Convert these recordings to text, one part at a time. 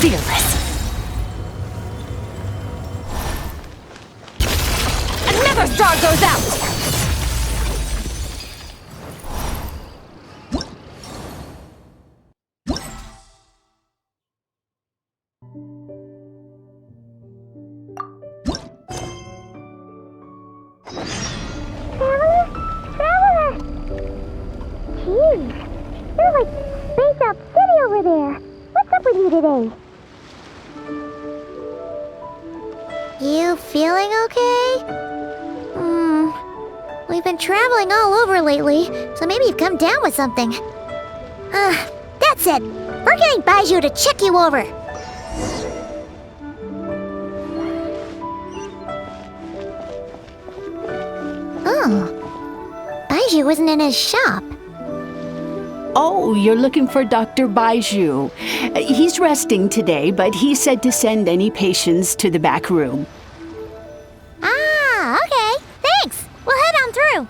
fearless. Another star goes out! Today. You feeling okay? We've been traveling all over lately, so maybe you've come down with something. That's it. We're getting Baiju to check you over. Oh. Baiju isn't in his shop. Oh, you're looking for Dr. Baiju. He's resting today, but he said to send any patients to the back room. Ah, okay. Thanks. We'll head on through.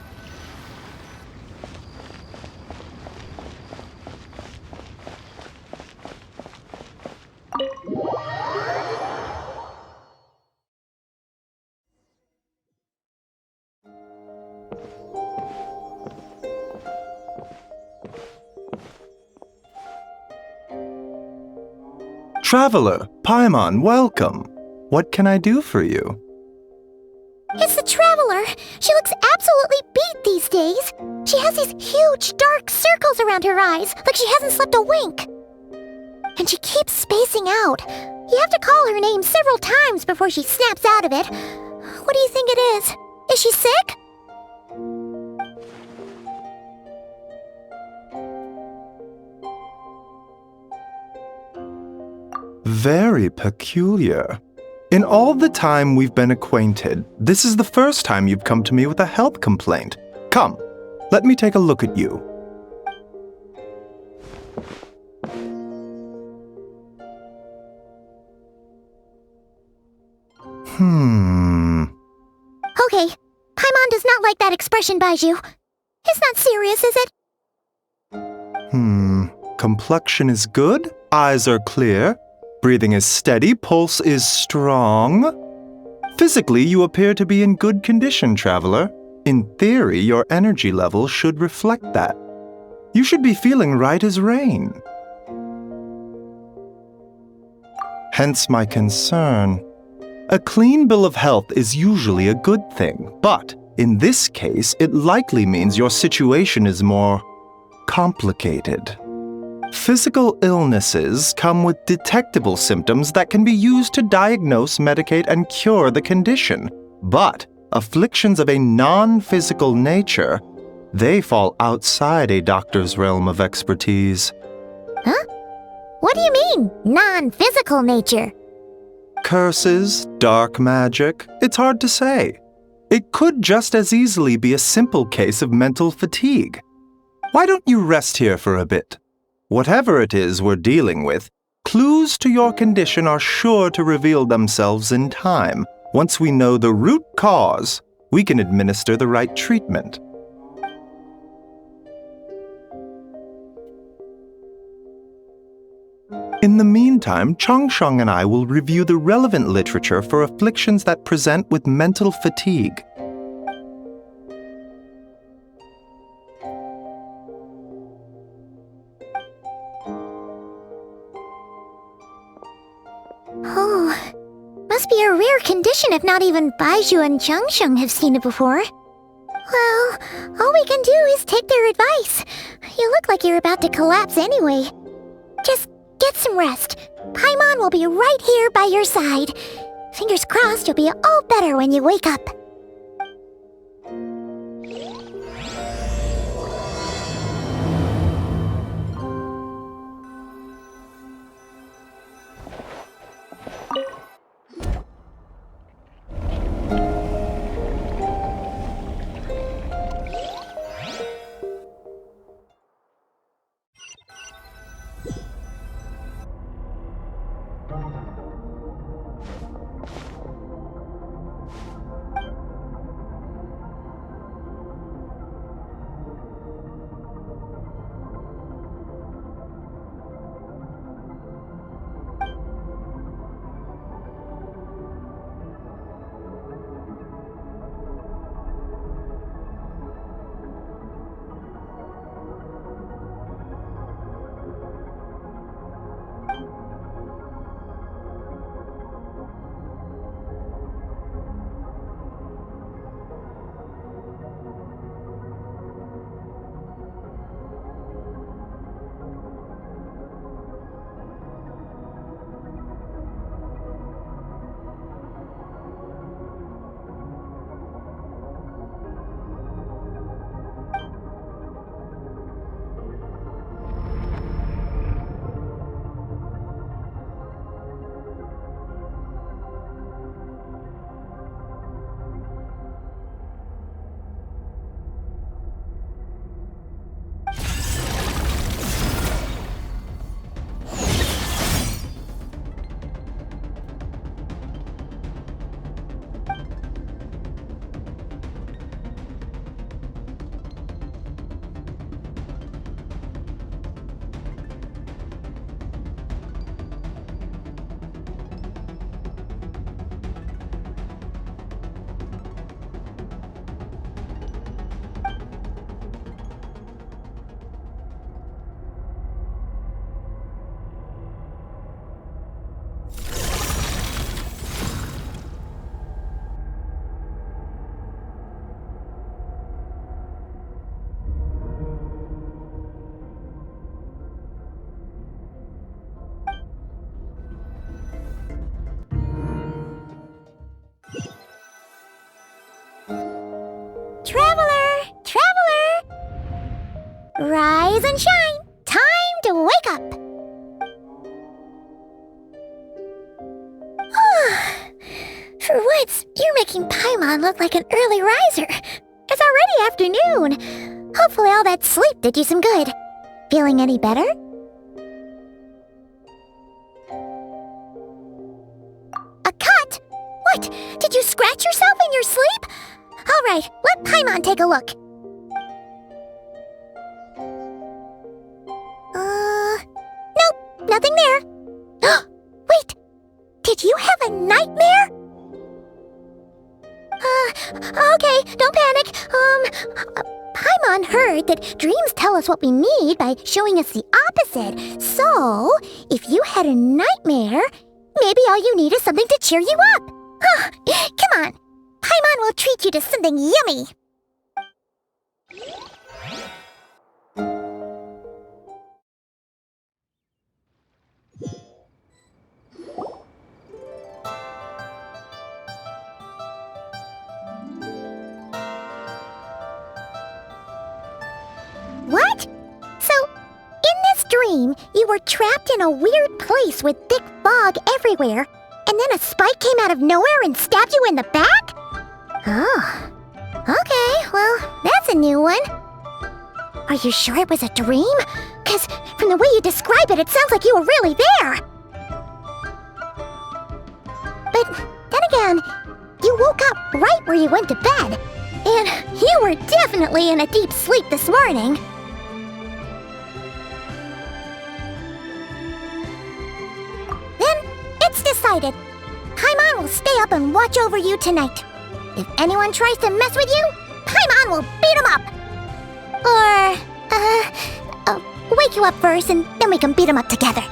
Traveler, Paimon, welcome. What can I do for you? It's the Traveler. She looks absolutely beat these days. She has these huge dark circles around her eyes, like she hasn't slept a wink. And she keeps spacing out. You have to call her name several times before she snaps out of it. What do you think it is? Is she sick? Very peculiar. In all the time we've been acquainted, this is the first time you've come to me with a health complaint. Come, let me take a look at you. Okay, Paimon does not like that expression, Baiju. It's not serious, is it? Complexion is good, eyes are clear, breathing is steady, pulse is strong. Physically, you appear to be in good condition, Traveler. In theory, your energy level should reflect that. You should be feeling right as rain. Hence my concern. A clean bill of health is usually a good thing, but in this case, it likely means your situation is more complicated. Physical illnesses come with detectable symptoms that can be used to diagnose, medicate, and cure the condition. But afflictions of a non-physical nature, they fall outside a doctor's realm of expertise. Huh? What do you mean, non-physical nature? Curses, dark magic, it's hard to say. It could just as easily be a simple case of mental fatigue. Why don't you rest here for a bit? Whatever it is we're dealing with, clues to your condition are sure to reveal themselves in time. Once we know the root cause, we can administer the right treatment. In the meantime, Changsheng and I will review the relevant literature for afflictions that present with mental fatigue. Oh, must be a rare condition if not even Baiju and Changsheng have seen it before. Well, all we can do is take their advice. You look like you're about to collapse anyway. Just get some rest. Paimon will be right here by your side. Fingers crossed you'll be all better when you wake up. Rise and shine! Time to wake up! For once, you're making Paimon look like an early riser. It's already afternoon. Hopefully all that sleep did you some good. Feeling any better? A cut? What? Did you scratch yourself in your sleep? Alright, let Paimon take a look. Nope, nothing there. Wait, did you have a nightmare? Okay, don't panic. Paimon heard that dreams tell us what we need by showing us the opposite. So, if you had a nightmare, maybe all you need is something to cheer you up. Come on, Paimon will treat you to something yummy. What? So, in this dream, you were trapped in a weird place with thick fog everywhere, and then a spike came out of nowhere and stabbed you in the back? Oh. Okay, well, that's a new one. Are you sure it was a dream? 'Cause from the way you describe it, it sounds like you were really there. But then again, you woke up right where you went to bed. And you were definitely in a deep sleep this morning. Then, it's decided. Paimon will stay up and watch over you tonight. If anyone tries to mess with you, Paimon will beat him up. Or, wake you up first and then we can beat him up together.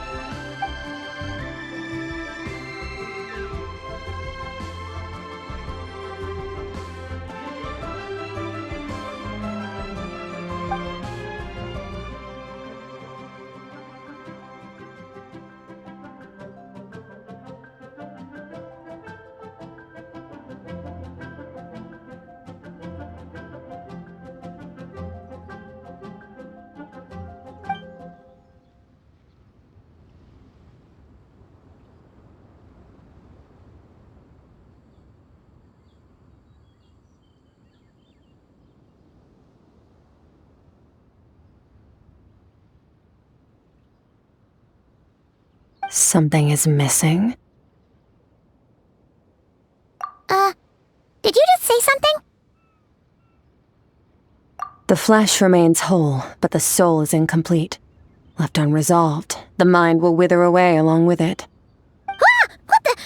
Something is missing? Did you just say something? The flesh remains whole, but the soul is incomplete. Left unresolved, the mind will wither away along with it. Ah! What the?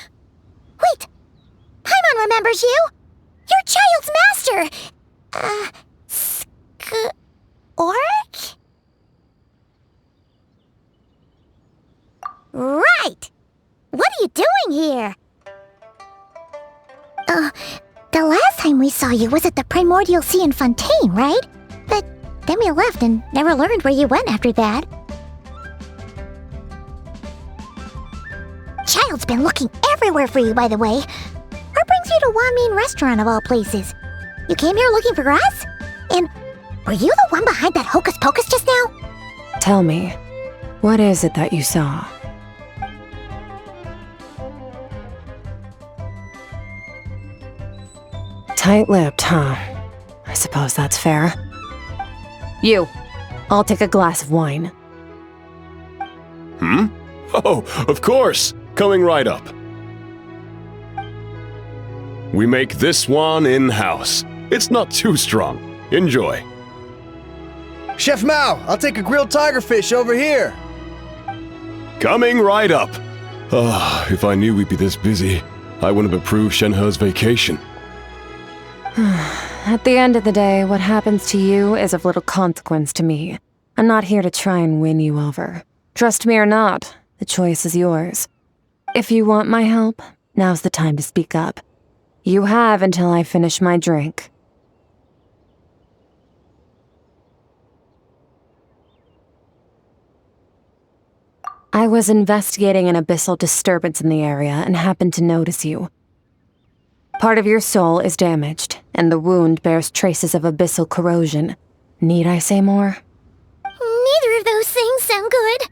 Wait! Paimon remembers you! Your child's master! Skirk? Right! What are you doing here? The last time we saw you was at the Primordial Sea in Fontaine, right? But then we left and never learned where you went after that. Child's been looking everywhere for you, by the way. What brings you to Wanmin Restaurant of all places? You came here looking for us? And were you the one behind that hocus pocus just now? Tell me, what is it that you saw? Tight-lipped, huh? I suppose that's fair. You, I'll take a glass of wine. Oh, of course! Coming right up. We make this one in-house. It's not too strong. Enjoy. Chef Mao, I'll take a grilled tigerfish over here. Coming right up. If I knew we'd be this busy, I wouldn't have approved Shenhe's vacation. At the end of the day, what happens to you is of little consequence to me. I'm not here to try and win you over. Trust me or not, the choice is yours. If you want my help, now's the time to speak up. You have until I finish my drink. I was investigating an abyssal disturbance in the area and happened to notice you. Part of your soul is damaged, and the wound bears traces of abyssal corrosion. Need I say more? sound good.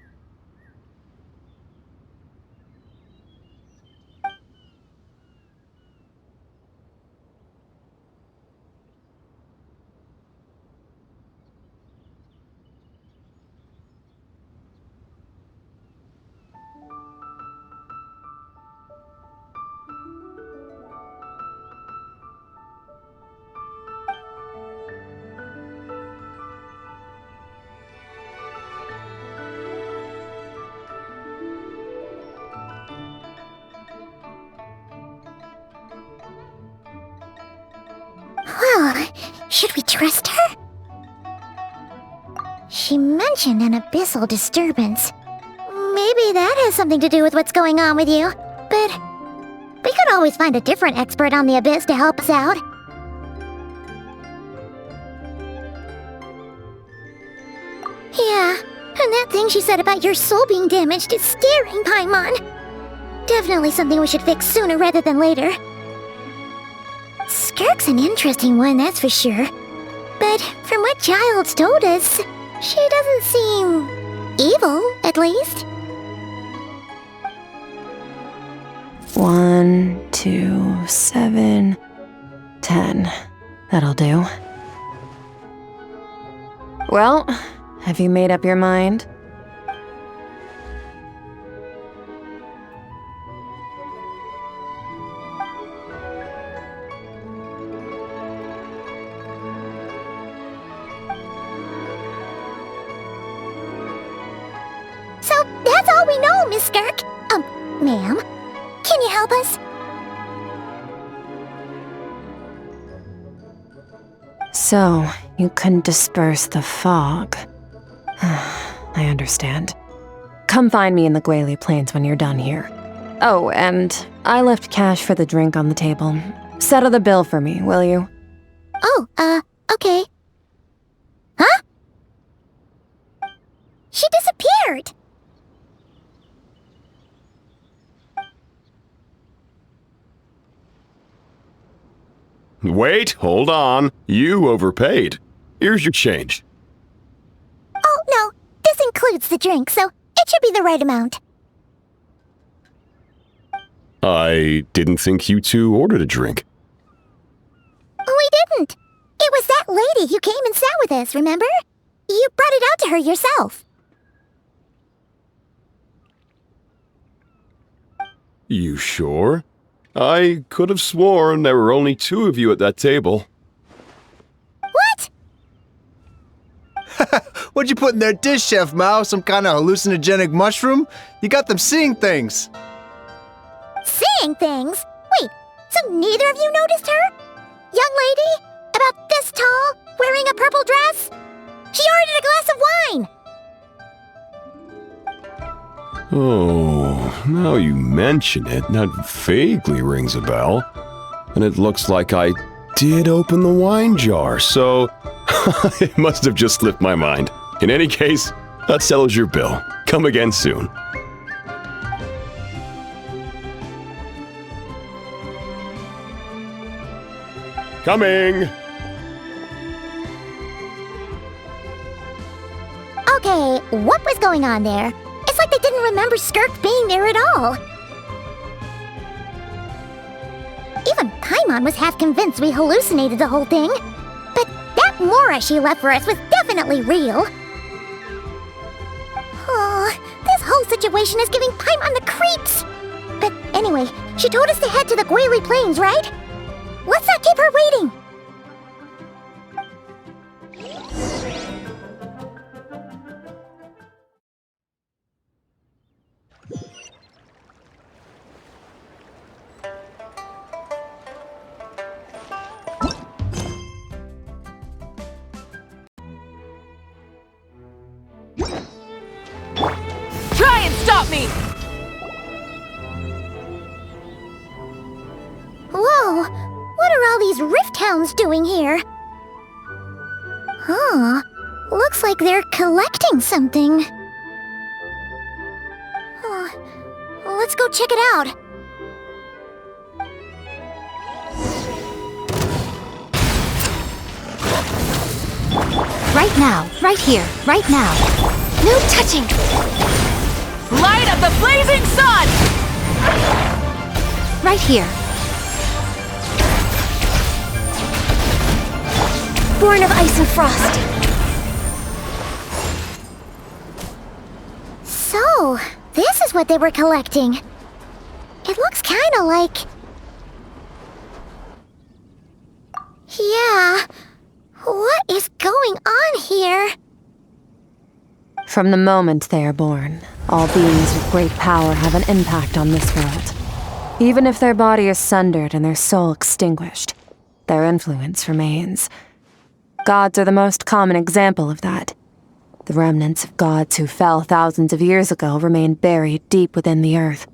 Well, should we trust her? She mentioned an abyssal disturbance. Maybe that has something to do with what's going on with you. But we could always find a different expert on the abyss to help us out. Yeah, and that thing she said about your soul being damaged is scaring, Paimon. Definitely something we should fix sooner rather than later. Skirk's an interesting one, that's for sure. But from what Child's told us, she doesn't seem evil, at least. 1, 2, 7, 10. That'll do. Well, have you made up your mind? So that's all we know, Miss Skirk. Ma'am, can you help us? So, you couldn't disperse the fog. I understand. Come find me in the Guili Plains when you're done here. Oh, and I left cash for the drink on the table. Settle the bill for me, will you? Oh, okay. Huh? She disappeared! Wait, hold on. You overpaid. Here's your change. Oh, no. This includes the drink, so it should be the right amount. I didn't think you two ordered a drink. We didn't. It was that lady who came and sat with us, remember? You brought it out to her yourself. You sure? I could have sworn there were only 2 of you at that table. What? What'd you put in their dish, Chef Mao? Some kind of hallucinogenic mushroom? You got them seeing things. Seeing things? Wait, so neither of you noticed her? Young lady? About this tall, wearing a purple dress? She ordered a glass of wine! Oh, now you mention it, that vaguely rings a bell. And it looks like I did open the wine jar, so it must have just slipped my mind. In any case, that settles your bill. Come again soon. Coming! Okay, what was going on there? It's like they didn't remember Skirk being there at all. Even Paimon was half convinced we hallucinated the whole thing. But that Mora she left for us was definitely real. Oh, this whole situation is giving Paimon the creeps. But anyway, she told us to head to the Guili Plains, right? Let's not keep her waiting. Try and stop me! Whoa, what are all these rift hounds doing here? Huh, looks like they're collecting something. Let's go check it out. Right now, right here, right now. No touching! Light of the blazing sun! Right here. Born of ice and frost. So, this is what they were collecting. It looks kinda like... Yeah. What is going on here? From the moment they are born, all beings with great power have an impact on this world. Even if their body is sundered and their soul extinguished, their influence remains. Gods are the most common example of that. The remnants of gods who fell thousands of years ago remain buried deep within the earth,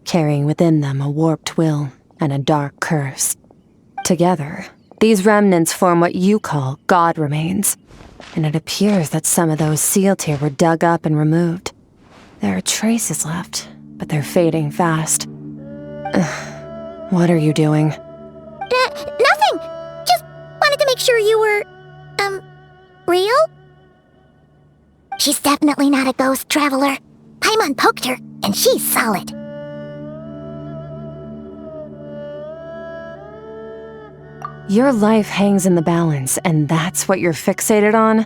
carrying within them a warped will and a dark curse. Together, these remnants form what you call god remains, and it appears that some of those sealed here were dug up and removed. There are traces left, but they're fading fast. What are you doing? Nothing! Just wanted to make sure you were, real? She's definitely not a ghost traveler. Paimon poked her, and she's solid. Your life hangs in the balance, and that's what you're fixated on?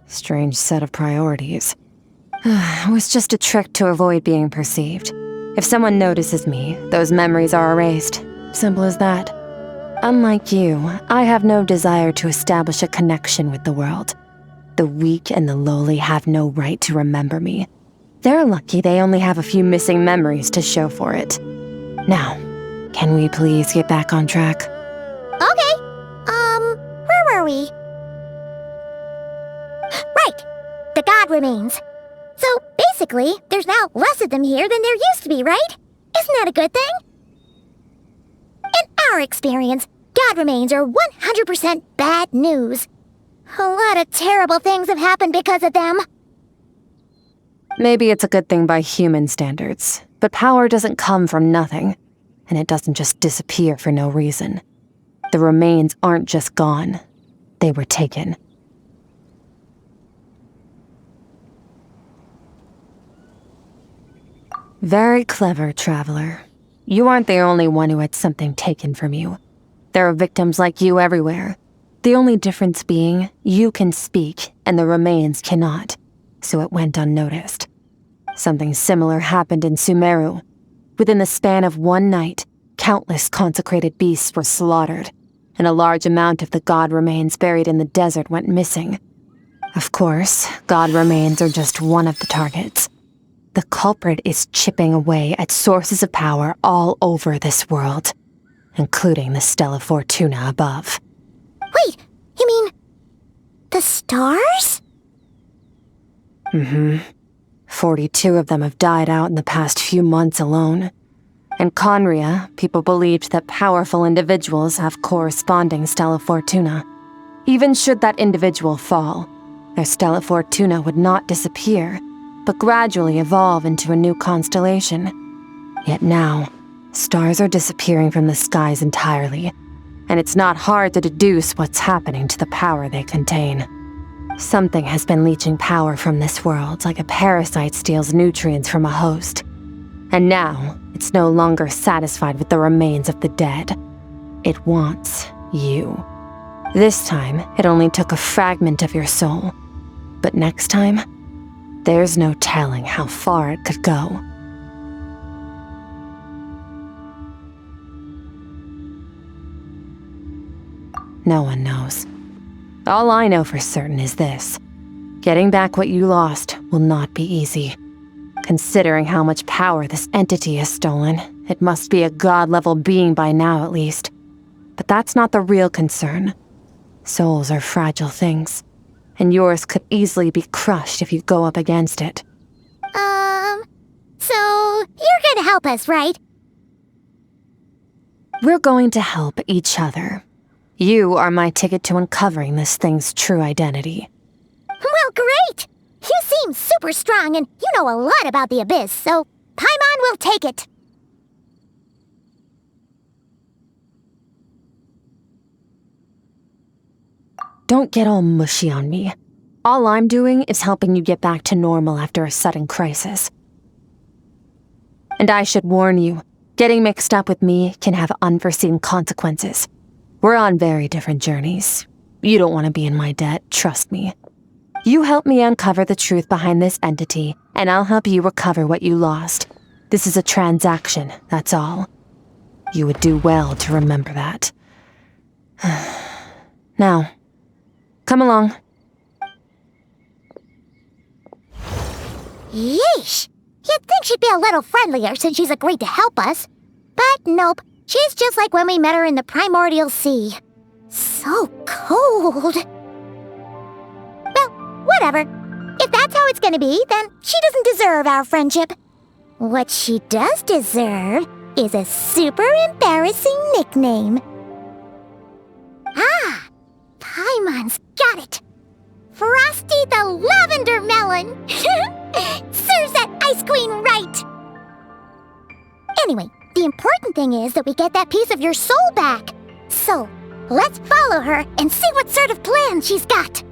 Strange set of priorities. It was just a trick to avoid being perceived. If someone notices me, those memories are erased. Simple as that. Unlike you, I have no desire to establish a connection with the world. The weak and the lowly have no right to remember me. They're lucky they only have a few missing memories to show for it. Now, can we please get back on track? Okay. Where were we? Right. The god remains. So, basically, there's now less of them here than there used to be, right? Isn't that a good thing? In our experience, god remains are 100% bad news. A lot of terrible things have happened because of them. Maybe it's a good thing by human standards, but power doesn't come from nothing, and it doesn't just disappear for no reason. The remains aren't just gone. They were taken. Very clever, traveler. You aren't the only one who had something taken from you. There are victims like you everywhere. The only difference being, you can speak, and the remains cannot, so it went unnoticed. Something similar happened in Sumeru. Within the span of one night, countless consecrated beasts were slaughtered, and a large amount of the god remains buried in the desert went missing. Of course, god remains are just one of the targets. The culprit is chipping away at sources of power all over this world, including the Stella Fortuna above. Wait, you mean... the stars? 42 of them have died out in the past few months alone. In Conria, people believed that powerful individuals have corresponding Stella Fortuna. Even should that individual fall, their Stella Fortuna would not disappear, but gradually evolve into a new constellation. Yet now, stars are disappearing from the skies entirely, and it's not hard to deduce what's happening to the power they contain. Something has been leeching power from this world like a parasite steals nutrients from a host. And now, it's no longer satisfied with the remains of the dead. It wants you. This time, it only took a fragment of your soul. But next time, there's no telling how far it could go. No one knows. All I know for certain is this. Getting back what you lost will not be easy. Considering how much power this entity has stolen, it must be a god-level being by now at least. But that's not the real concern. Souls are fragile things, and yours could easily be crushed if you go up against it. So you're gonna help us, right? We're going to help each other. You are my ticket to uncovering this thing's true identity. Well, great! You seem super strong and you know a lot about the Abyss, so Paimon will take it. Don't get all mushy on me. All I'm doing is helping you get back to normal after a sudden crisis. And I should warn you, getting mixed up with me can have unforeseen consequences. We're on very different journeys. You don't want to be in my debt, trust me. You help me uncover the truth behind this entity, and I'll help you recover what you lost. This is a transaction, that's all. You would do well to remember that. Now, come along. Yeesh! You'd think she'd be a little friendlier since she's agreed to help us. But nope, she's just like when we met her in the primordial sea. So cold. Well, whatever. If that's how it's gonna be, then she doesn't deserve our friendship. What she does deserve is a super embarrassing nickname. Ah! Paimon's got it! Frosty the Lavender Melon! Serves that Ice Queen right! Anyway, the important thing is that we get that piece of your soul back. So, let's follow her and see what sort of plan she's got.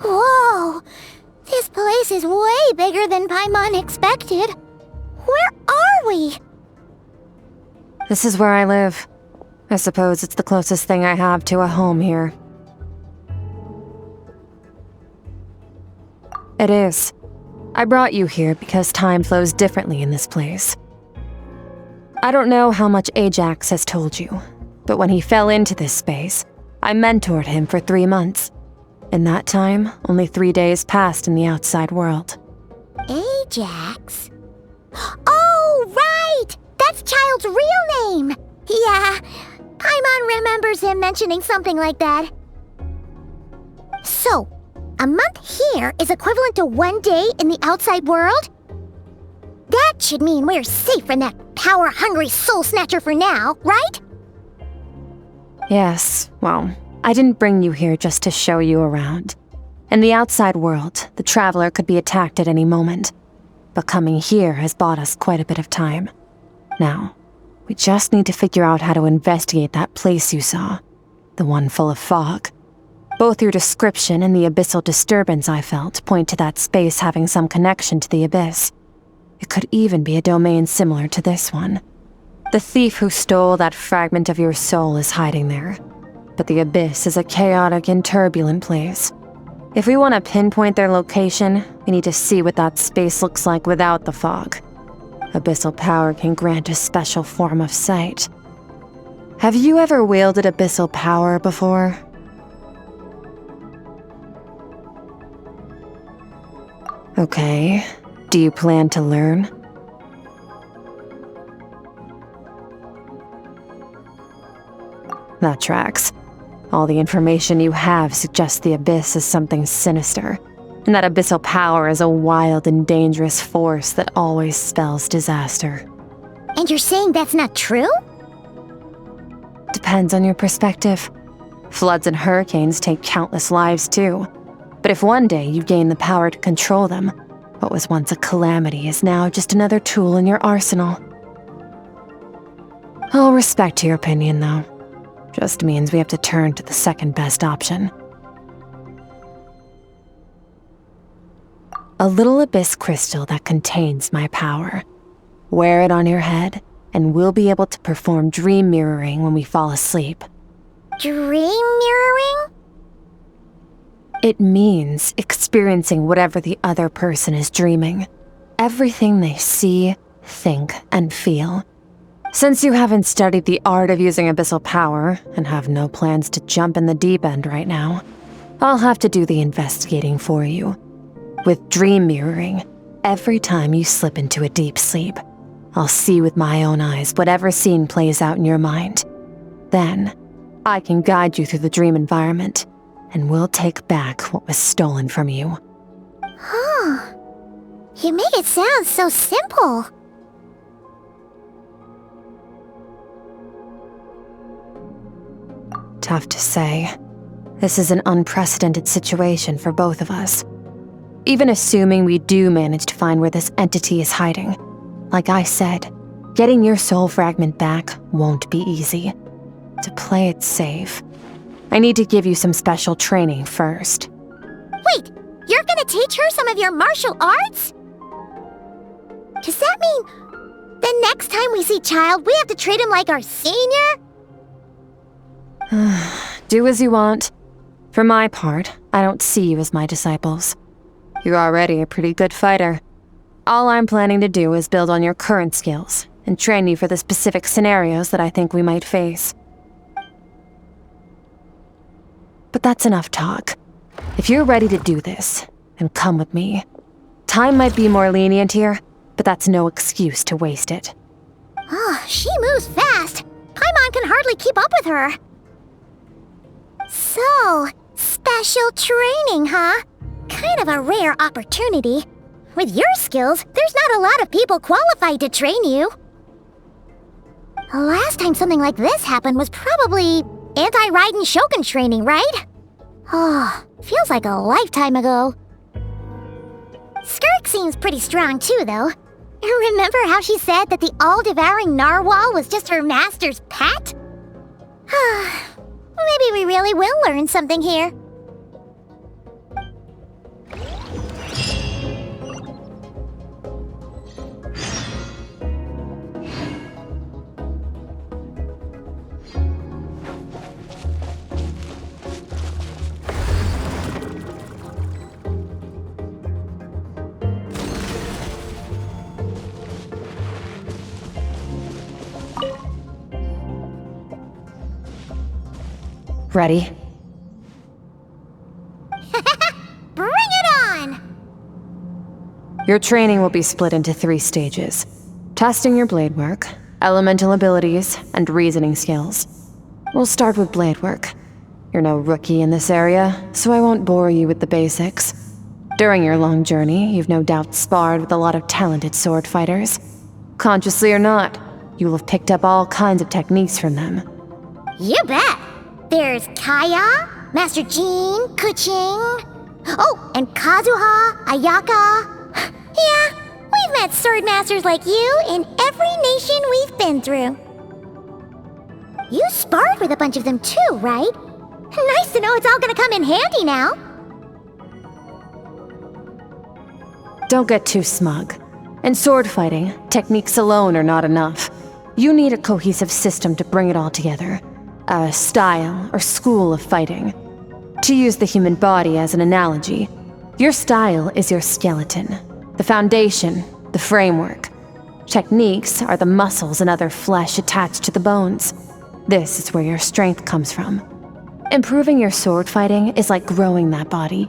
Whoa! This place is way bigger than Paimon expected. Where are we? This is where I live. I suppose it's the closest thing I have to a home here. It is. I brought you here because time flows differently in this place. I don't know how much Ajax has told you, but when he fell into this space, I mentored him for 3 months. In that time, only 3 days passed in the outside world. Ajax? Oh, right! That's Child's real name! Yeah, Paimon remembers him mentioning something like that. So, a month here is equivalent to 1 day in the outside world? That should mean we're safe from that power-hungry soul snatcher for now, right? Yes, well, I didn't bring you here just to show you around. In the outside world, the traveler could be attacked at any moment. But coming here has bought us quite a bit of time. Now, we just need to figure out how to investigate that place you saw. The one full of fog. Both your description and the abyssal disturbance I felt point to that space having some connection to the abyss. It could even be a domain similar to this one. The thief who stole that fragment of your soul is hiding there. But the abyss is a chaotic and turbulent place. If we want to pinpoint their location, we need to see what that space looks like without the fog. Abyssal power can grant a special form of sight. Have you ever wielded abyssal power before? Okay, do you plan to learn? That tracks. All the information you have suggests the abyss is something sinister, and that abyssal power is a wild and dangerous force that always spells disaster. And you're saying that's not true? Depends on your perspective. Floods and hurricanes take countless lives too. But if one day you gain the power to control them, what was once a calamity is now just another tool in your arsenal. I'll respect your opinion, though. Just means we have to turn to the second best option. A little abyss crystal that contains my power. Wear it on your head, and we'll be able to perform dream mirroring when we fall asleep. Dream mirroring? It means experiencing whatever the other person is dreaming. Everything they see, think, and feel. Since you haven't studied the art of using abyssal power, and have no plans to jump in the deep end right now, I'll have to do the investigating for you. With dream mirroring, every time you slip into a deep sleep, I'll see with my own eyes whatever scene plays out in your mind. Then, I can guide you through the dream environment, and we'll take back what was stolen from you. Huh. You make it sound so simple. have to say. This is an unprecedented situation for both of us. Even assuming we do manage to find where this entity is hiding, like I said, getting your soul fragment back won't be easy. To play it safe, I need to give you some special training first. Wait, you're gonna teach her some of your martial arts? Does that mean the next time we see Child, we have to treat him like our senior? Do as you want. For my part, I don't see you as my disciples. You're already a pretty good fighter. All I'm planning to do is build on your current skills and train you for the specific scenarios that I think we might face. But that's enough talk. If you're ready to do this, then come with me. Time might be more lenient here, but that's no excuse to waste it. Oh, she moves fast. Paimon can hardly keep up with her. So, special training, huh? Kind of a rare opportunity. With your skills, there's not a lot of people qualified to train you. The last time something like this happened was probably anti-Raiden Shogun training, right? Oh, feels like a lifetime ago. Skirk seems pretty strong too, though. Remember how she said that the all-devouring narwhal was just her master's pet? Maybe we really will learn something here. Ready? Bring it on! Your training will be split into 3 stages. Testing your blade work, elemental abilities, and reasoning skills. We'll start with blade work. You're no rookie in this area, so I won't bore you with the basics. During your long journey, you've no doubt sparred with a lot of talented sword fighters. Consciously or not, you'll have picked up all kinds of techniques from them. You bet! There's Kaya, Master Jean, Kuching. Oh, and Kazuha, Ayaka. Yeah, we've met sword masters like you in every nation we've been through. You sparred with a bunch of them too, right? Nice to know it's all gonna come in handy now. Don't get too smug. In sword fighting, techniques alone are not enough. You need a cohesive system to bring it all together. A style or school of fighting. To use the human body as an analogy, your style is your skeleton, the foundation, the framework. Techniques are the muscles and other flesh attached to the bones. This is where your strength comes from. Improving your sword fighting is like growing that body.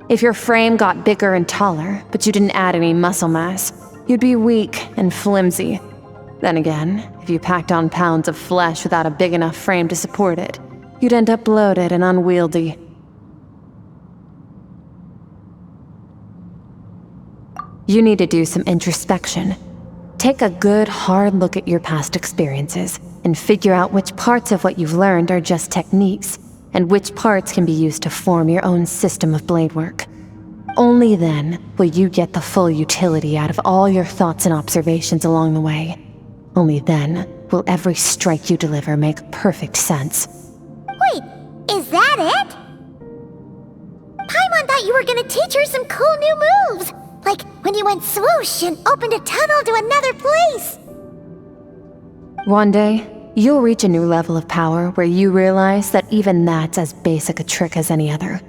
If your frame got bigger and taller, but you didn't add any muscle mass, you'd be weak and flimsy. Then again, if you packed on pounds of flesh without a big enough frame to support it, you'd end up bloated and unwieldy. You need to do some introspection. Take a good, hard look at your past experiences and figure out which parts of what you've learned are just techniques, and which parts can be used to form your own system of blade work. Only then will you get the full utility out of all your thoughts and observations along the way. Only then will every strike you deliver make perfect sense. Wait, is that it? Paimon thought you were gonna teach her some cool new moves, like when you went swoosh and opened a tunnel to another place. One day, you'll reach a new level of power where you realize that even that's as basic a trick as any other.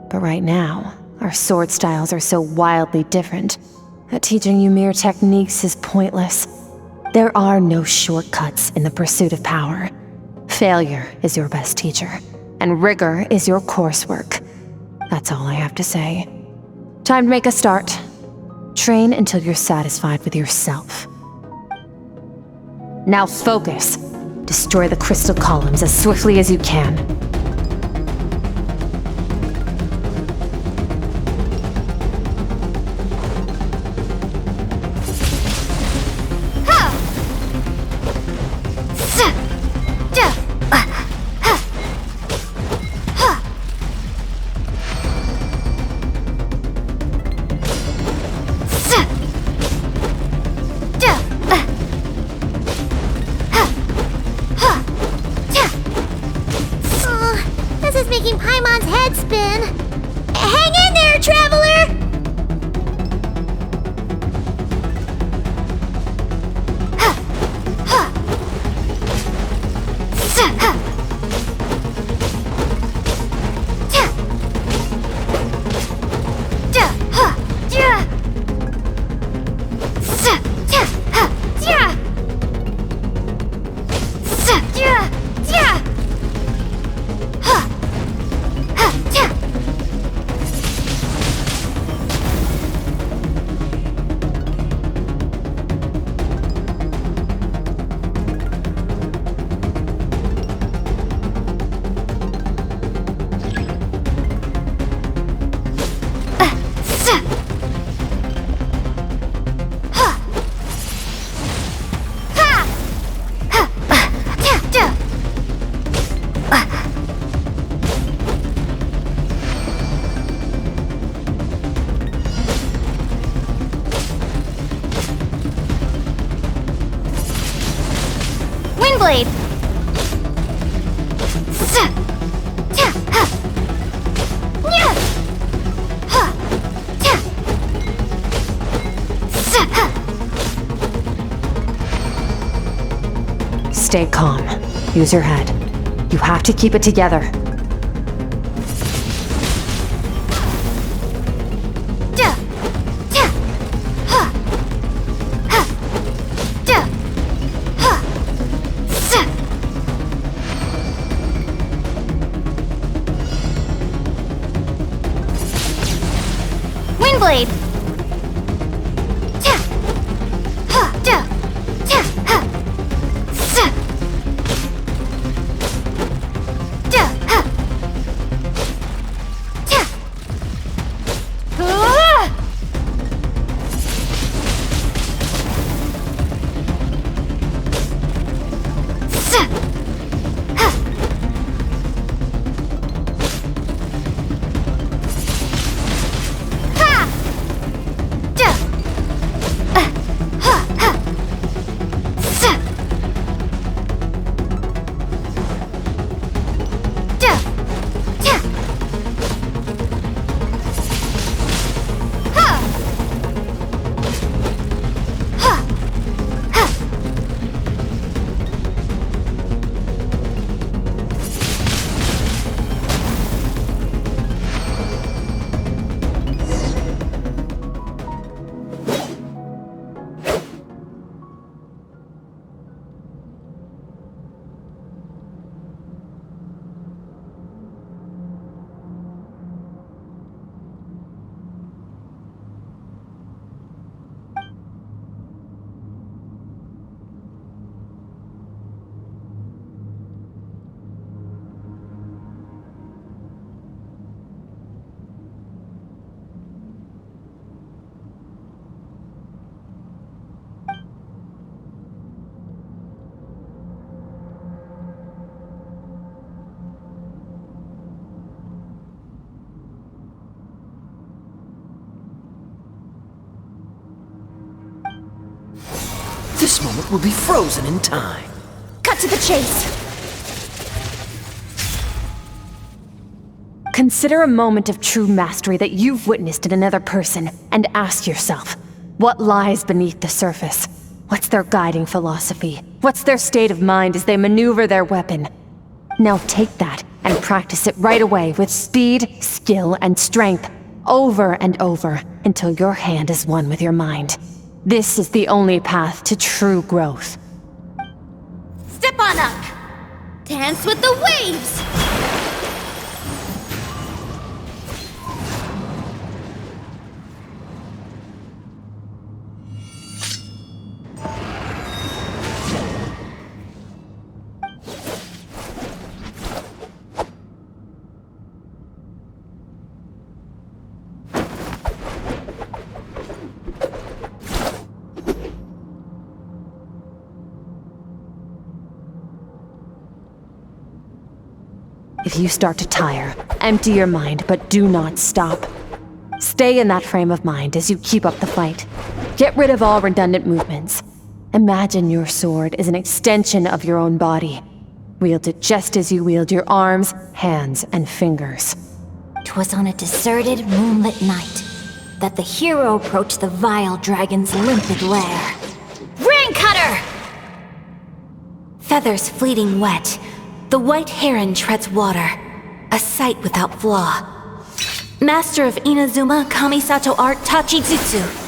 But right now, our sword styles are so wildly different that teaching you mere techniques is pointless. There are no shortcuts in the pursuit of power. Failure is your best teacher, and rigor is your coursework. That's all I have to say. Time to make a start. Train until you're satisfied with yourself. Now focus. Destroy the crystal columns as swiftly as you can. This is making Paimon's head spin. Hang in there, traveler! Blade. Stay calm. Use your head. You have to keep it together. Blade. This moment will be frozen in time. Cut to the chase. Consider a moment of true mastery that you've witnessed in another person, and ask yourself, what lies beneath the surface? What's their guiding philosophy? What's their state of mind as they maneuver their weapon? Now take that and practice it right away with speed, skill, and strength, over and over, until your hand is one with your mind. This is the only path to true growth. Step on up. Dance with the waves. If you start to tire, empty your mind, but do not stop. Stay in that frame of mind as you keep up the fight. Get rid of all redundant movements. Imagine your sword is an extension of your own body. Wield it just as you wield your arms, hands, and fingers. 'Twas on a deserted, moonlit night that the hero approached the vile dragon's limpid lair. Ring cutter! Feathers fleeting wet, the white heron treads water, a sight without flaw. Master of Inazuma Kamisato art Tachijutsu.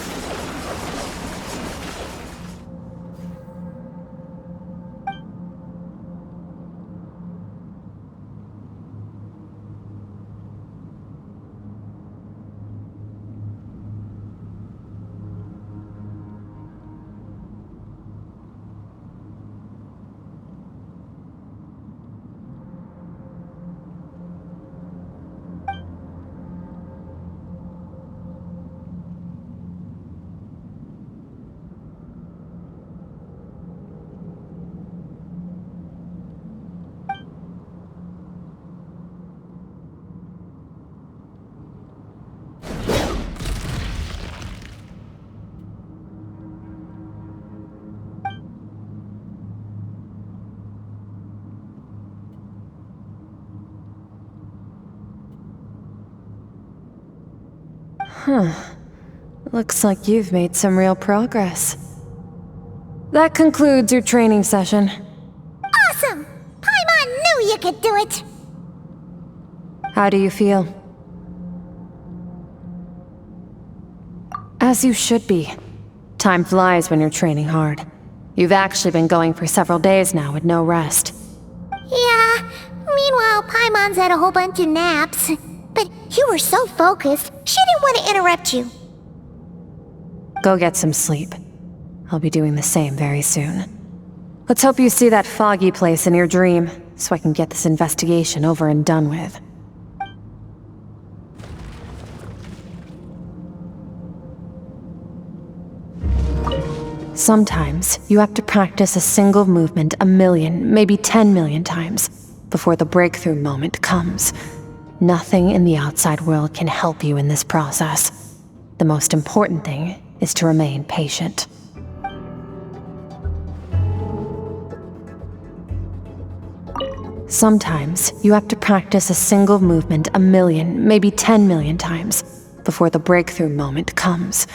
Looks like you've made some real progress. That concludes your training session. Awesome! Paimon knew you could do it! How do you feel? As you should be. Time flies when you're training hard. You've actually been going for several days now with no rest. Yeah, meanwhile Paimon's had a whole bunch of naps. But you were so focused, she didn't want to interrupt you. Go get some sleep. I'll be doing the same very soon. Let's hope you see that foggy place in your dream, so I can get this investigation over and done with. Sometimes, you have to practice a single movement 1,000,000, maybe 10,000,000 times, before the breakthrough moment comes. Nothing in the outside world can help you in this process. The most important thing is to remain patient. Sometimes, you have to practice a single movement 1,000,000, maybe 10,000,000 times, before the breakthrough moment comes.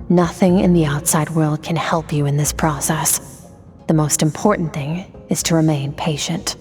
Nothing in the outside world can help you in this process. The most important thing is to remain patient.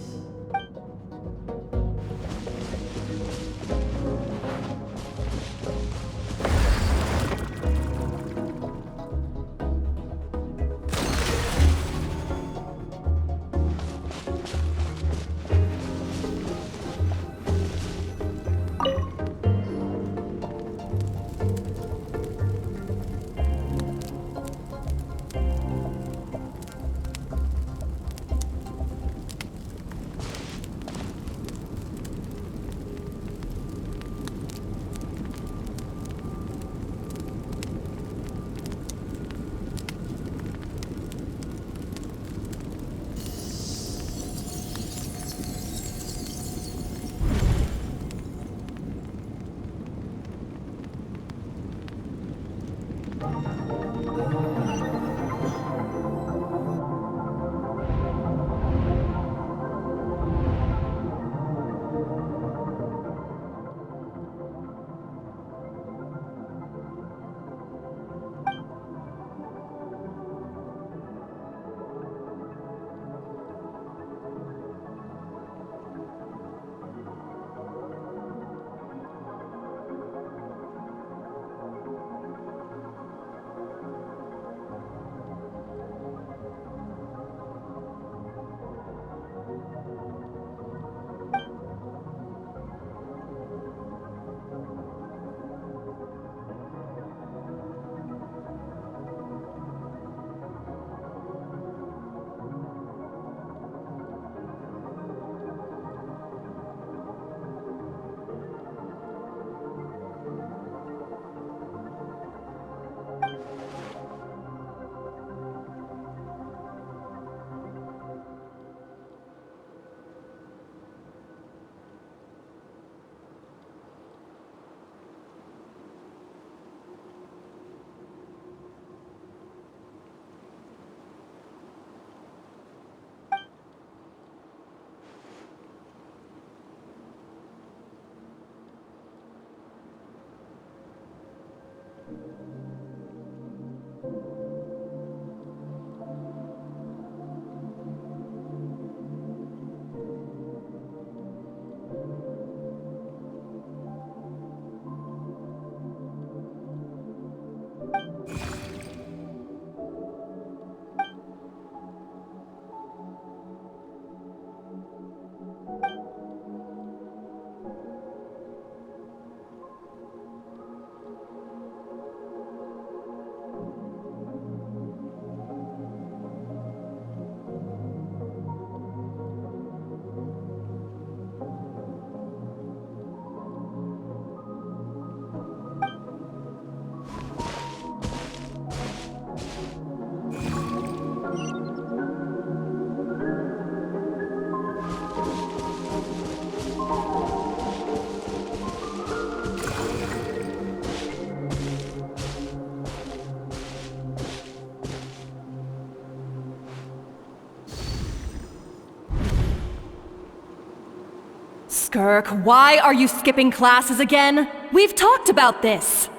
Skirk, why are you skipping classes again? We've talked about this.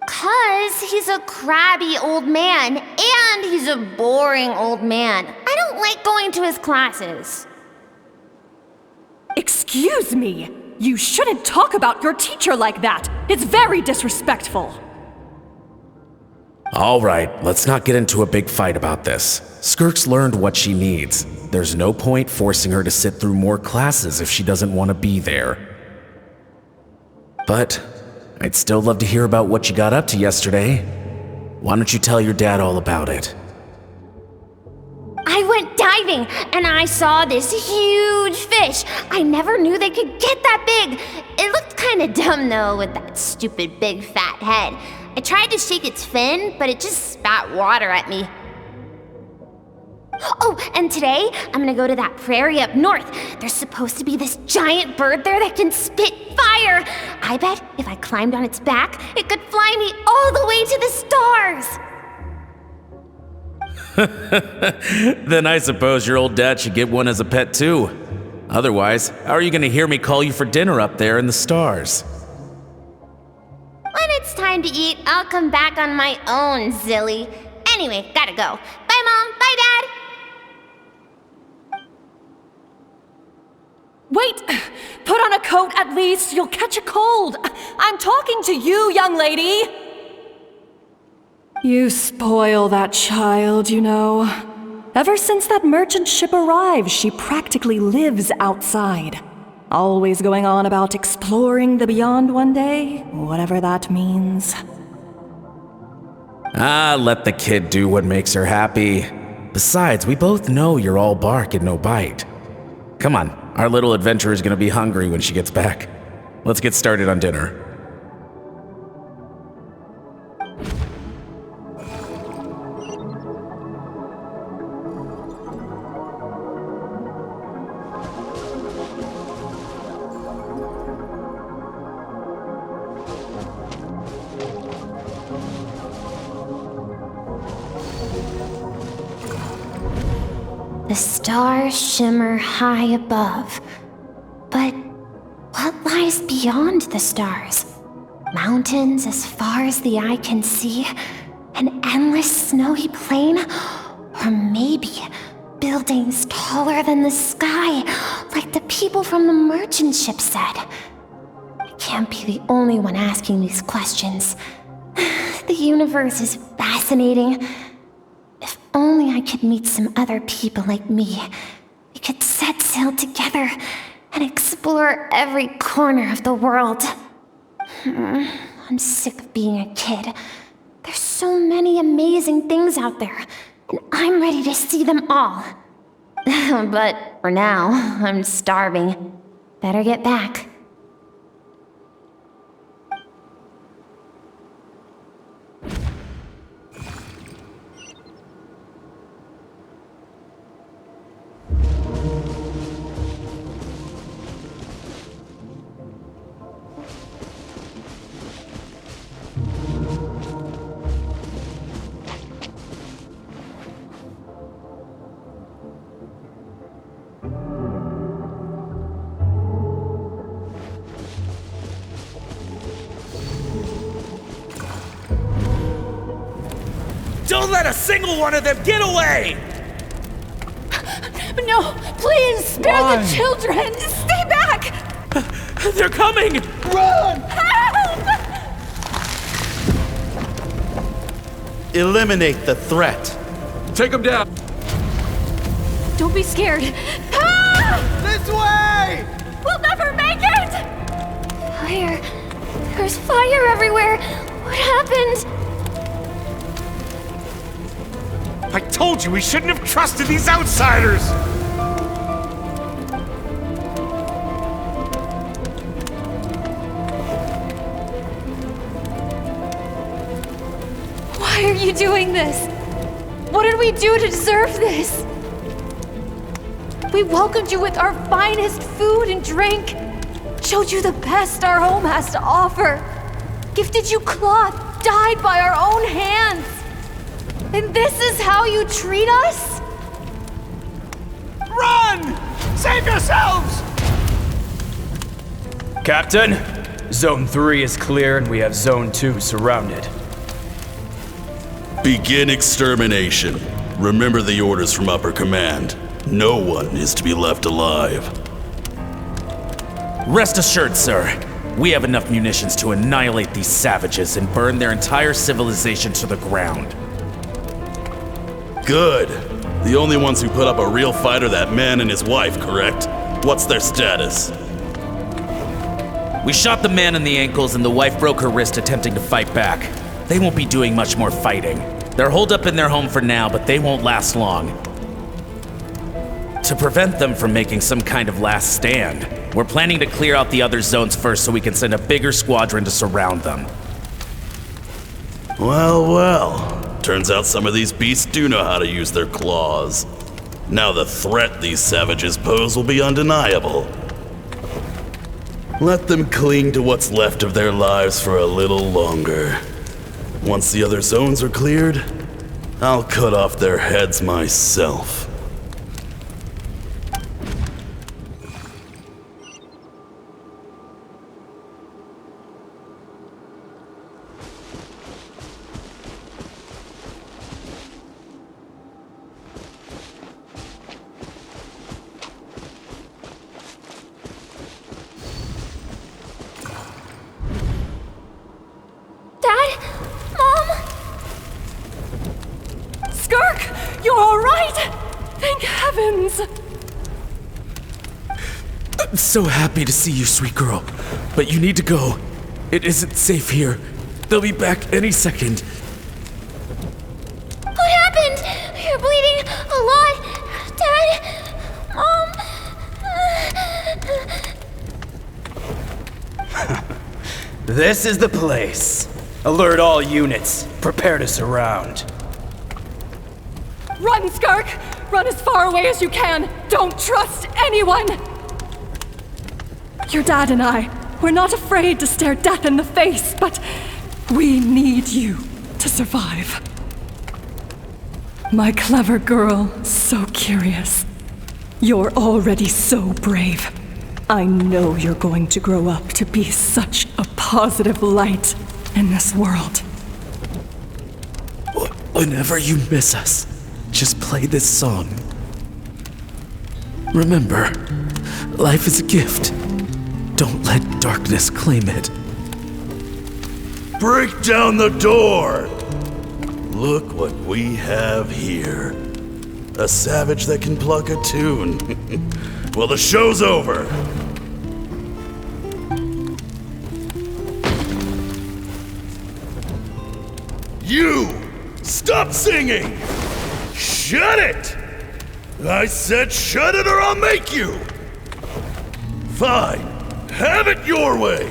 'Cause he's a crabby old man, and he's a boring old man. I don't like going to his classes. Excuse me! You shouldn't talk about your teacher like that! It's very disrespectful! Alright, let's not get into a big fight about this. Skirk's learned what she needs. There's no point forcing her to sit through more classes if she doesn't want to be there. But I'd still love to hear about what you got up to yesterday. Why don't you tell your dad all about it? I went diving, and I saw this huge fish. I never knew they could get that big. It looked kinda dumb though, with that stupid big fat head. I tried to shake its fin, but it just spat water at me. Oh, and today, I'm gonna go to that prairie up north. There's supposed to be this giant bird there that can spit fire. I bet if I climbed on its back, it could fly me all the way to the stars. Then I suppose your old dad should get one as a pet too. Otherwise, how are you gonna hear me call you for dinner up there in the stars? When it's time to eat, I'll come back on my own, Zilly. Anyway, gotta go. Bye, Mom. Bye, Dad. Wait! Put on a coat at least, you'll catch a cold! I'm talking to you, young lady! You spoil that child, you know. Ever since that merchant ship arrived, she practically lives outside. Always going on about exploring the beyond one day, whatever that means. Ah, let the kid do what makes her happy. Besides, we both know you're all bark and no bite. Come on, our little adventurer is gonna be hungry when she gets back. Let's get started on dinner. The stars shimmer high above. But what lies beyond the stars? Mountains as far as the eye can see? An endless snowy plain? Or maybe buildings taller than the sky, like the people from the merchant ship said? I can't be the only one asking these questions. The universe is fascinating. If only I could meet some other people like me. We could set sail together and explore every corner of the world. I'm sick of being a kid. There's so many amazing things out there, and I'm ready to see them all. But for now, I'm starving. Better get back. Don't let a single one of them get away! No, please, spare the children! Stay back! They're coming! Run! Help! Eliminate the threat. Take them down! Don't be scared. Ah! This way! We'll never make it! Fire. There's fire everywhere. What happened? I told you we shouldn't have trusted these outsiders! Why are you doing this? What did we do to deserve this? We welcomed you with our finest food and drink, showed you the best our home has to offer, gifted you cloth dyed by our own hands. And this is how you treat us? Run! Save yourselves! Captain, Zone 3 is clear and we have Zone 2 surrounded. Begin extermination. Remember the orders from Upper Command. No one is to be left alive. Rest assured, sir. We have enough munitions to annihilate these savages and burn their entire civilization to the ground. Good. The only ones who put up a real fight are that man and his wife, correct? What's their status? We shot the man in the ankles and the wife broke her wrist attempting to fight back. They won't be doing much more fighting. They're holed up in their home for now, but they won't last long. To prevent them from making some kind of last stand, we're planning to clear out the other zones first so we can send a bigger squadron to surround them. Well, well. Turns out some of these beasts do know how to use their claws. Now the threat these savages pose will be undeniable. Let them cling to what's left of their lives for a little longer. Once the other zones are cleared, I'll cut off their heads myself. Dad? Mom? Skirk! You're alright! Thank heavens! I'm so happy to see you, sweet girl. But you need to go. It isn't safe here. They'll be back any second. What happened? You're bleeding a lot. Dad? Mom? This is the place. Alert all units. Prepare to surround. Run, Skirk! Run as far away as you can! Don't trust anyone! Your dad and I, we're not afraid to stare death in the face, but we need you to survive. My clever girl, so curious. You're already so brave. I know you're going to grow up to be such a positive light in this world. Whenever you miss us, just play this song. Remember, life is a gift. Don't let darkness claim it. Break down the door! Look what we have here. A savage that can pluck a tune. Well, the show's over. You! Stop singing! Shut it! I said shut it or I'll make you! Fine. Have it your way!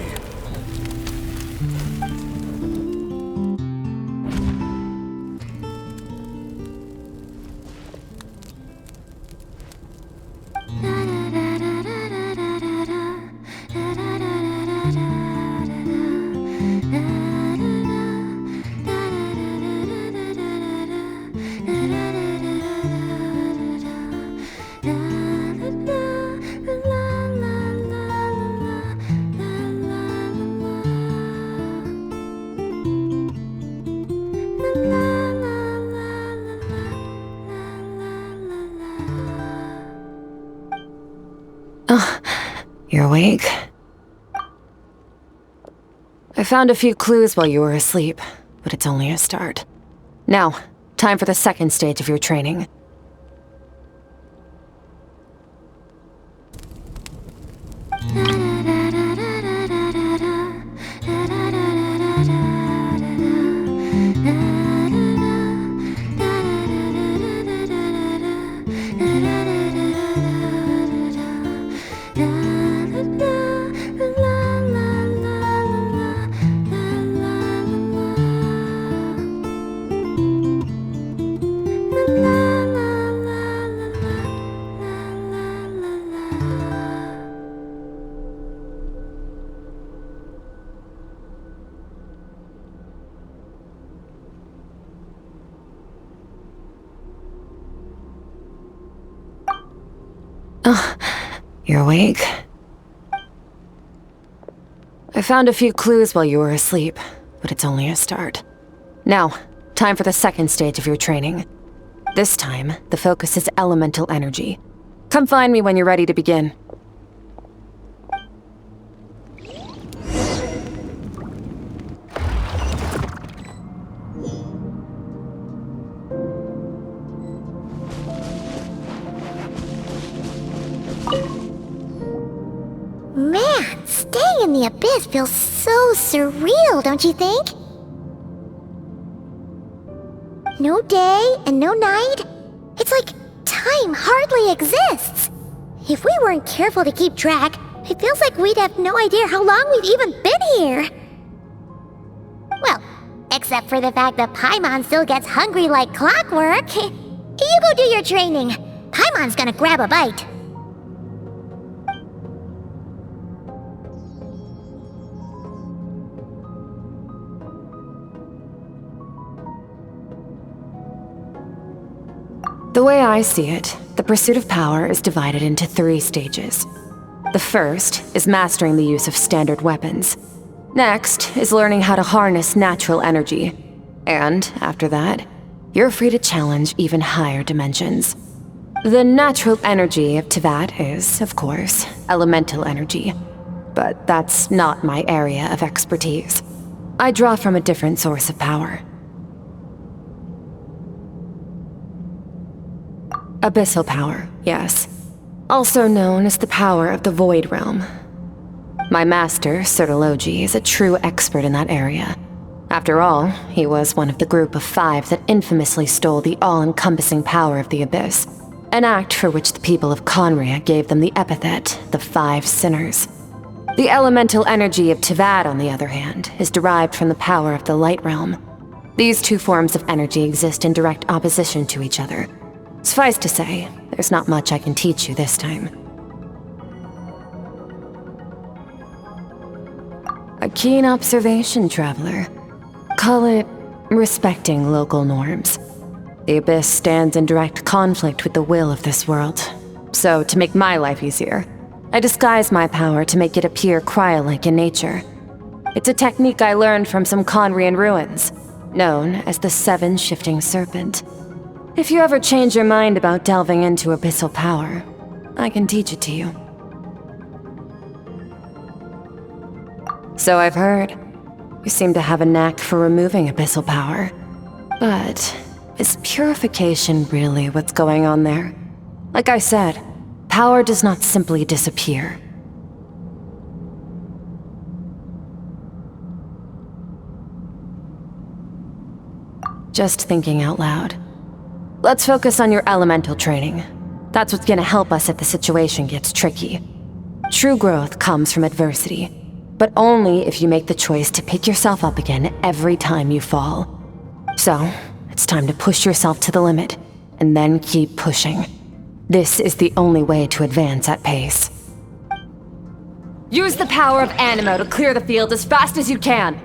You're awake? I found a few clues while you were asleep, but it's only a start. Now, time for the second stage of your training. You're awake? I found a few clues while you were asleep, but it's only a start. Now, time for the second stage of your training. This time, the focus is elemental energy. Come find me when you're ready to begin. Man, staying in the abyss feels so surreal, don't you think? No day and no night. It's like time hardly exists. If we weren't careful to keep track, it feels like we'd have no idea how long we've even been here. Well, except for the fact that Paimon still gets hungry like clockwork. You go do your training. Paimon's gonna grab a bite. The way I see it, the pursuit of power is divided into 3 stages. The first is mastering the use of standard weapons. Next is learning how to harness natural energy. And after that, you're free to challenge even higher dimensions. The natural energy of Teyvat is, of course, elemental energy. But that's not my area of expertise. I draw from a different source of power. Abyssal power, yes. Also known as the power of the Void Realm. My master, Sertologi, is a true expert in that area. After all, he was one of the group of 5 that infamously stole the all-encompassing power of the Abyss, an act for which the people of Conria gave them the epithet, the 5 Sinners. The elemental energy of Teyvat, on the other hand, is derived from the power of the Light Realm. These 2 forms of energy exist in direct opposition to each other. Suffice to say, there's not much I can teach you this time. A keen observation, traveler. Call it respecting local norms. The Abyss stands in direct conflict with the will of this world. So, to make my life easier, I disguise my power to make it appear cryo-like in nature. It's a technique I learned from some Conrian ruins, known as the 7 Shifting Serpent. If you ever change your mind about delving into abyssal power, I can teach it to you. So I've heard. You seem to have a knack for removing abyssal power. But is purification really what's going on there? Like I said, power does not simply disappear. Just thinking out loud. Let's focus on your elemental training. That's what's gonna help us if the situation gets tricky. True growth comes from adversity, but only if you make the choice to pick yourself up again every time you fall. So, it's time to push yourself to the limit, and then keep pushing. This is the only way to advance at pace. Use the power of Animo to clear the field as fast as you can!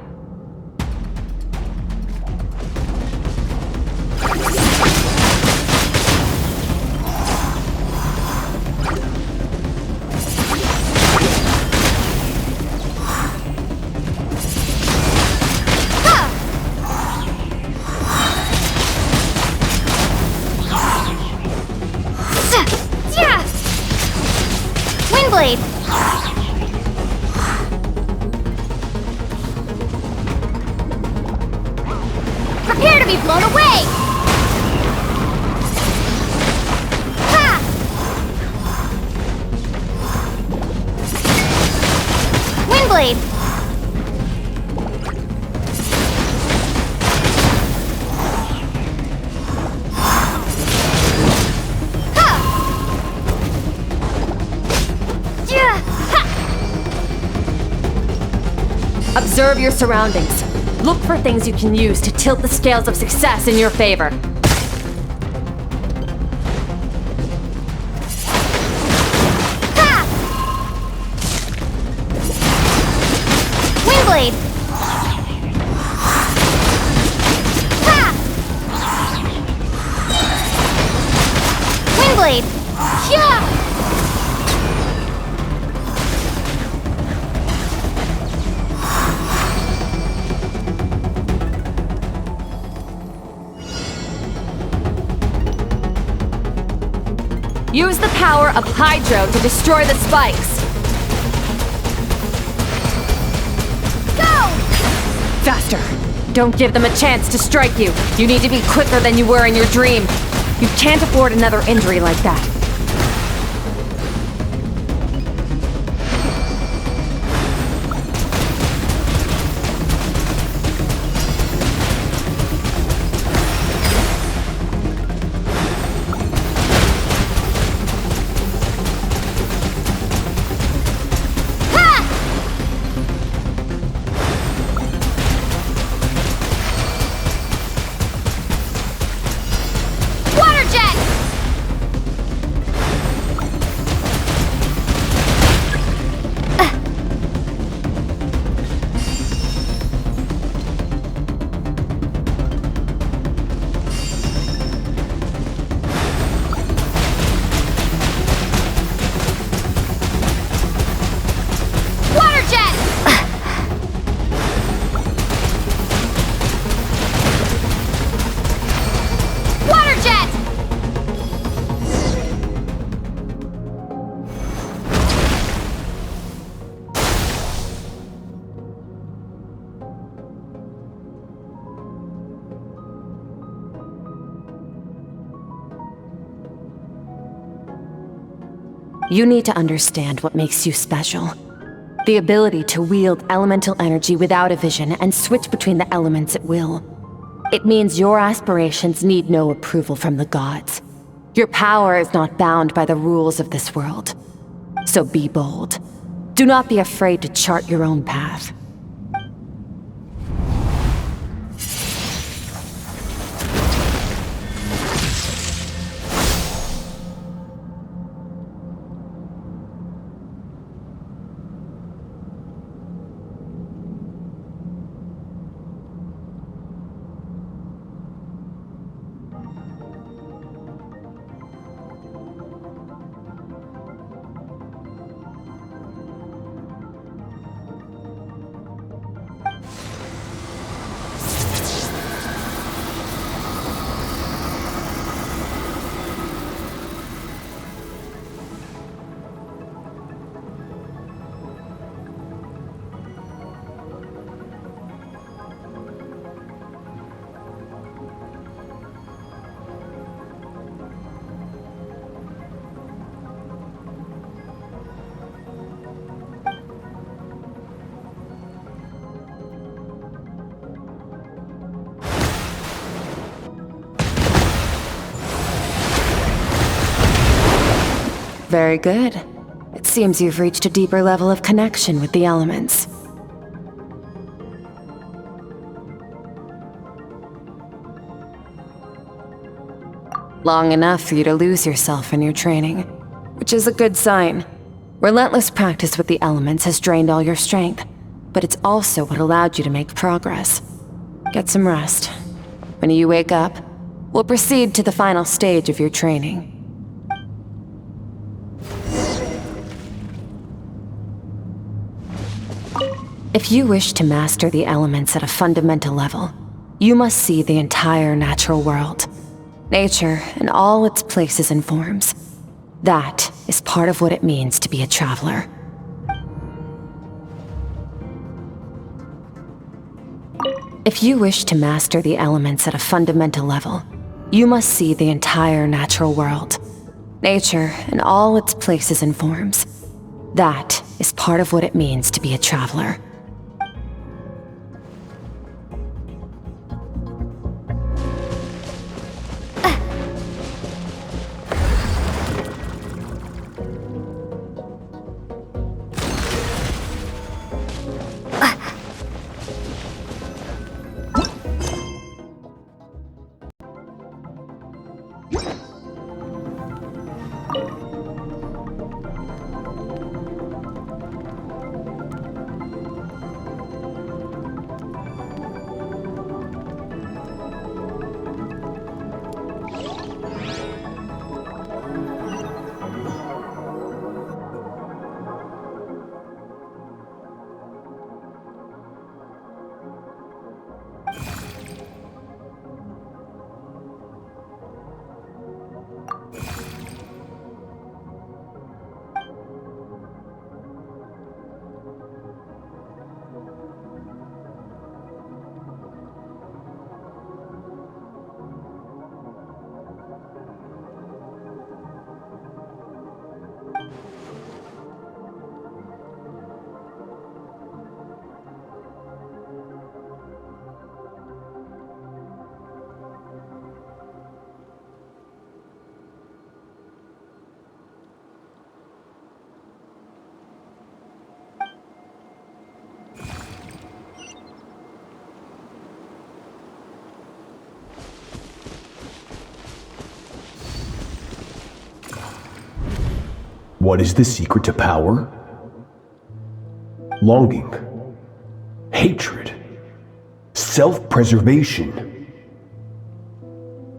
Windblade! Prepare to be blown away! Ha! Windblade! Observe your surroundings. Look for things you can use to tilt the scales of success in your favor. Ha! Windblade! Ha! Windblade! Yeah! Use the power of Hydro to destroy the spikes. Go! Faster! Don't give them a chance to strike you. You need to be quicker than you were in your dream. You can't afford another injury like that. You need to understand what makes you special. The ability to wield elemental energy without a vision and switch between the elements at will. It means your aspirations need no approval from the gods. Your power is not bound by the rules of this world. So be bold. Do not be afraid to chart your own path. Very good. It seems you've reached a deeper level of connection with the elements. Long enough for you to lose yourself in your training, which is a good sign. Relentless practice with the elements has drained all your strength, but it's also what allowed you to make progress. Get some rest. When you wake up, we'll proceed to the final stage of your training. If you wish to master the elements at a fundamental level, you must see the entire natural world. Nature in all its places and forms. That is part of what it means to be a traveler. If you wish to master the elements at a fundamental level, you must see the entire natural world. Nature in all its places and forms. That is part of what it means to be a traveler. What is the secret to power? Longing, hatred, self-preservation.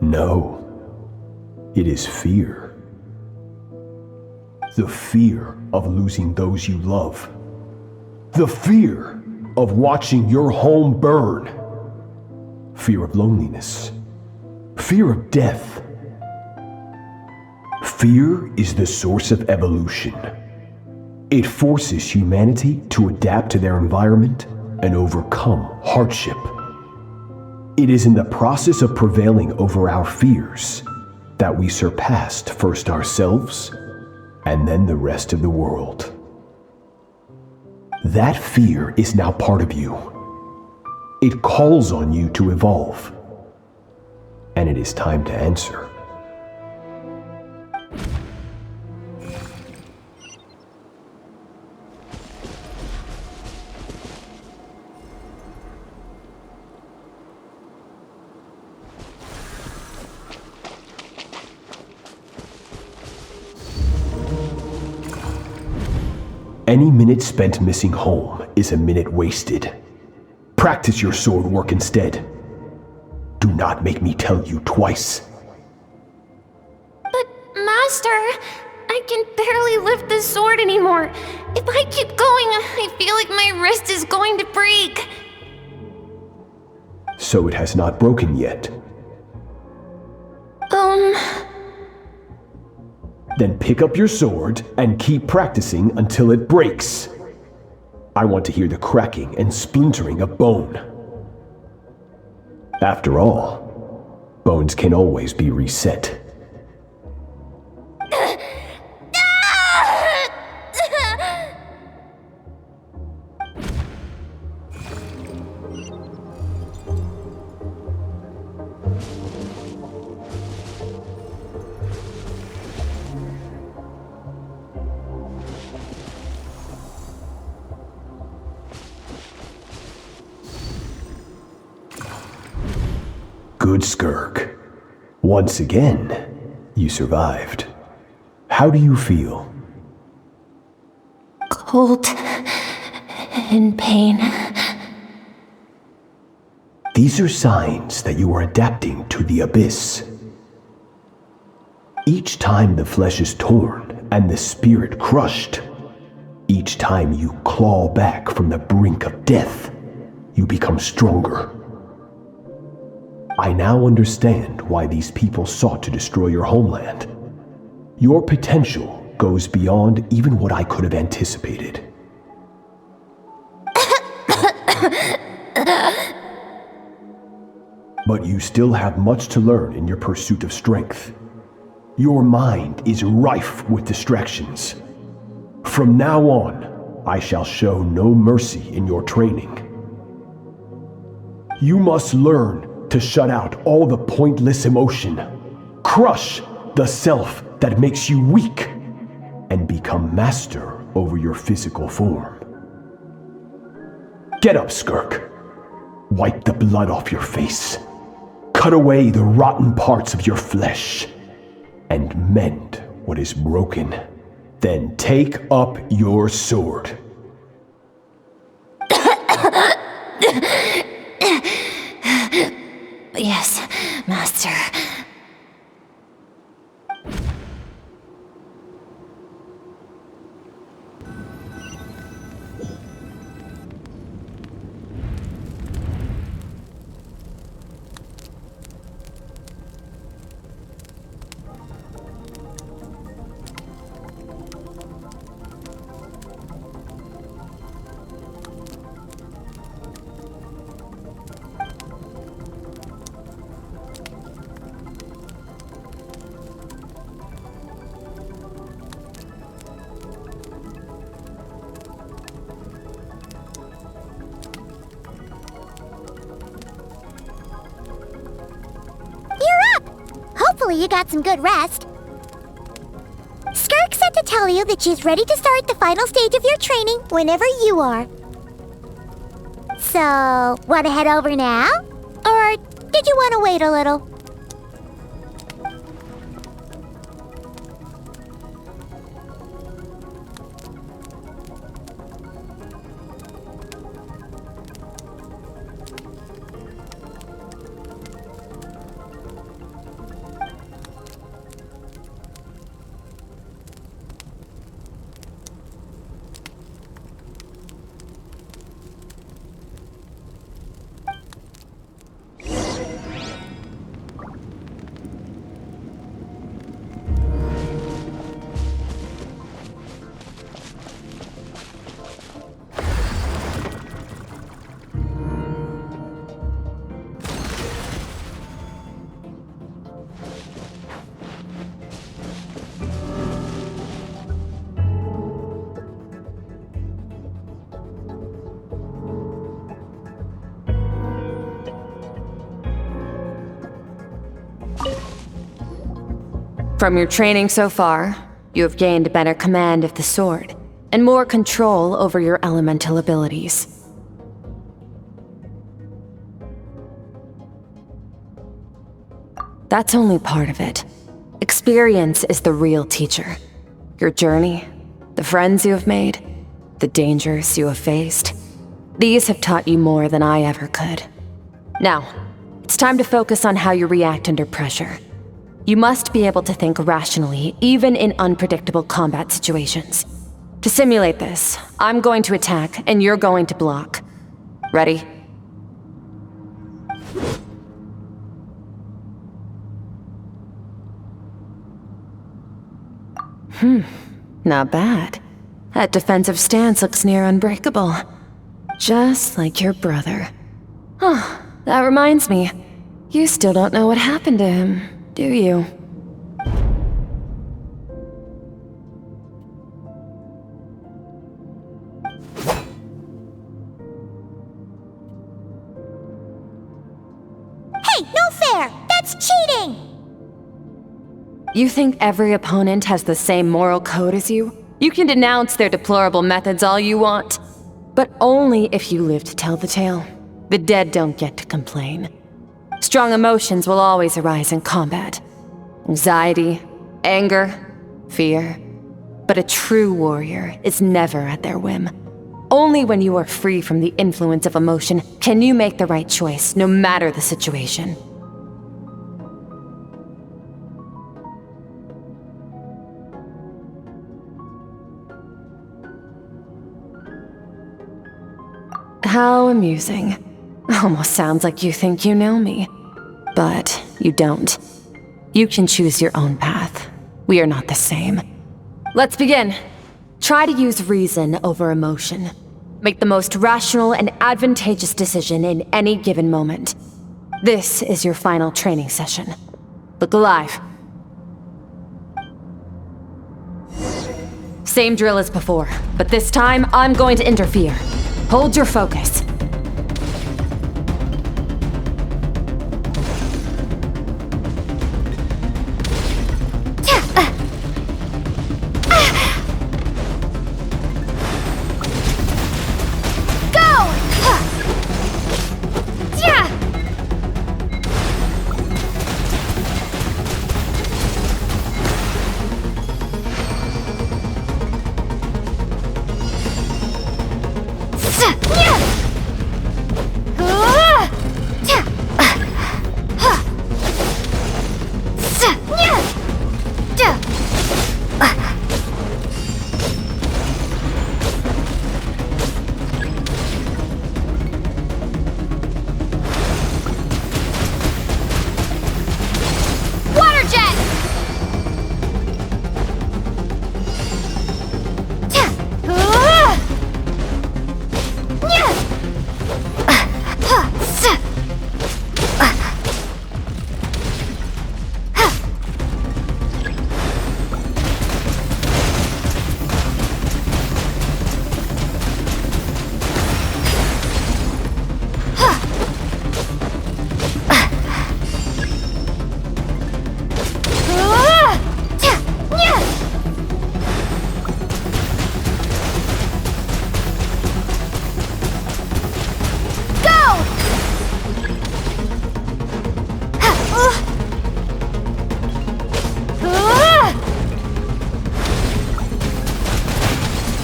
No, it is fear. The fear of losing those you love. The fear of watching your home burn. Fear of loneliness. Fear of death. Fear is the source of evolution. It forces humanity to adapt to their environment and overcome hardship. It is in the process of prevailing over our fears that we surpassed first ourselves and then the rest of the world. That fear is now part of you. It calls on you to evolve. And it is time to answer. Any minute spent missing home is a minute wasted. Practice your sword work instead. Do not make me tell you twice. But, Master, I can barely lift the sword anymore. If I keep going, I feel like my wrist is going to break. So it has not broken yet. Then pick up your sword and keep practicing until it breaks. I want to hear the cracking and splintering of bone. After all, bones can always be reset. Good, Skirk. Once again, you survived. How do you feel? Cold and pain. These are signs that you are adapting to the abyss. Each time the flesh is torn and the spirit crushed, each time you claw back from the brink of death, you become stronger. I now understand why these people sought to destroy your homeland. Your potential goes beyond even what I could have anticipated. But you still have much to learn in your pursuit of strength. Your mind is rife with distractions. From now on, I shall show no mercy in your training. You must learn to shut out all the pointless emotion, crush the self that makes you weak, and become master over your physical form. Get up, Skirk. Wipe the blood off your face. Cut away the rotten parts of your flesh, and mend what is broken. Then take up your sword. Yes, Master. Hopefully you got some good rest. Skirk said to tell you that she's ready to start the final stage of your training whenever you are. So, want to head over now? Or did you want to wait a little? From your training so far, you have gained better command of the sword, and more control over your elemental abilities. That's only part of it. Experience is the real teacher. Your journey, the friends you have made, the dangers you have faced. These have taught you more than I ever could. Now, it's time to focus on how you react under pressure. You must be able to think rationally, even in unpredictable combat situations. To simulate this, I'm going to attack, and you're going to block. Ready? Not bad. That defensive stance looks near unbreakable. Just like your brother. Huh, that reminds me. You still don't know what happened to him, do you? Hey, no fair! That's cheating! You think every opponent has the same moral code as you? You can denounce their deplorable methods all you want, but only if you live to tell the tale. The dead don't get to complain. Strong emotions will always arise in combat. Anxiety, anger, fear. But a true warrior is never at their whim. Only when you are free from the influence of emotion can you make the right choice, no matter the situation. How amusing. Almost sounds like you think you know me. But you don't. You can choose your own path. We are not the same. Let's begin. Try to use reason over emotion. Make the most rational and advantageous decision in any given moment. This is your final training session. Look alive. Same drill as before, but this time I'm going to interfere. Hold your focus.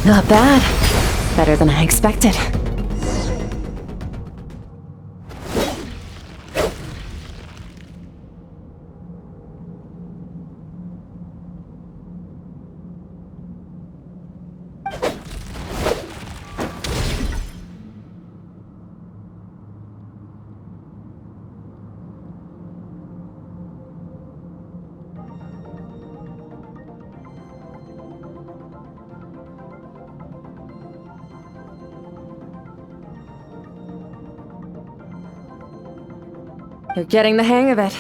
Not bad. Better than I expected. You're getting the hang of it.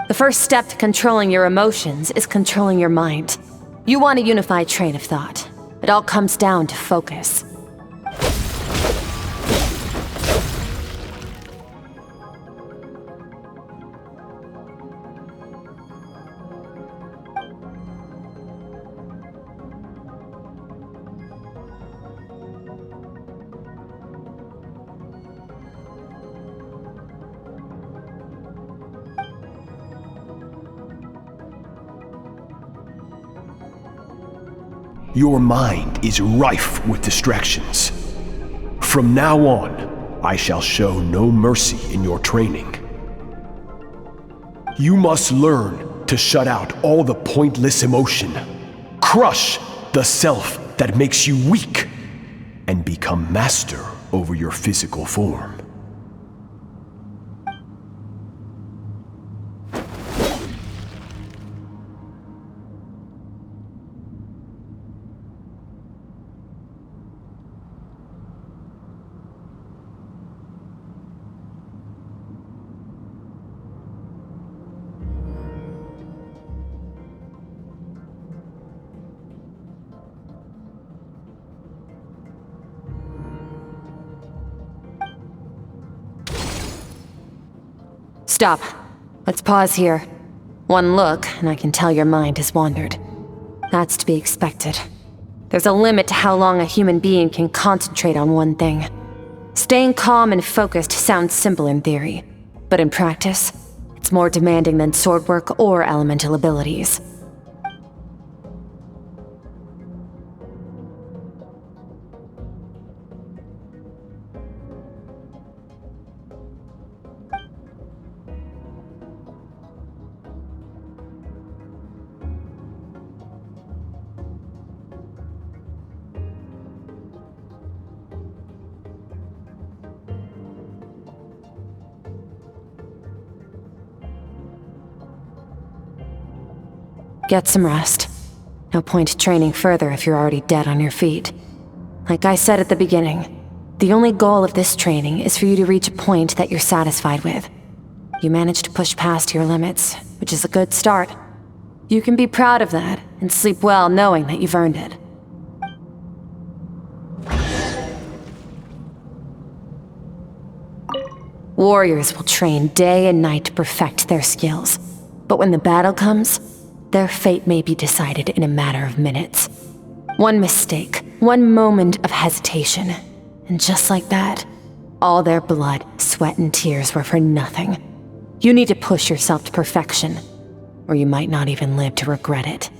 The first step to controlling your emotions is controlling your mind. You want a unified train of thought. It all comes down to focus. Your mind is rife with distractions. From now on, I shall show no mercy in your training. You must learn to shut out all the pointless emotion, crush the self that makes you weak, and become master over your physical form. Stop. Let's pause here. One look, and I can tell your mind has wandered. That's to be expected. There's a limit to how long a human being can concentrate on one thing. Staying calm and focused sounds simple in theory, but in practice, it's more demanding than sword work or elemental abilities. Get some rest. No point training further if you're already dead on your feet. Like I said at the beginning, the only goal of this training is for you to reach a point that you're satisfied with. You managed to push past your limits, which is a good start. You can be proud of that and sleep well knowing that you've earned it. Warriors will train day and night to perfect their skills, but when the battle comes, their fate may be decided in a matter of minutes. One mistake, one moment of hesitation, and just like that, all their blood, sweat, and tears were for nothing. You need to push yourself to perfection, or you might not even live to regret it.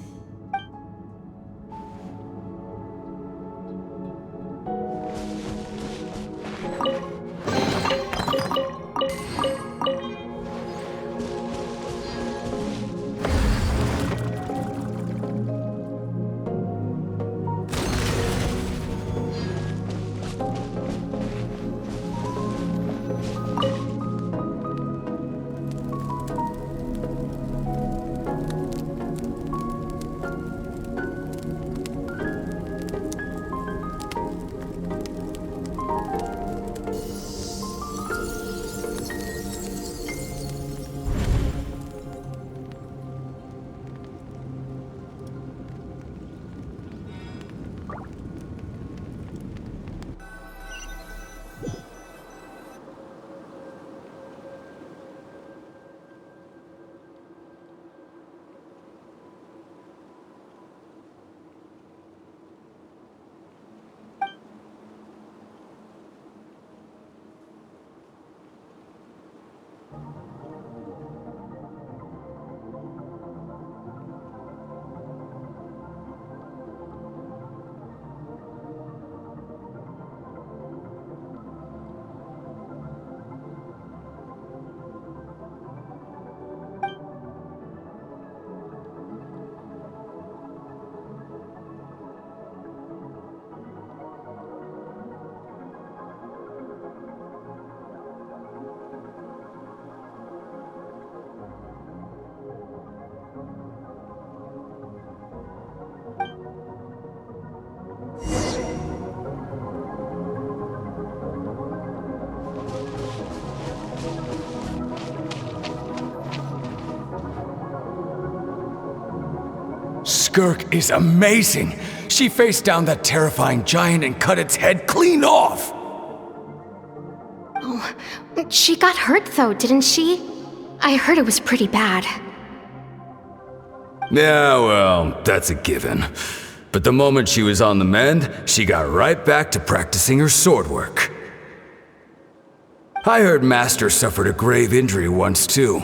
Skirk is amazing! She faced down that terrifying giant and cut its head clean off! Oh, she got hurt though, didn't she? I heard it was pretty bad. Yeah, well, that's a given. But the moment she was on the mend, she got right back to practicing her sword work. I heard Master suffered a grave injury once too.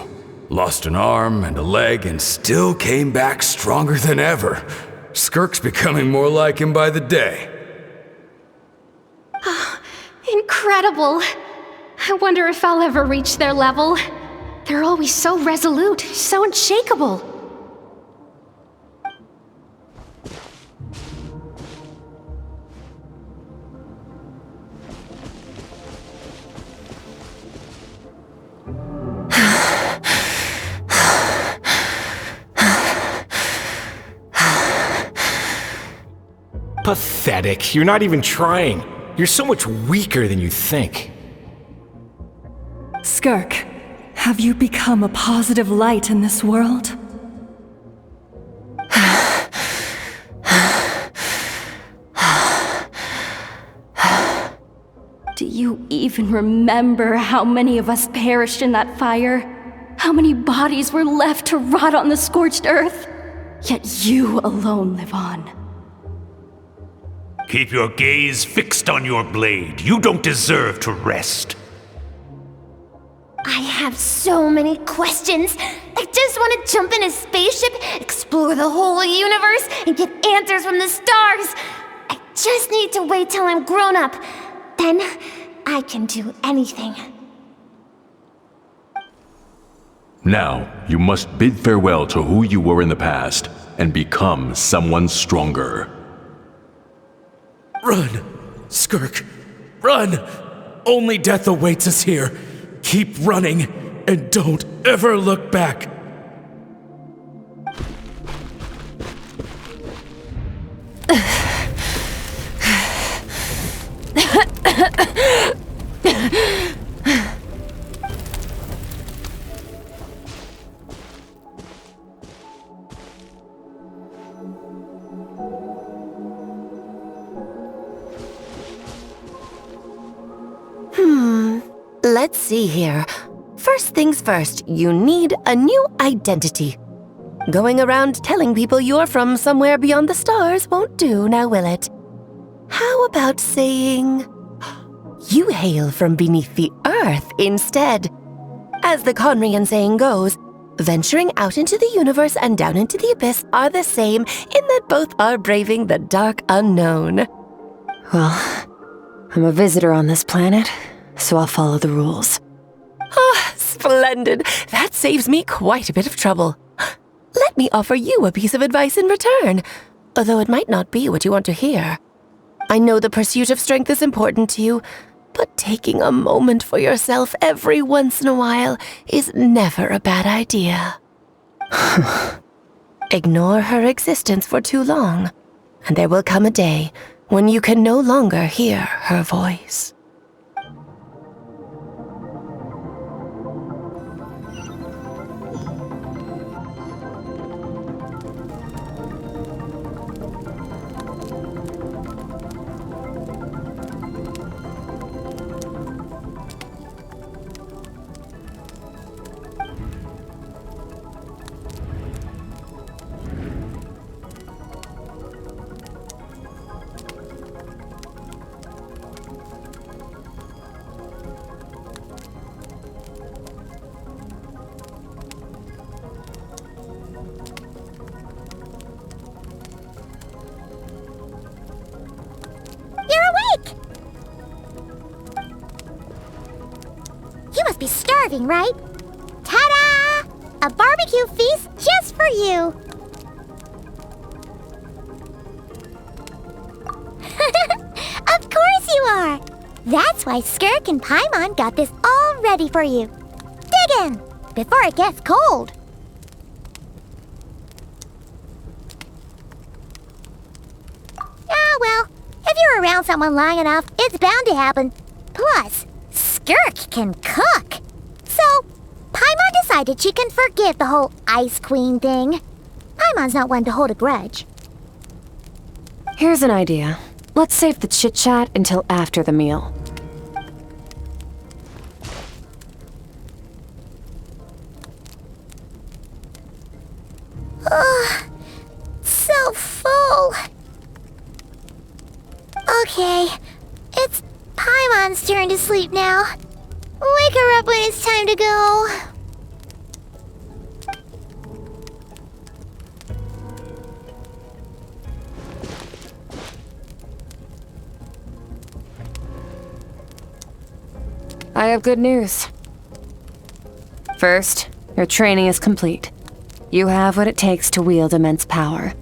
Lost an arm and a leg and still came back stronger than ever. Skirk's becoming more like him by the day. Incredible! I wonder if I'll ever reach their level. They're always so resolute, so unshakable. Pathetic. You're not even trying. You're so much weaker than you think. Skirk, have you become a positive light in this world? Do you even remember how many of us perished in that fire? How many bodies were left to rot on the scorched earth? Yet you alone live on. Keep your gaze fixed on your blade. You don't deserve to rest. I have so many questions. I just want to jump in a spaceship, explore the whole universe, and get answers from the stars. I just need to wait till I'm grown up. Then I can do anything. Now, you must bid farewell to who you were in the past and become someone stronger. Run! Skirk! Run! Only death awaits us here. Keep running, and don't ever look back. Let's see here. First things first, you need a new identity. Going around telling people you're from somewhere beyond the stars won't do, now will it? How about saying you hail from beneath the earth instead? As the Conrian saying goes, venturing out into the universe and down into the abyss are the same in that both are braving the dark unknown. Well, I'm a visitor on this planet, so I'll follow the rules. Ah, splendid. That saves me quite a bit of trouble. Let me offer you a piece of advice in return, although it might not be what you want to hear. I know the pursuit of strength is important to you, but taking a moment for yourself every once in a while is never a bad idea. Ignore her existence for too long, and there will come a day when you can no longer hear her voice. Be starving, right? Ta-da! A barbecue feast just for you! Of course you are! That's why Skirk and Paimon got this all ready for you. Dig in, before it gets cold. Ah, well, if you're around someone long enough, it's bound to happen. Plus, Skirk can cook. So, Paimon decided she can forgive the whole Ice Queen thing. Paimon's not one to hold a grudge. Here's an idea. Let's save the chit-chat until after the meal. Ugh, so full. Okay, it's Paimon's turn to sleep now. Wake her up when it's time to go. I have good news. First, your training is complete. You have what it takes to wield immense power.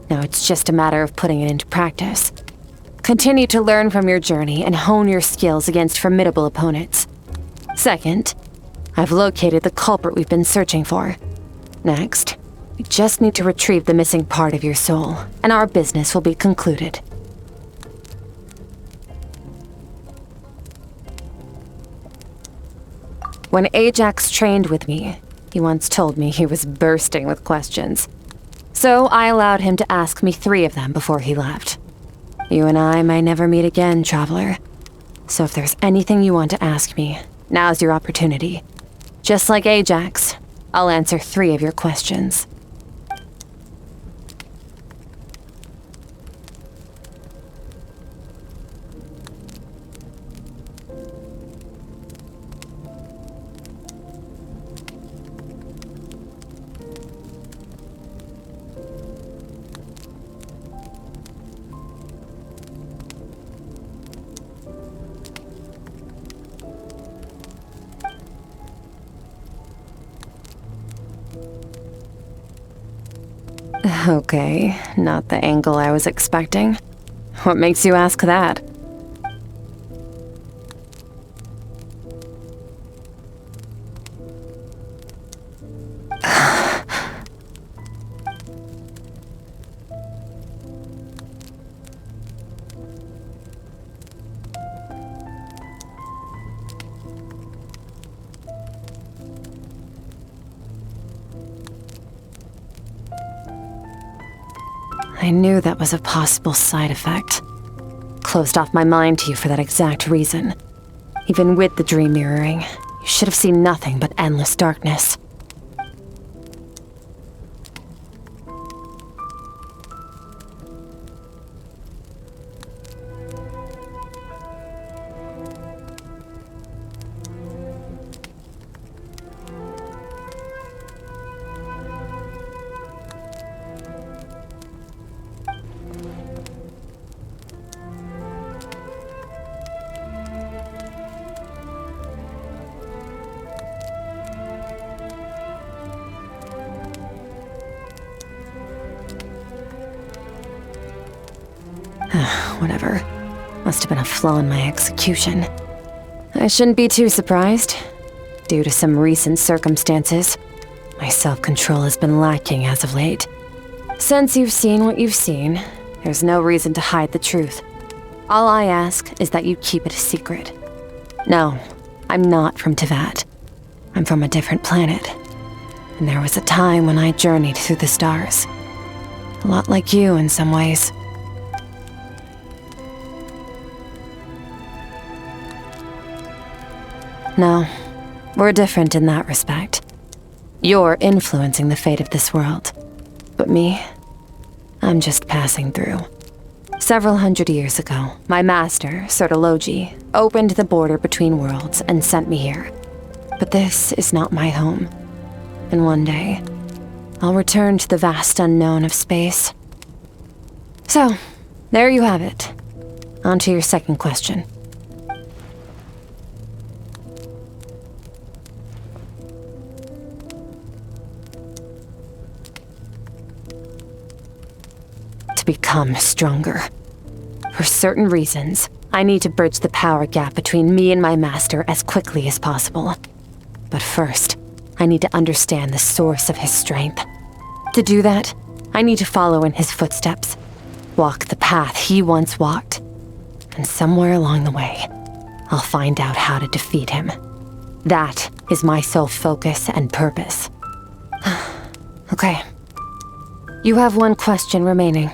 Now it's just a matter of putting it into practice. Continue to learn from your journey and hone your skills against formidable opponents. Second, I've located the culprit we've been searching for. Next, we just need to retrieve the missing part of your soul, and our business will be concluded. When Ajax trained with me, he once told me he was bursting with questions. So I allowed him to ask me 3 of them before he left. You and I may never meet again, Traveler. So if there's anything you want to ask me, now's your opportunity. Just like Ajax, I'll answer 3 of your questions. Okay, not the angle I was expecting. What makes you ask that? I knew that was a possible side effect. Closed off my mind to you for that exact reason. Even with the dream mirroring, you should have seen nothing but endless darkness. Whatever. Must have been a flaw in my execution. I shouldn't be too surprised. Due to some recent circumstances, my self-control has been lacking as of late. Since you've seen what you've seen, there's no reason to hide the truth. All I ask is that you keep it a secret. No, I'm not from Teyvat. I'm from a different planet. And there was a time when I journeyed through the stars. A lot like you in some ways. No, we're different in that respect. You're influencing the fate of this world. But me, I'm just passing through. Several hundred years ago, my master, Sertologi, opened the border between worlds and sent me here. But this is not my home. And one day, I'll return to the vast unknown of space. So, there you have it. On to your second question. Become stronger. For certain reasons, I need to bridge the power gap between me and my master as quickly as possible. But first, I need to understand the source of his strength. To do that, I need to follow in his footsteps, walk the path he once walked, and somewhere along the way, I'll find out how to defeat him. That is my sole focus and purpose. Okay. You have one question remaining.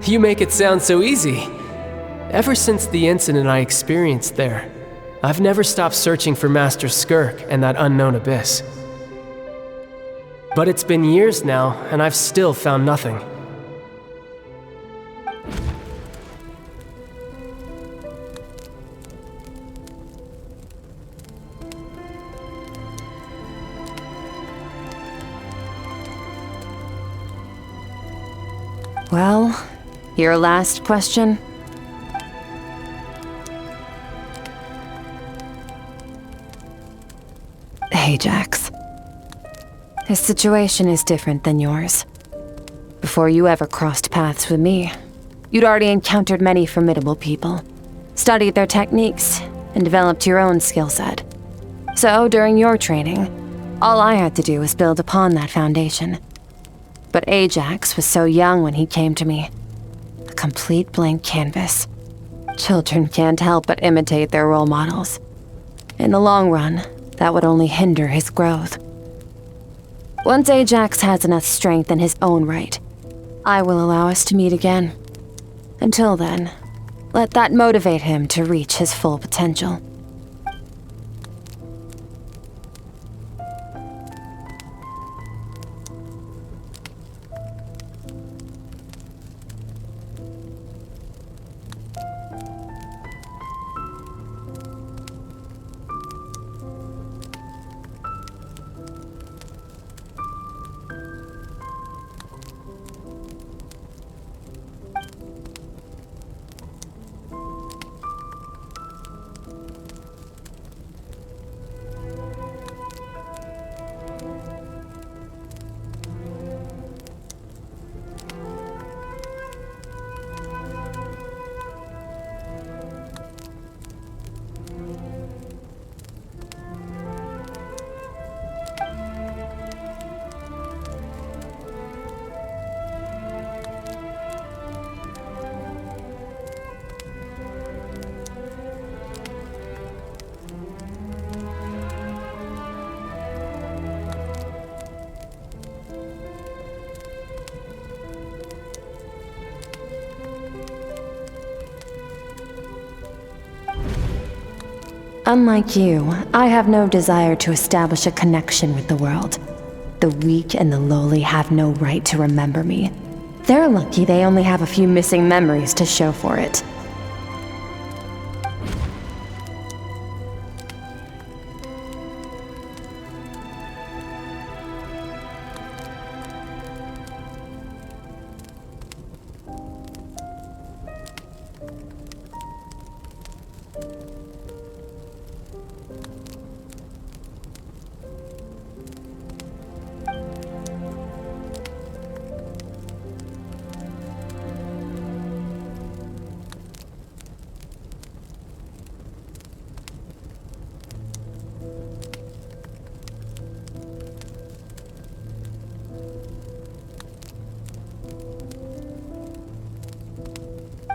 You make it sound so easy. Ever since the incident I experienced there, I've never stopped searching for Master Skirk and that unknown abyss. But it's been years now, and I've still found nothing. Well, your last question? Ajax. His situation is different than yours. Before you ever crossed paths with me, you'd already encountered many formidable people, studied their techniques, and developed your own skill set. So, during your training, all I had to do was build upon that foundation. But Ajax was so young when he came to me. A complete blank canvas. Children can't help but imitate their role models. In the long run, that would only hinder his growth. Once Ajax has enough strength in his own right, I will allow us to meet again. Until then, let that motivate him to reach his full potential. Unlike you, I have no desire to establish a connection with the world. The weak and the lowly have no right to remember me. They're lucky they only have a few missing memories to show for it.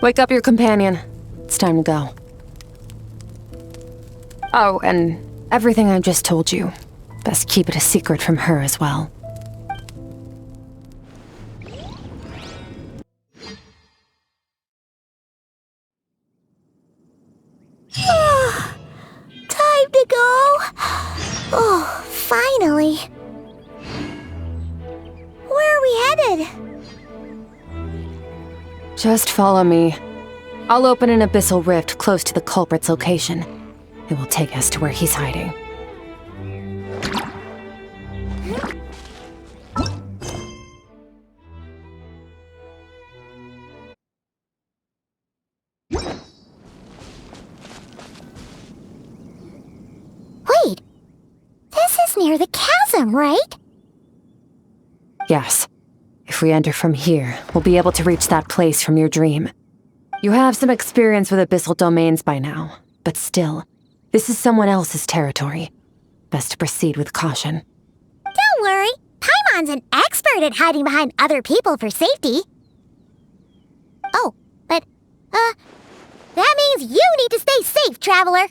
Wake up your companion. It's time to go. Oh, and everything I just told you. Best keep it a secret from her as well. Time to go. Oh, finally. Where are we headed? Just follow me. I'll open an abyssal rift close to the culprit's location. It will take us to where he's hiding. Wait, this is near the chasm, right? Yes. If we enter from here, we'll be able to reach that place from your dream. You have some experience with abyssal domains by now, but still, this is someone else's territory. Best to proceed with caution. Don't worry, Paimon's an expert at hiding behind other people for safety. Oh, but, that means you need to stay safe, traveler.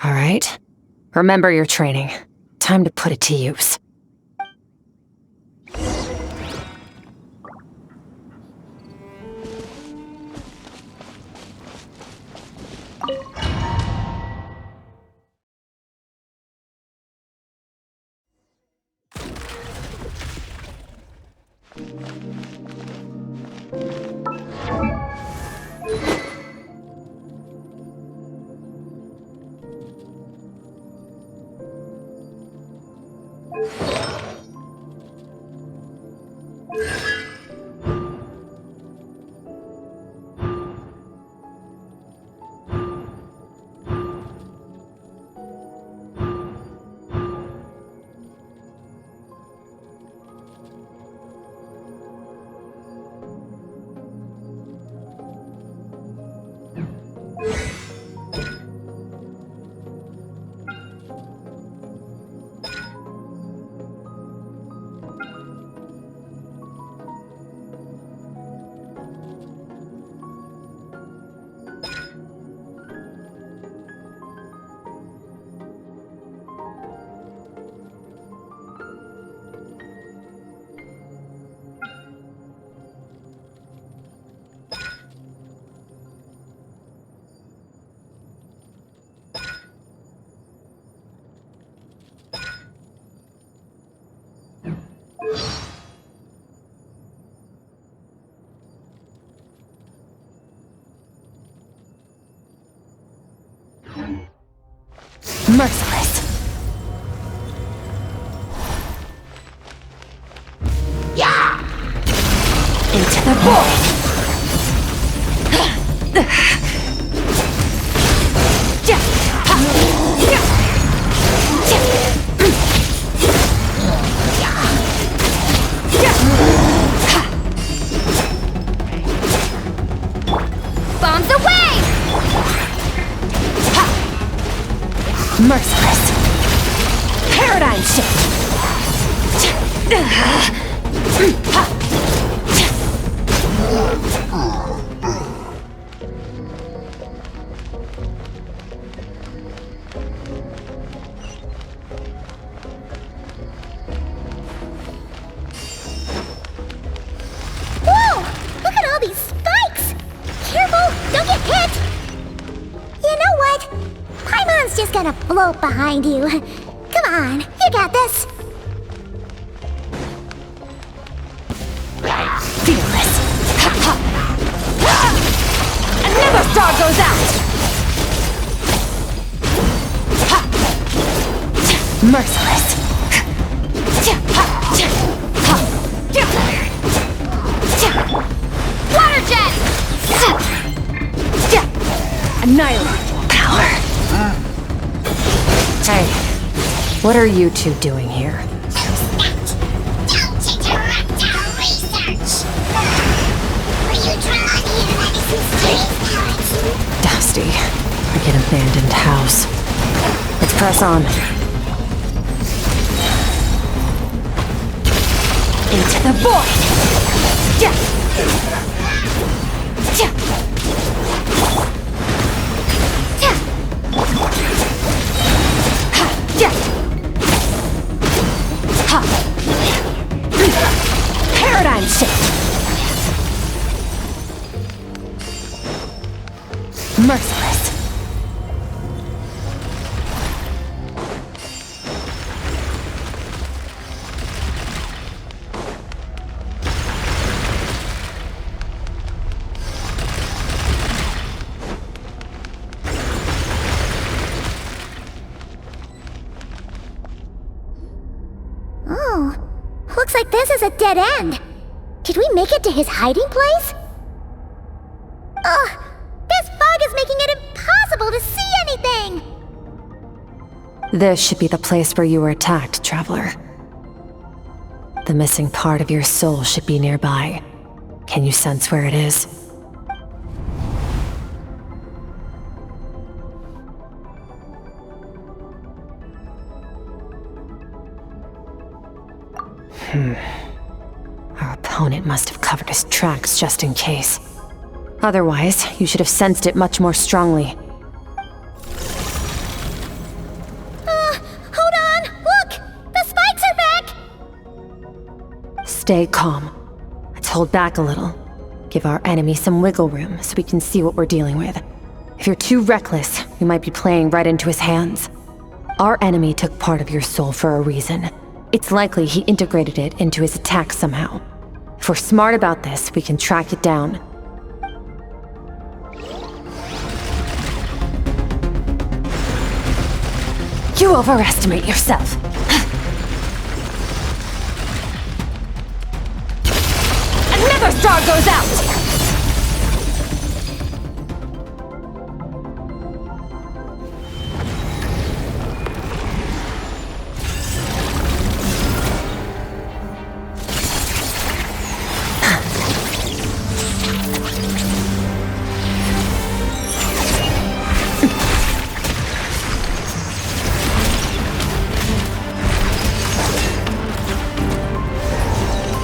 All right. Remember your training. Time to put it to use. Merciless. Yeah! Into the void! Bombs away! Merciless. Paradigm shift. Whoa! Look at all these spikes! Careful! Don't get hit! You know what? Paimon's just gonna float behind you. Come on, you got this. Feel this. Another star goes out! Merciless. Water jet! Annihilate. Power. Hey, what are you two doing here? Dusty, like an abandoned house. Let's press on. Into the void! Paradigm shift! Merciless. Oh, looks like this is a dead end. Did we make it to his hiding place? Ugh, this fog is making it impossible to see anything! This should be the place where you were attacked, Traveler. The missing part of your soul should be nearby. Can you sense where it is? Our opponent must have covered his tracks just in case. Otherwise, you should have sensed it much more strongly. Hold on! Look! The spikes are back! Stay calm. Let's hold back a little. Give our enemy some wiggle room so we can see what we're dealing with. If you're too reckless, we might be playing right into his hands. Our enemy took part of your soul for a reason. It's likely he integrated it into his attack somehow. If we're smart about this, we can track it down. You overestimate yourself. Your star goes out!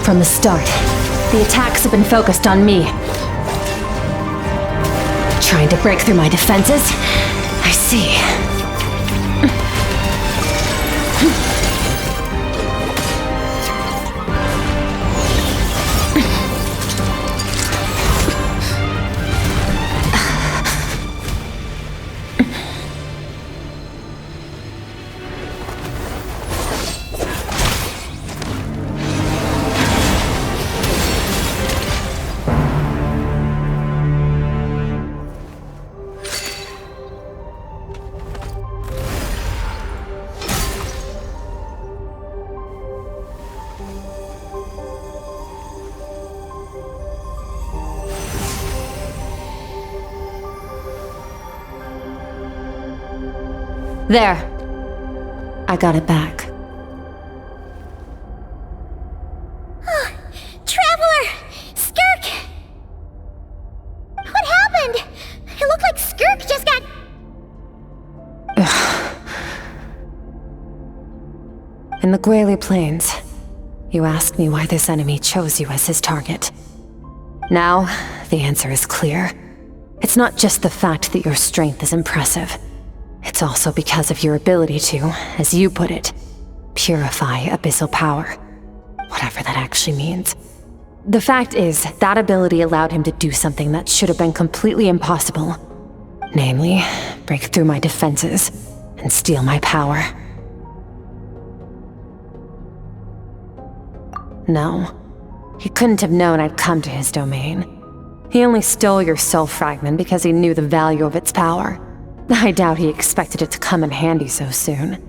From the start, the attacks have been focused on me. Trying to break through my defenses? I see. There. I got it back. Traveler! Skirk! What happened? It looked like Skirk just got... In the Gueli Plains, you asked me why this enemy chose you as his target. Now, the answer is clear. It's not just the fact that your strength is impressive. It's also because of your ability to, as you put it, purify abyssal power. Whatever that actually means. The fact is, that ability allowed him to do something that should have been completely impossible. Namely, break through my defenses and steal my power. No, he couldn't have known I'd come to his domain. He only stole your soul fragment because he knew the value of its power. I doubt he expected it to come in handy so soon.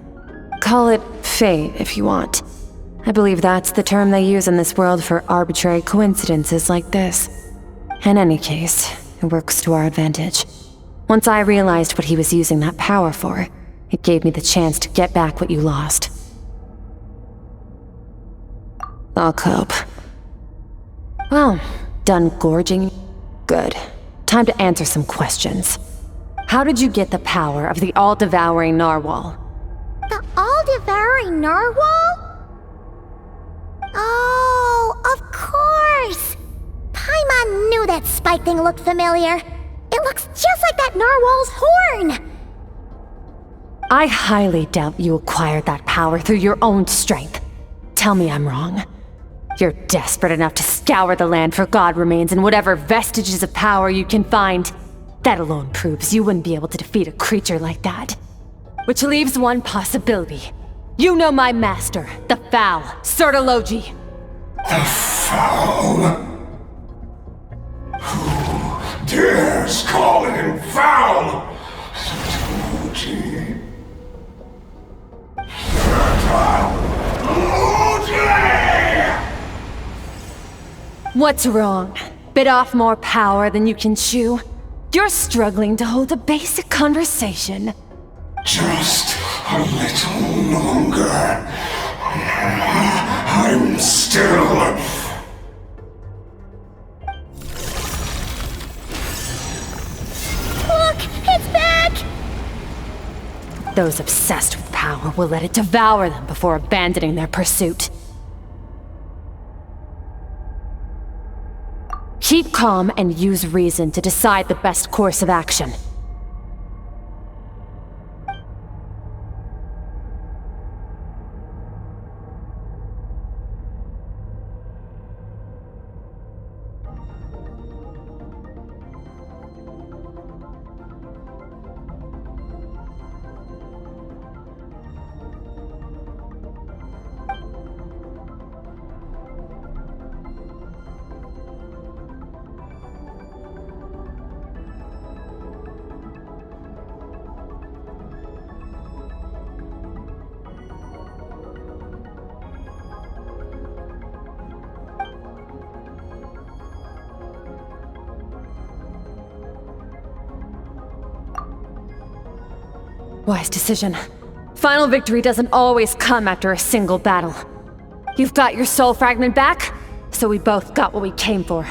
Call it fate, if you want. I believe that's the term they use in this world for arbitrary coincidences like this. In any case, it works to our advantage. Once I realized what he was using that power for, it gave me the chance to get back what you lost. I'll cope. Well, done gorging? Good. Time to answer some questions. How did you get the power of the all-devouring narwhal? The all-devouring narwhal? Oh, of course! Paimon knew that spike thing looked familiar. It looks just like that narwhal's horn! I highly doubt you acquired that power through your own strength. Tell me I'm wrong. You're desperate enough to scour the land for god remains and whatever vestiges of power you can find. That alone proves you wouldn't be able to defeat a creature like that. Which leaves one possibility. You know my master, the Foul, Sertologi. The Foul? Who dares call him Foul? Sertologi. What's wrong? Bit off more power than you can chew? You're struggling to hold a basic conversation. Just a little longer. I'm still... Look! It's back! Those obsessed with power will let it devour them before abandoning their pursuit. Keep calm and use reason to decide the best course of action. Wise decision. Final victory doesn't always come after a single battle. You've got your soul fragment back, so we both got what we came for.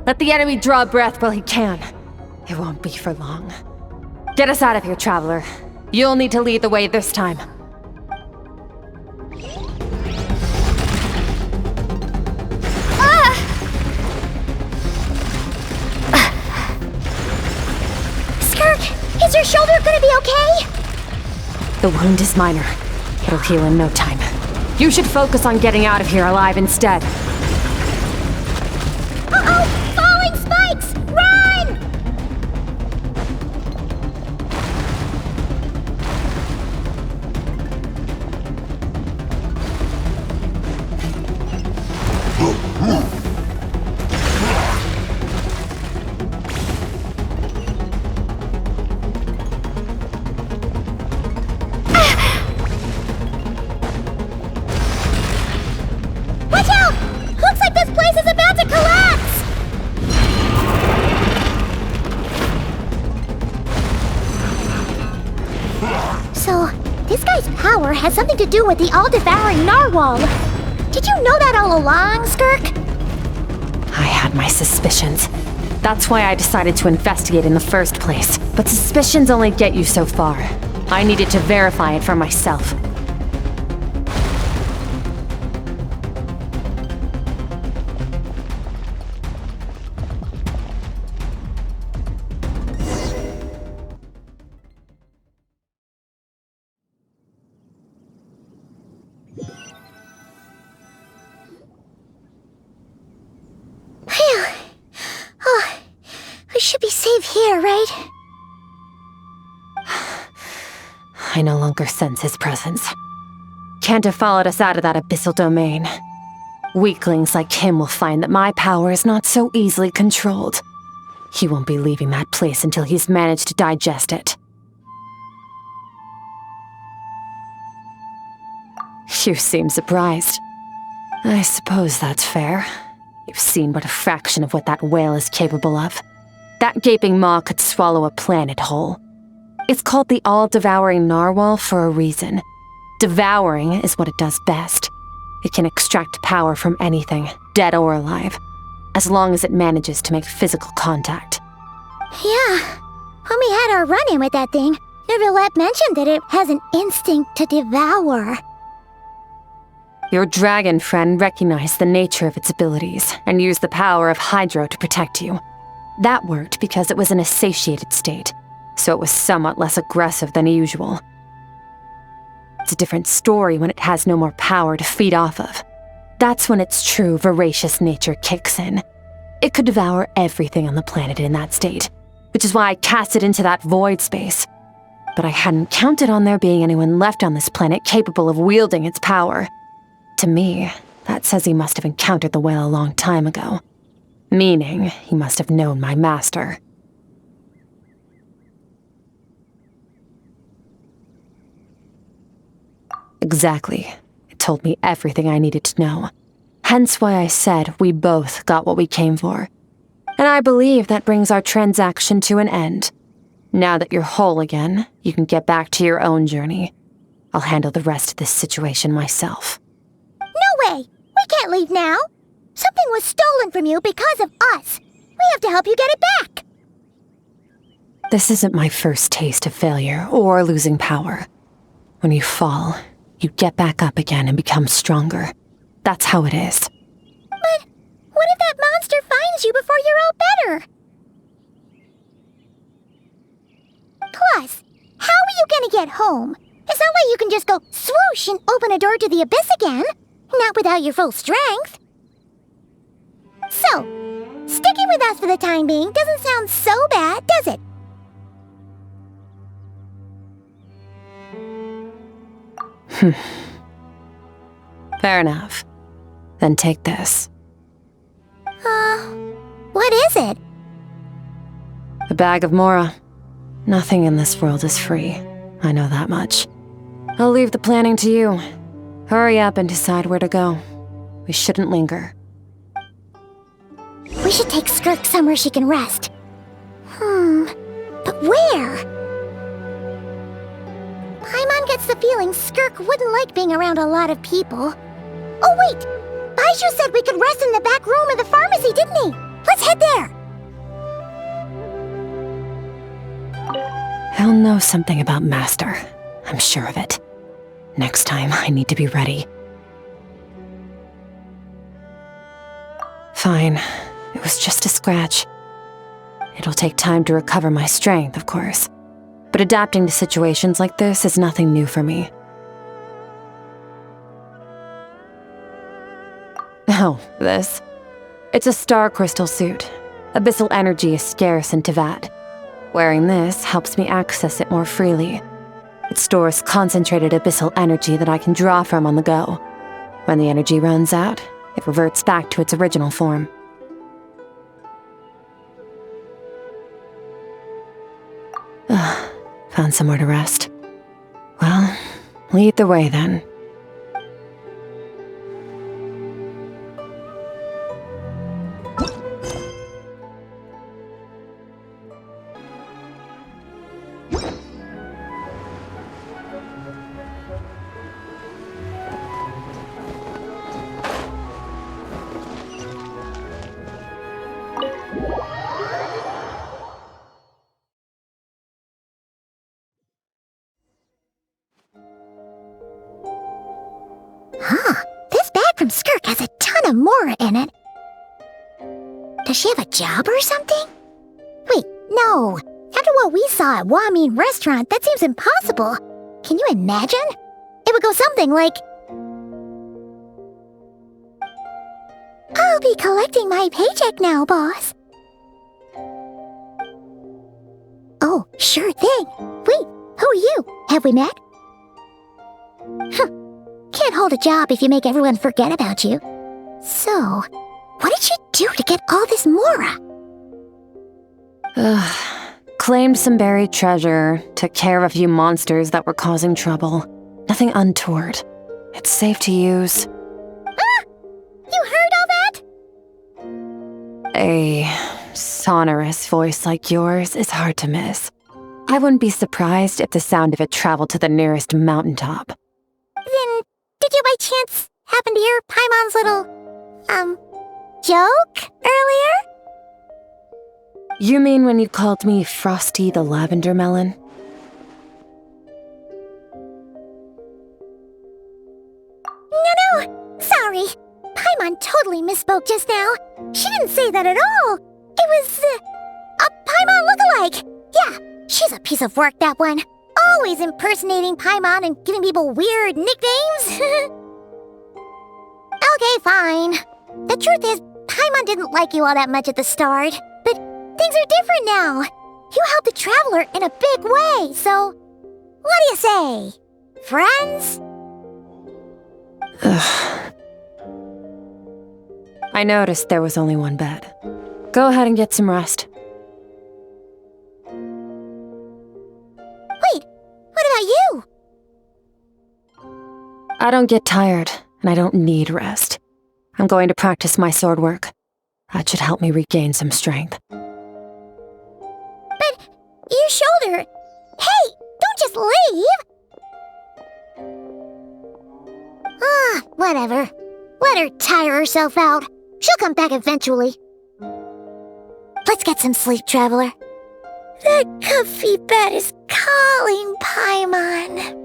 Let the enemy draw breath while he can. It won't be for long. Get us out of here, Traveler. You'll need to lead the way this time. Skirk, is your shoulder gonna be okay? The wound is minor. It'll heal in no time. You should focus on getting out of here alive instead. Uh-oh! Falling spikes! Run! Watch out! Looks like this place is about to collapse! So, this guy's power has something to do with the all-devouring narwhal. Did you know that all along, Skirk? I had my suspicions. That's why I decided to investigate in the first place. But suspicions only get you so far. I needed to verify it for myself. Phew. Oh, we should be safe here, right? I no longer sense his presence. Can't have followed us out of that abyssal domain. Weaklings like him will find that my power is not so easily controlled. He won't be leaving that place until he's managed to digest it. You seem surprised. I suppose that's fair. You've seen but a fraction of what that whale is capable of. That gaping maw could swallow a planet whole. It's called the all-devouring narwhal for a reason. Devouring is what it does best. It can extract power from anything, dead or alive, as long as it manages to make physical contact. Yeah. When we had our run-in with that thing, Neverlet mentioned that it has an instinct to devour. Your dragon friend recognized the nature of its abilities and used the power of Hydro to protect you. That worked because it was in a satiated state, so it was somewhat less aggressive than usual. It's a different story when it has no more power to feed off of. That's when its true voracious nature kicks in. It could devour everything on the planet in that state, which is why I cast it into that void space. But I hadn't counted on there being anyone left on this planet capable of wielding its power. To me, that says he must have encountered the whale a long time ago. Meaning, he must have known my master. Exactly. It told me everything I needed to know. Hence why I said we both got what we came for. And I believe that brings our transaction to an end. Now that you're whole again, you can get back to your own journey. I'll handle the rest of this situation myself. No way! We can't leave now! Something was stolen from you because of us! We have to help you get it back! This isn't my first taste of failure or losing power. When you fall, you get back up again and become stronger. That's how it is. But what if that monster finds you before you're all better? Plus, how are you gonna get home? It's not like you can just go swoosh and open a door to the abyss again. Not without your full strength. So, sticking with us for the time being doesn't sound so bad, does it? Fair enough. Then take this. What is it? A bag of Mora. Nothing in this world is free. I know that much. I'll leave the planning to you. Hurry up and decide where to go. We shouldn't linger. We should take Skirk somewhere she can rest. But where? gets the feeling Skirk wouldn't like being around a lot of people. Oh wait! Baizhu said we could rest in the back room of the pharmacy, didn't he? Let's head there! He'll know something about Master. I'm sure of it. Next time, I need to be ready. Fine. It was just a scratch. It'll take time to recover my strength, of course. But adapting to situations like this is nothing new for me. Oh, this. It's a star crystal suit. Abyssal energy is scarce in Tevat. Wearing this helps me access it more freely. It stores concentrated abyssal energy that I can draw from on the go. When the energy runs out, it reverts back to its original form. Found somewhere to rest. Well, lead the way then. This bag from Skirk has a ton of Mora in it. Does she have a job or something? Wait, no. After what we saw at Wamin Restaurant, that seems impossible. Can you imagine? It would go something like... I'll be collecting my paycheck now, boss. Oh, sure thing. Wait, who are you? Have we met? Huh. Can't hold a job if you make everyone forget about you. So, what did she do to get all this Mora? Claimed some buried treasure, took care of a few monsters that were causing trouble. Nothing untoward. It's safe to use. Ah! You heard all that? A sonorous voice like yours is hard to miss. I wouldn't be surprised if the sound of it traveled to the nearest mountaintop. Then, did you by chance happen to hear Paimon's little, joke earlier? You mean when you called me Frosty the Lavender Melon? No, sorry. Paimon totally misspoke just now. She didn't say that at all. It was, a Paimon lookalike. Yeah, she's a piece of work, that one. Always impersonating Paimon and giving people weird nicknames. Okay, fine. The truth is, Paimon didn't like you all that much at the start, but things are different now. You helped the Traveler in a big way, so what do you say? Friends? Ugh. I noticed there was only one bed. Go ahead and get some rest. Wait, what about you? I don't get tired, and I don't need rest. I'm going to practice my sword work. That should help me regain some strength. But your shoulder... Hey, don't just leave! Ah, whatever. Let her tire herself out. She'll come back eventually. Let's get some sleep, Traveler. That comfy bed is calling, Paimon.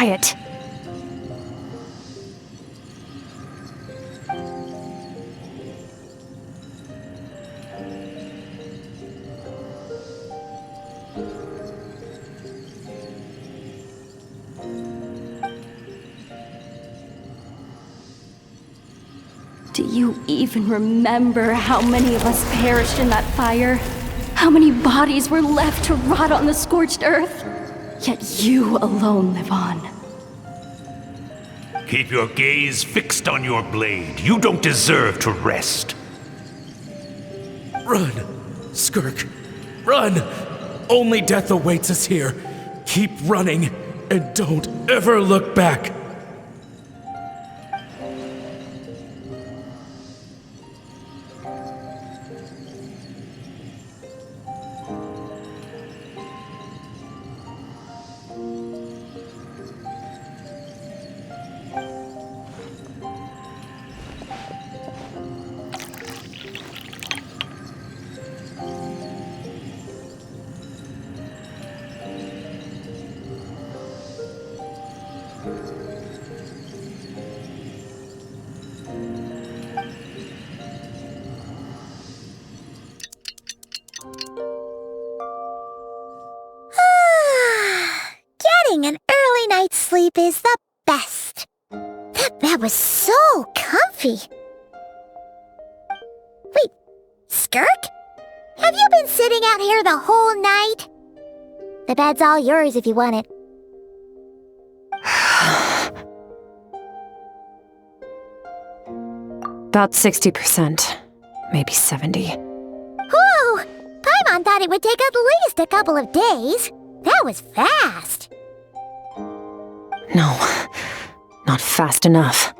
quiet. Do you even remember how many of us perished in that fire? How many bodies were left to rot on the scorched earth? Yet you alone live on. Keep your gaze fixed on your blade. You don't deserve to rest. Run, Skirk, run! Only death awaits us here. Keep running, and don't ever look back. Getting an early night's sleep is the best. That bed was so comfy. Wait, Skirk? Have you been sitting out here the whole night? The bed's all yours if you want it. About 60%, maybe 70. Whew! Paimon thought it would take at least a couple of days. That was fast. No, not fast enough.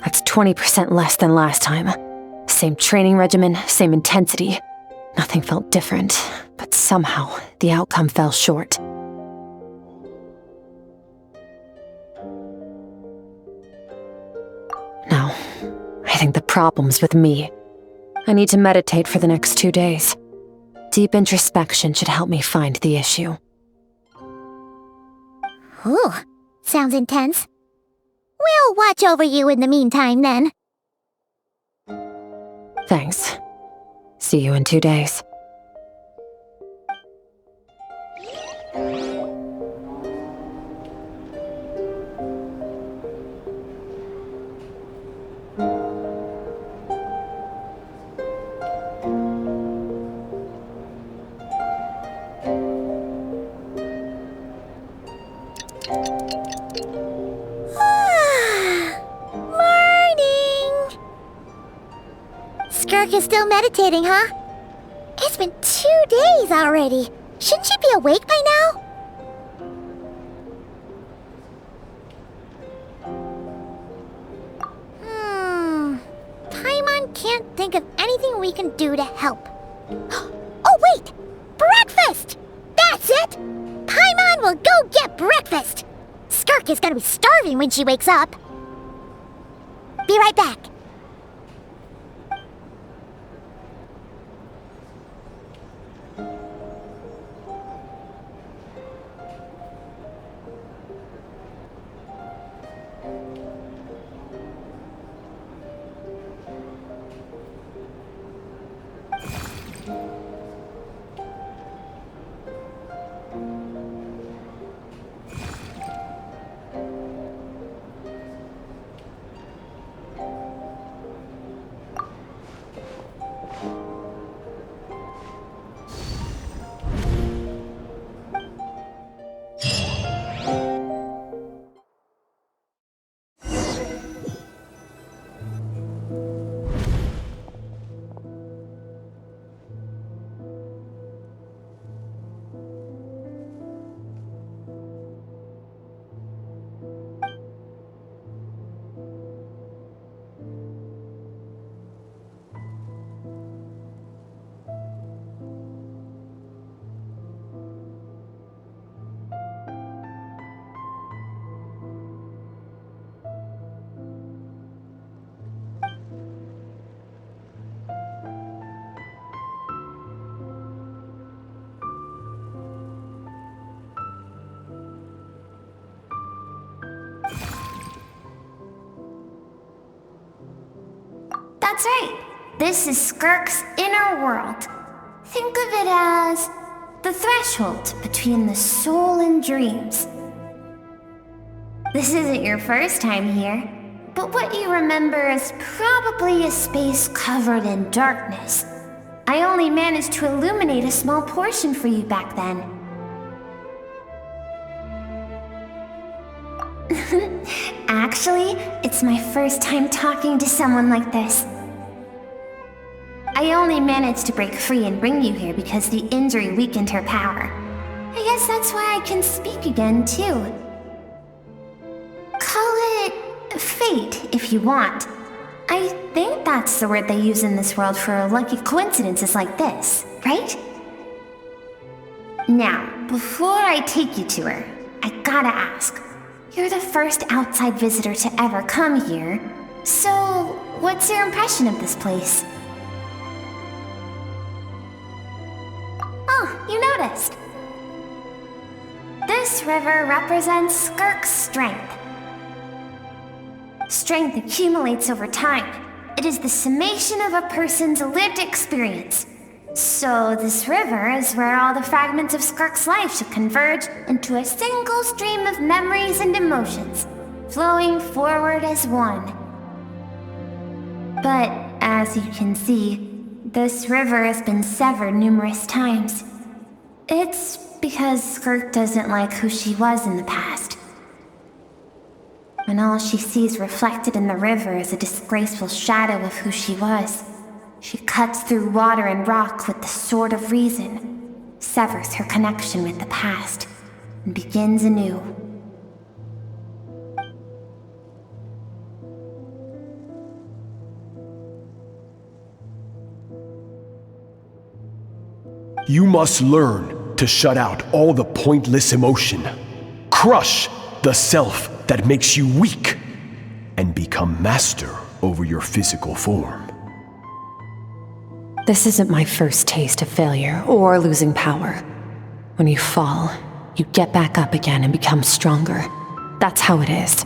That's 20% less than last time. Same training regimen, same intensity. Nothing felt different, but somehow the outcome fell short. No, I think the problem's with me. I need to meditate for the next 2 days. Deep introspection should help me find the issue. Ooh, sounds intense. We'll watch over you in the meantime, then. Thanks. See you in 2 days. Skirk is still meditating, huh? It's been 2 days already. Shouldn't she be awake by now? Paimon can't think of anything we can do to help. Oh, wait! Breakfast! That's it! Paimon will go get breakfast! Skirk is gonna be starving when she wakes up. Be right back. That's right. This is Skirk's inner world. Think of it as the threshold between the soul and dreams. This isn't your first time here, but what you remember is probably a space covered in darkness. I only managed to illuminate a small portion for you back then. Actually, it's my first time talking to someone like this. I only managed to break free and bring you here because the injury weakened her power. I guess that's why I can speak again, too. Call it fate, if you want. I think that's the word they use in this world for lucky coincidences like this, right? Now, before I take you to her, I gotta ask. You're the first outside visitor to ever come here, so what's your impression of this place? Oh, you noticed. This river represents Skirk's strength. Strength accumulates over time. It is the summation of a person's lived experience. So this river is where all the fragments of Skirk's life should converge into a single stream of memories and emotions, flowing forward as one. But as you can see, this river has been severed numerous times. It's because Skirk doesn't like who she was in the past. When all she sees reflected in the river is a disgraceful shadow of who she was, she cuts through water and rock with the sword of reason, severs her connection with the past, and begins anew. You must learn to shut out all the pointless emotion. Crush the self that makes you weak, and become master over your physical form. This isn't my first taste of failure or losing power. When you fall, you get back up again and become stronger. That's how it is.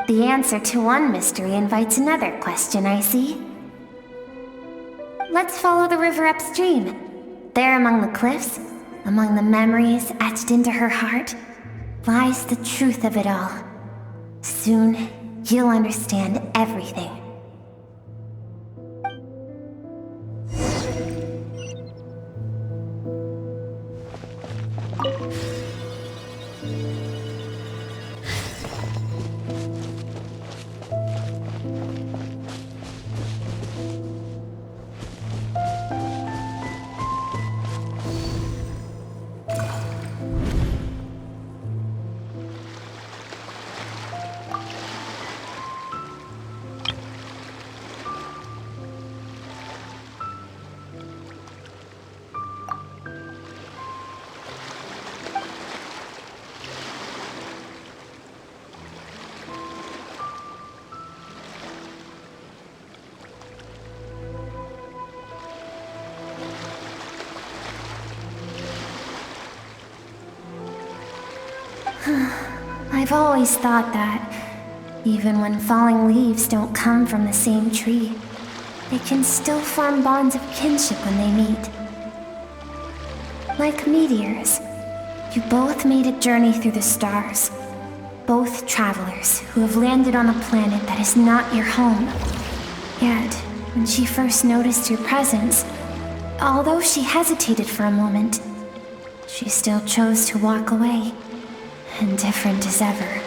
The answer to one mystery invites another question, I see. Let's follow the river upstream. There among the cliffs, among the memories etched into her heart, lies the truth of it all. Soon, you'll understand everything. I've always thought that, even when falling leaves don't come from the same tree, they can still form bonds of kinship when they meet. Like meteors, you both made a journey through the stars. Both travelers who have landed on a planet that is not your home. Yet, when she first noticed your presence. Although she hesitated for a moment, she still chose to walk away, indifferent as ever.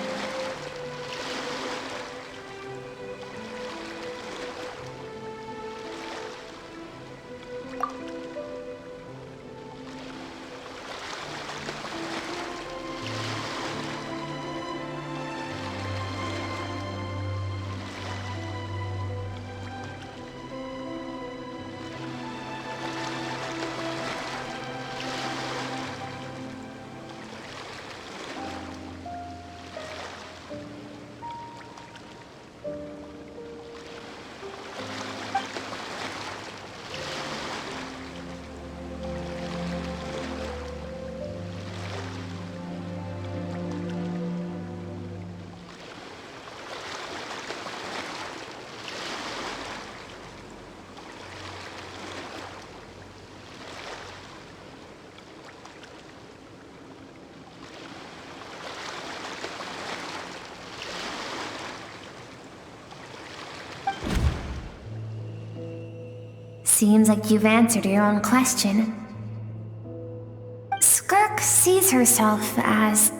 Seems like you've answered your own question. Skirk sees herself as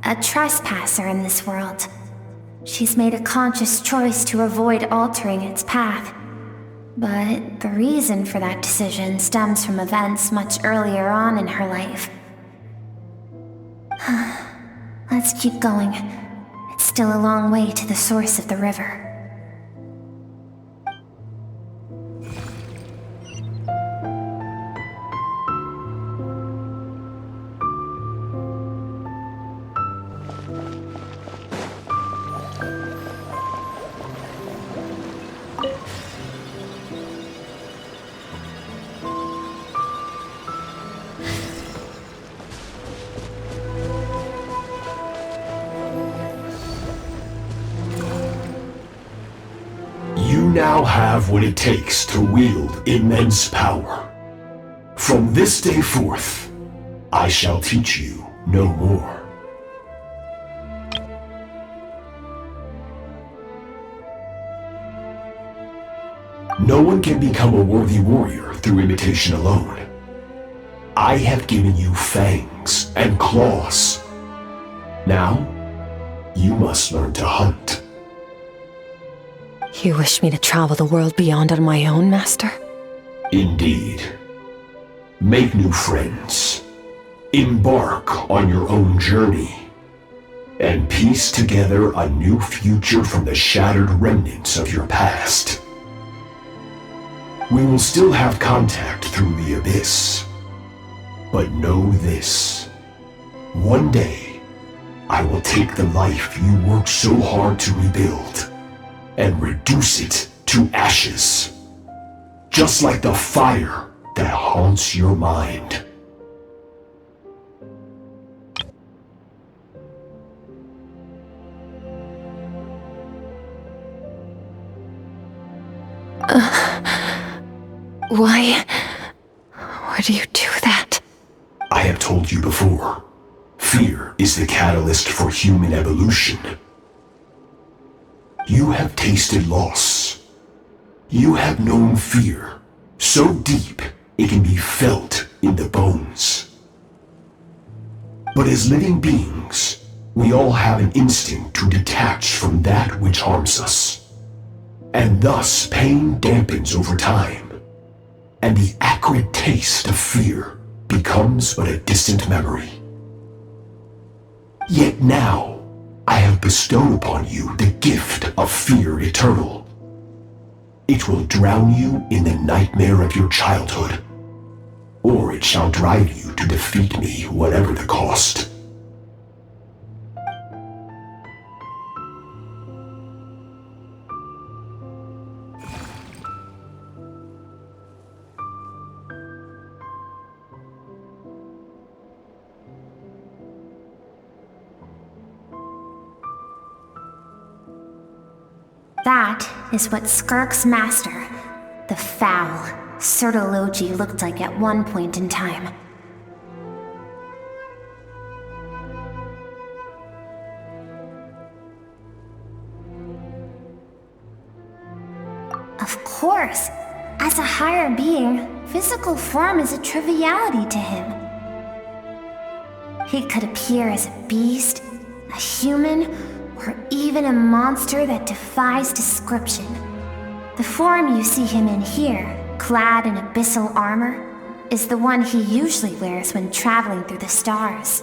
a trespasser in this world. She's made a conscious choice to avoid altering its path. But the reason for that decision stems from events much earlier on in her life. Let's keep going. It's still a long way to the source of the river. You now have what it takes to wield immense power. From this day forth, I shall teach you no more. No one can become a worthy warrior through imitation alone. I have given you fangs and claws. Now, you must learn to hunt. You wish me to travel the world beyond on my own, Master? Indeed. Make new friends. Embark on your own journey. And piece together a new future from the shattered remnants of your past. We will still have contact through the abyss. But know this. One day, I will take the life you worked so hard to rebuild and reduce it to ashes. Just like the fire that haunts your mind. Why do you do that? I have told you before, fear is the catalyst for human evolution. You have tasted loss. You have known fear, so deep it can be felt in the bones. But as living beings, we all have an instinct to detach from that which harms us. And thus pain dampens over time, and the acrid taste of fear becomes but a distant memory. Yet now, I have bestowed upon you the gift of fear eternal. It will drown you in the nightmare of your childhood, or it shall drive you to defeat me, whatever the cost. That is what Skirk's master, the foul Sertologi, looked like at one point in time. A Of course. As a higher being, physical form is a triviality to him. He could appear as a beast, a human, or even a monster that defies description. The form you see him in here, clad in abyssal armor, is the one he usually wears when traveling through the stars.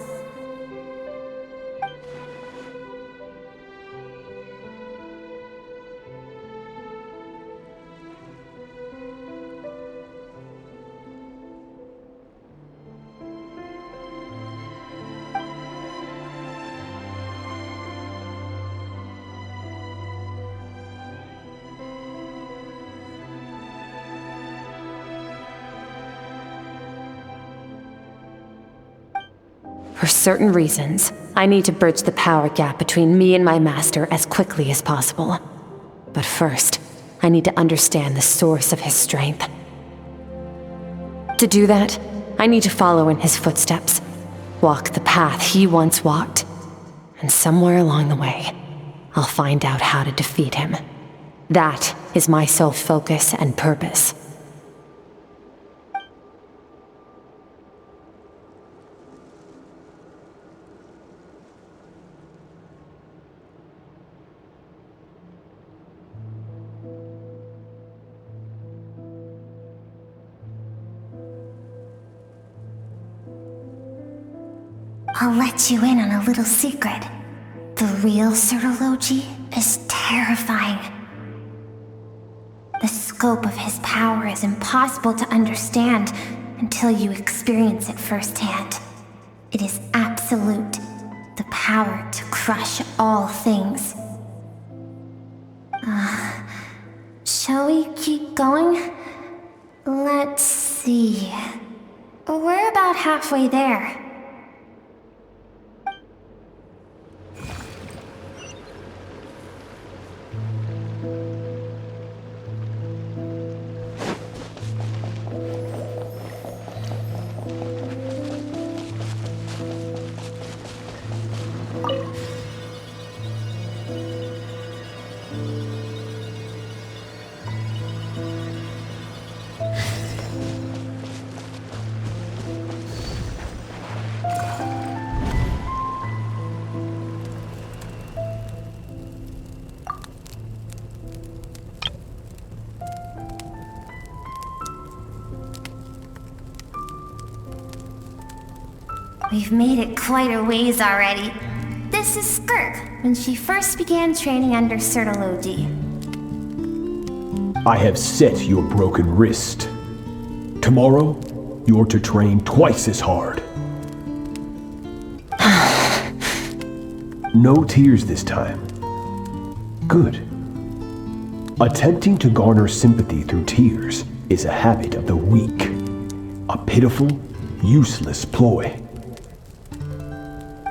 For certain reasons, I need to bridge the power gap between me and my master as quickly as possible. But first, I need to understand the source of his strength. To do that, I need to follow in his footsteps, walk the path he once walked, and somewhere along the way, I'll find out how to defeat him. That is my sole focus and purpose. I'll let you in on a little secret. The real Sirology is terrifying. The scope of his power is impossible to understand until you experience it firsthand. It is absolute, the power to crush all things. Shall we keep going? Let's see. We're about halfway there. We've made it quite a ways already. This is Skirk, when she first began training under Sirology. I have set your broken wrist. Tomorrow, you're to train twice as hard. No tears this time. Good. Attempting to garner sympathy through tears is a habit of the weak. A pitiful, useless ploy.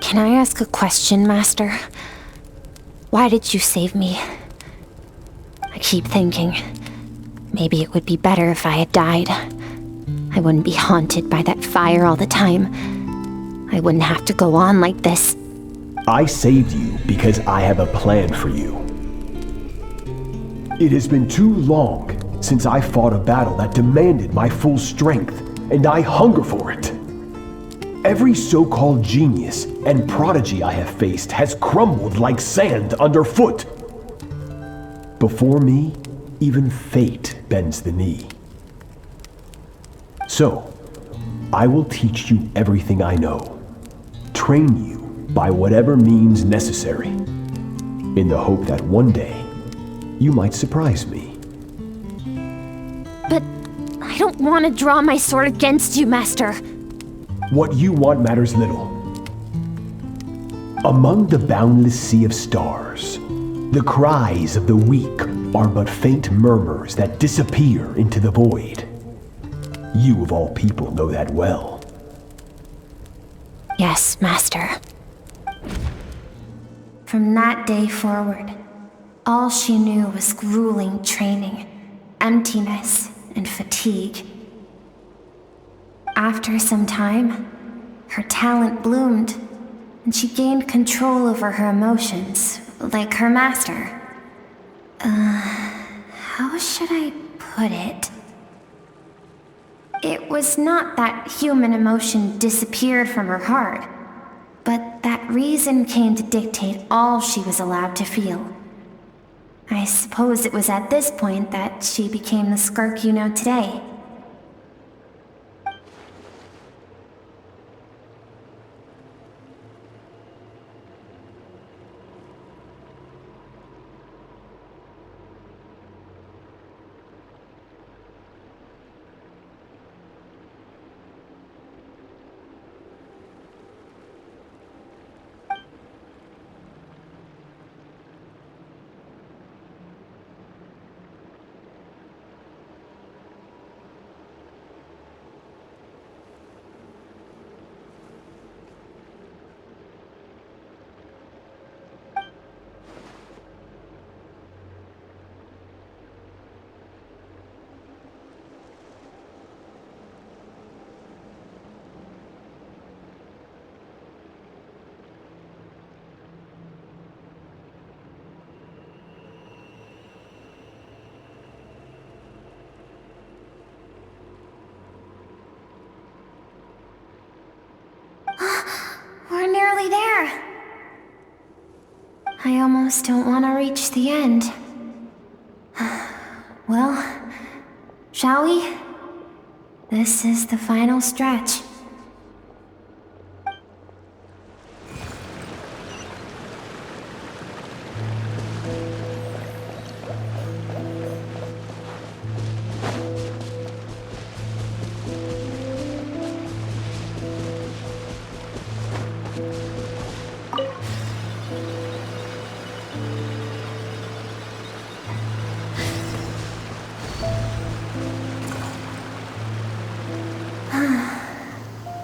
Can I ask a question, Master? Why did you save me? I keep thinking, maybe it would be better if I had died. I wouldn't be haunted by that fire all the time. I wouldn't have to go on like this. I saved you because I have a plan for you. It has been too long since I fought a battle that demanded my full strength, and I hunger for it. Every so-called genius and prodigy I have faced has crumbled like sand underfoot. Before me, even fate bends the knee. So, I will teach you everything I know, train you by whatever means necessary, in the hope that one day, you might surprise me. But I don't want to draw my sword against you, Master. What you want matters little. Among the boundless sea of stars, the cries of the weak are but faint murmurs that disappear into the void. You of all people know that well. Yes, Master. From that day forward, all she knew was grueling training, emptiness, and fatigue. After some time, her talent bloomed, and she gained control over her emotions, like her master. How should I put it? It was not that human emotion disappeared from her heart, but that reason came to dictate all she was allowed to feel. I suppose it was at this point that she became the Skirk you know today. We're nearly there. I almost don't want to reach the end. Well, shall we? This is the final stretch.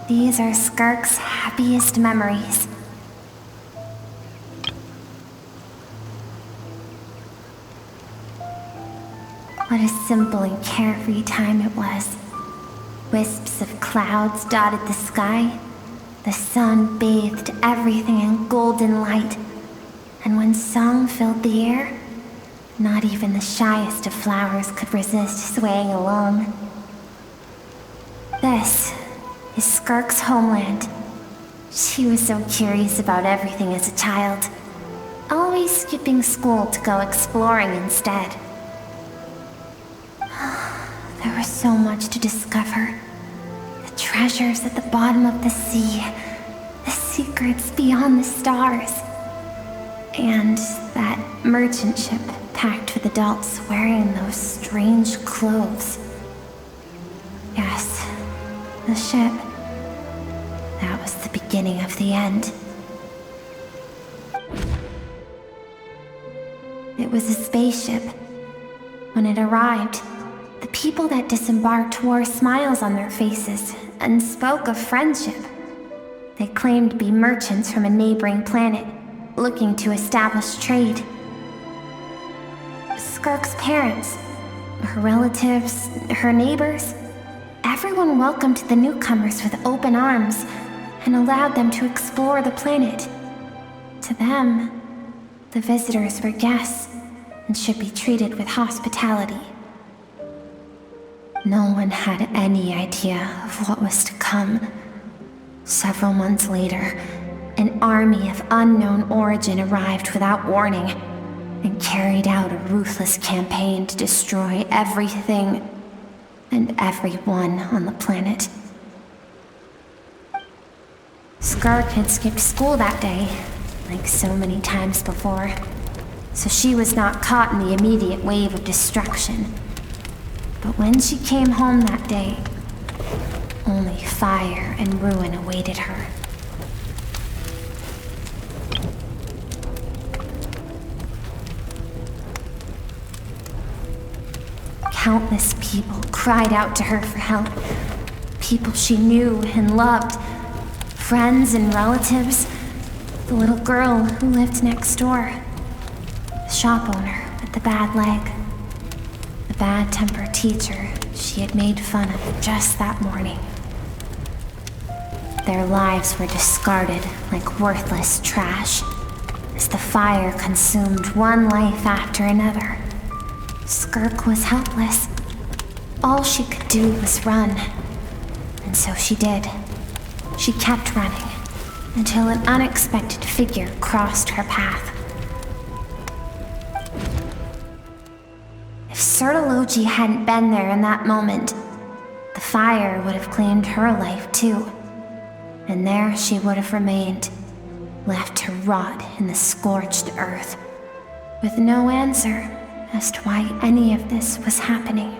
These are Skirk's happiest memories. What a simple and carefree time it was. Wisps of clouds dotted the sky. The sun bathed everything in golden light. And when song filled the air, not even the shyest of flowers could resist swaying along. This is Skirk's homeland. She was so curious about everything as a child, always skipping school to go exploring instead. There was so much to discover. The treasures at the bottom of the sea, the secrets beyond the stars, and that merchant ship packed with adults wearing those strange clothes. Yes, the ship. That was the beginning of the end. It was a spaceship. When it arrived, the people that disembarked wore smiles on their faces and spoke of friendship. They claimed to be merchants from a neighboring planet, looking to establish trade. Skirk's parents, her relatives, her neighbors, everyone welcomed the newcomers with open arms and allowed them to explore the planet. To them, the visitors were guests and should be treated with hospitality. No one had any idea of what was to come. Several months later, an army of unknown origin arrived without warning and carried out a ruthless campaign to destroy everything and everyone on the planet. Skirk had skipped school that day, like so many times before, so she was not caught in the immediate wave of destruction. But when she came home that day, only fire and ruin awaited her. Countless people cried out to her for help. People she knew and loved. Friends and relatives. The little girl who lived next door. The shop owner with the bad leg. The bad-tempered teacher she had made fun of just that morning. Their lives were discarded like worthless trash as the fire consumed one life after another. Skirk was helpless. All she could do was run. And so she did. She kept running, until an unexpected figure crossed her path. If Sertology hadn't been there in that moment, the fire would have claimed her life too. And there she would have remained, left to rot in the scorched earth, with no answer as to why any of this was happening.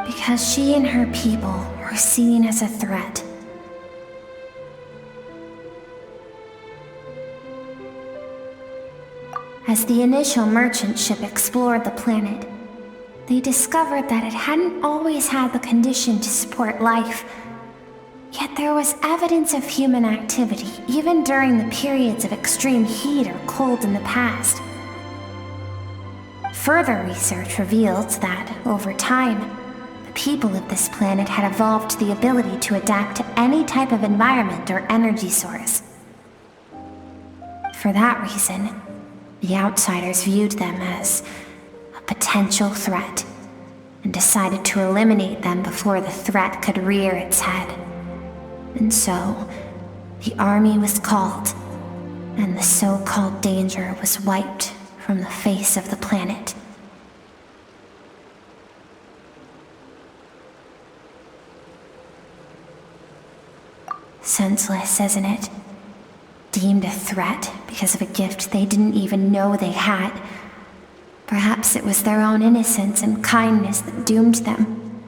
Because she and her people were seen as a threat. As the initial merchant ship explored the planet, they discovered that it hadn't always had the condition to support life. Yet there was evidence of human activity, even during the periods of extreme heat or cold in the past. Further research revealed that, over time, the people of this planet had evolved the ability to adapt to any type of environment or energy source. For that reason, the outsiders viewed them as a potential threat and decided to eliminate them before the threat could rear its head. And so, the army was called, and the so-called danger was wiped from the face of the planet. Senseless, isn't it? Deemed a threat because of a gift they didn't even know they had. Perhaps it was their own innocence and kindness that doomed them.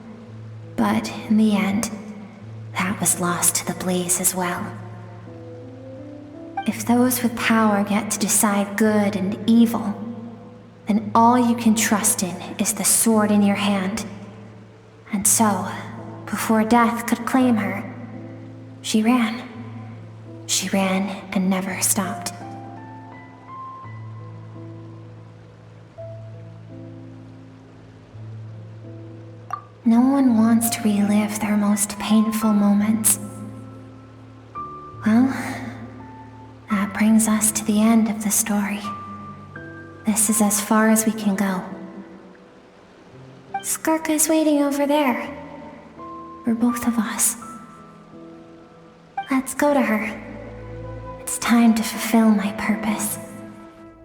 But in the end, that was lost to the blaze as well. If those with power get to decide good and evil, then all you can trust in is the sword in your hand. And so, before death could claim her, she ran. She ran and never stopped. No one wants to relive their most painful moments. Well, that brings us to the end of the story. This is as far as we can go. Skirk is waiting over there. For both of us. Let's go to her. It's time to fulfill my purpose.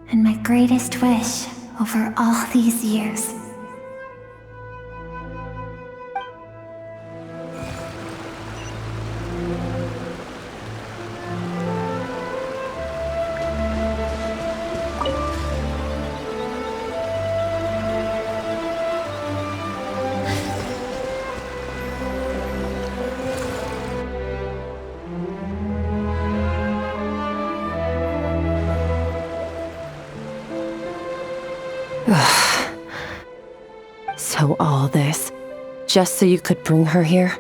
And my greatest wish over all these years. So all this, just so you could bring her here?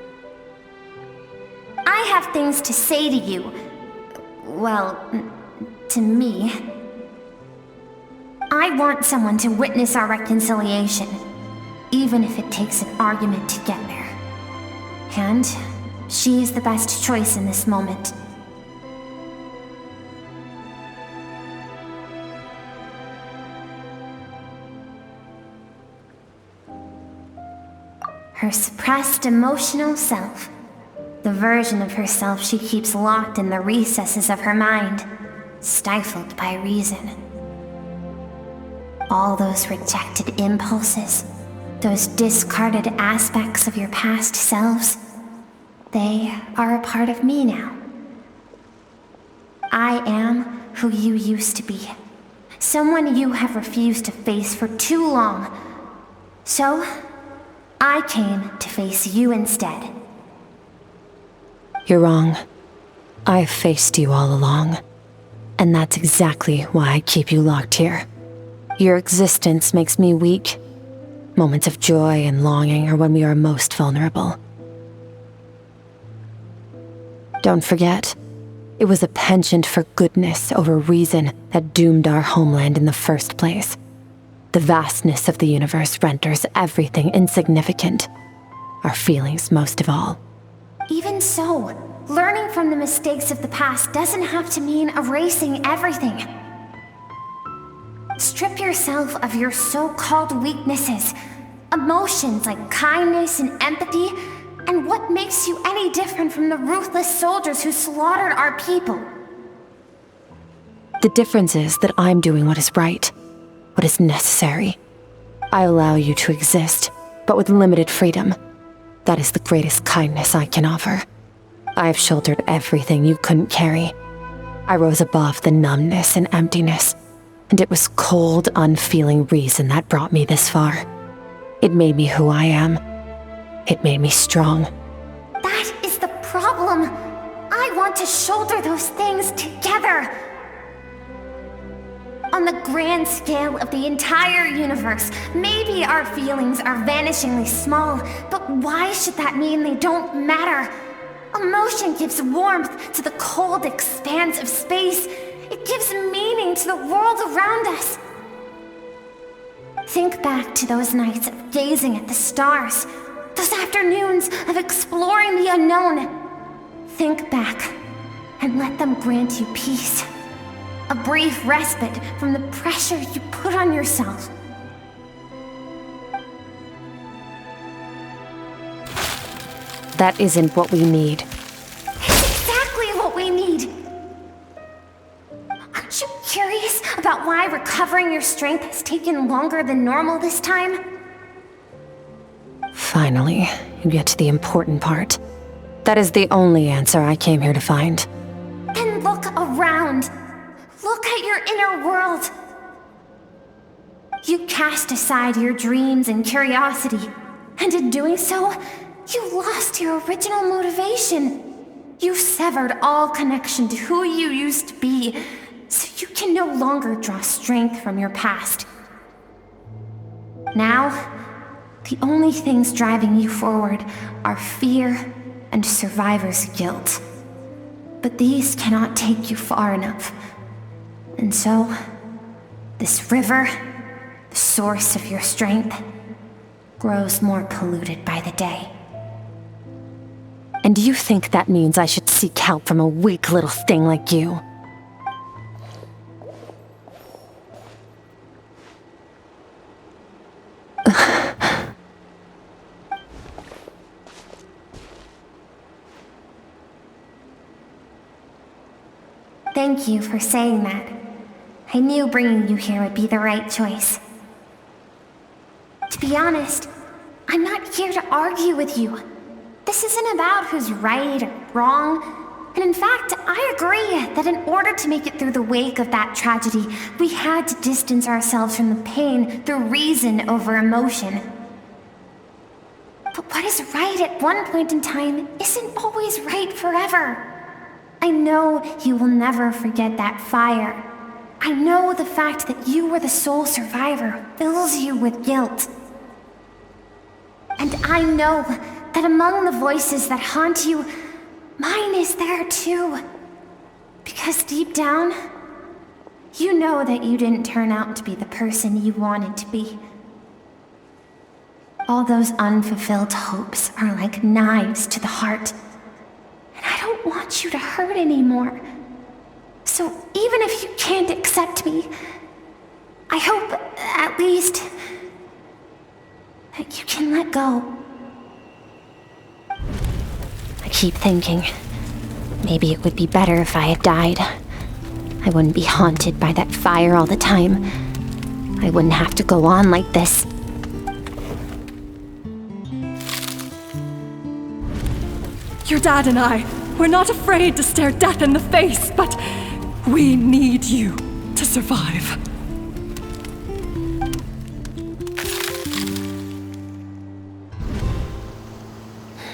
I have things to say to you. Well, to me. I want someone to witness our reconciliation, even if it takes an argument to get there. And she is the best choice in this moment. Her suppressed emotional self. The version of herself she keeps locked in the recesses of her mind, stifled by reason. All those rejected impulses, those discarded aspects of your past selves, they are a part of me now. I am who you used to be. Someone you have refused to face for too long. So, I came to face you instead. You're wrong. I've faced you all along. And that's exactly why I keep you locked here. Your existence makes me weak. Moments of joy and longing are when we are most vulnerable. Don't forget, it was a penchant for goodness over reason that doomed our homeland in the first place. The vastness of the universe renders everything insignificant. Our feelings most of all. Even so, learning from the mistakes of the past doesn't have to mean erasing everything. Strip yourself of your so-called weaknesses, emotions like kindness and empathy, and what makes you any different from the ruthless soldiers who slaughtered our people? The difference is that I'm doing what is right, what is necessary. I allow you to exist, but with limited freedom. That is the greatest kindness I can offer. I have shouldered everything you couldn't carry. I rose above the numbness and emptiness, and it was cold, unfeeling reason that brought me this far. It made me who I am. It made me strong. That is the problem. I want to shoulder those things together. On the grand scale of the entire universe, maybe our feelings are vanishingly small, but why should that mean they don't matter? Emotion gives warmth to the cold expanse of space. It gives meaning to the world around us. Think back to those nights of gazing at the stars, those afternoons of exploring the unknown. Think back and let them grant you peace. A brief respite from the pressure you put on yourself. That isn't what we need. It's exactly what we need. Aren't you curious about why recovering your strength has taken longer than normal this time? Finally, you get to the important part. That is the only answer I came here to find. And look around. Look at your inner world. You cast aside your dreams and curiosity, and in doing so, you lost your original motivation. You severed all connection to who you used to be, so you can no longer draw strength from your past. Now, the only things driving you forward are fear and survivor's guilt. But these cannot take you far enough. And so, this river, the source of your strength, grows more polluted by the day. And do you think that means I should seek help from a weak little thing like you? Thank you for saying that. I knew bringing you here would be the right choice. To be honest, I'm not here to argue with you. This isn't about who's right or wrong. And in fact, I agree that in order to make it through the wake of that tragedy, we had to distance ourselves from the pain through reason over emotion. But what is right at one point in time isn't always right forever. I know you will never forget that fire. I know the fact that you were the sole survivor fills you with guilt. And I know that among the voices that haunt you, mine is there too. Because deep down, you know that you didn't turn out to be the person you wanted to be. All those unfulfilled hopes are like knives to the heart. And I don't want you to hurt anymore. So even if you can't accept me, I hope, at least, that you can let go. I keep thinking, maybe it would be better if I had died. I wouldn't be haunted by that fire all the time. I wouldn't have to go on like this. Your dad and I, we're not afraid to stare death in the face, but we need you to survive.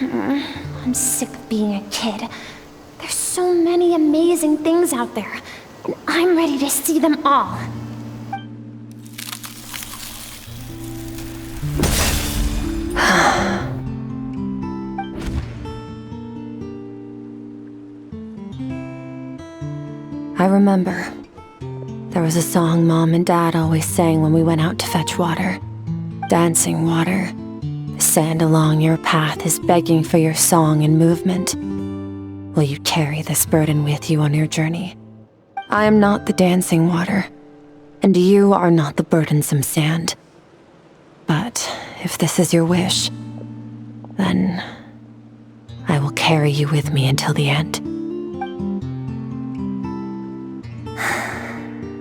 I'm sick of being a kid. There's so many amazing things out there, and I'm ready to see them all. I remember. There was a song Mom and Dad always sang when we went out to fetch water. Dancing water. Sand along your path is begging for your song and movement. Will you carry this burden with you on your journey? I am not the dancing water, and you are not the burdensome sand. But if this is your wish, then I will carry you with me until the end.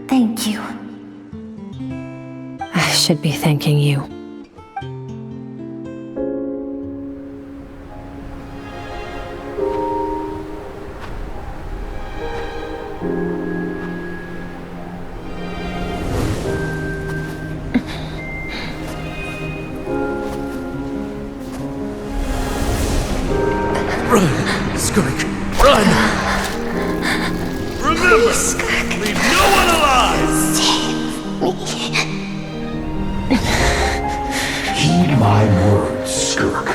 Thank you. I should be thanking you. Run, Skirk, run! Remember, leave no one alive! Heed my words, Skirk.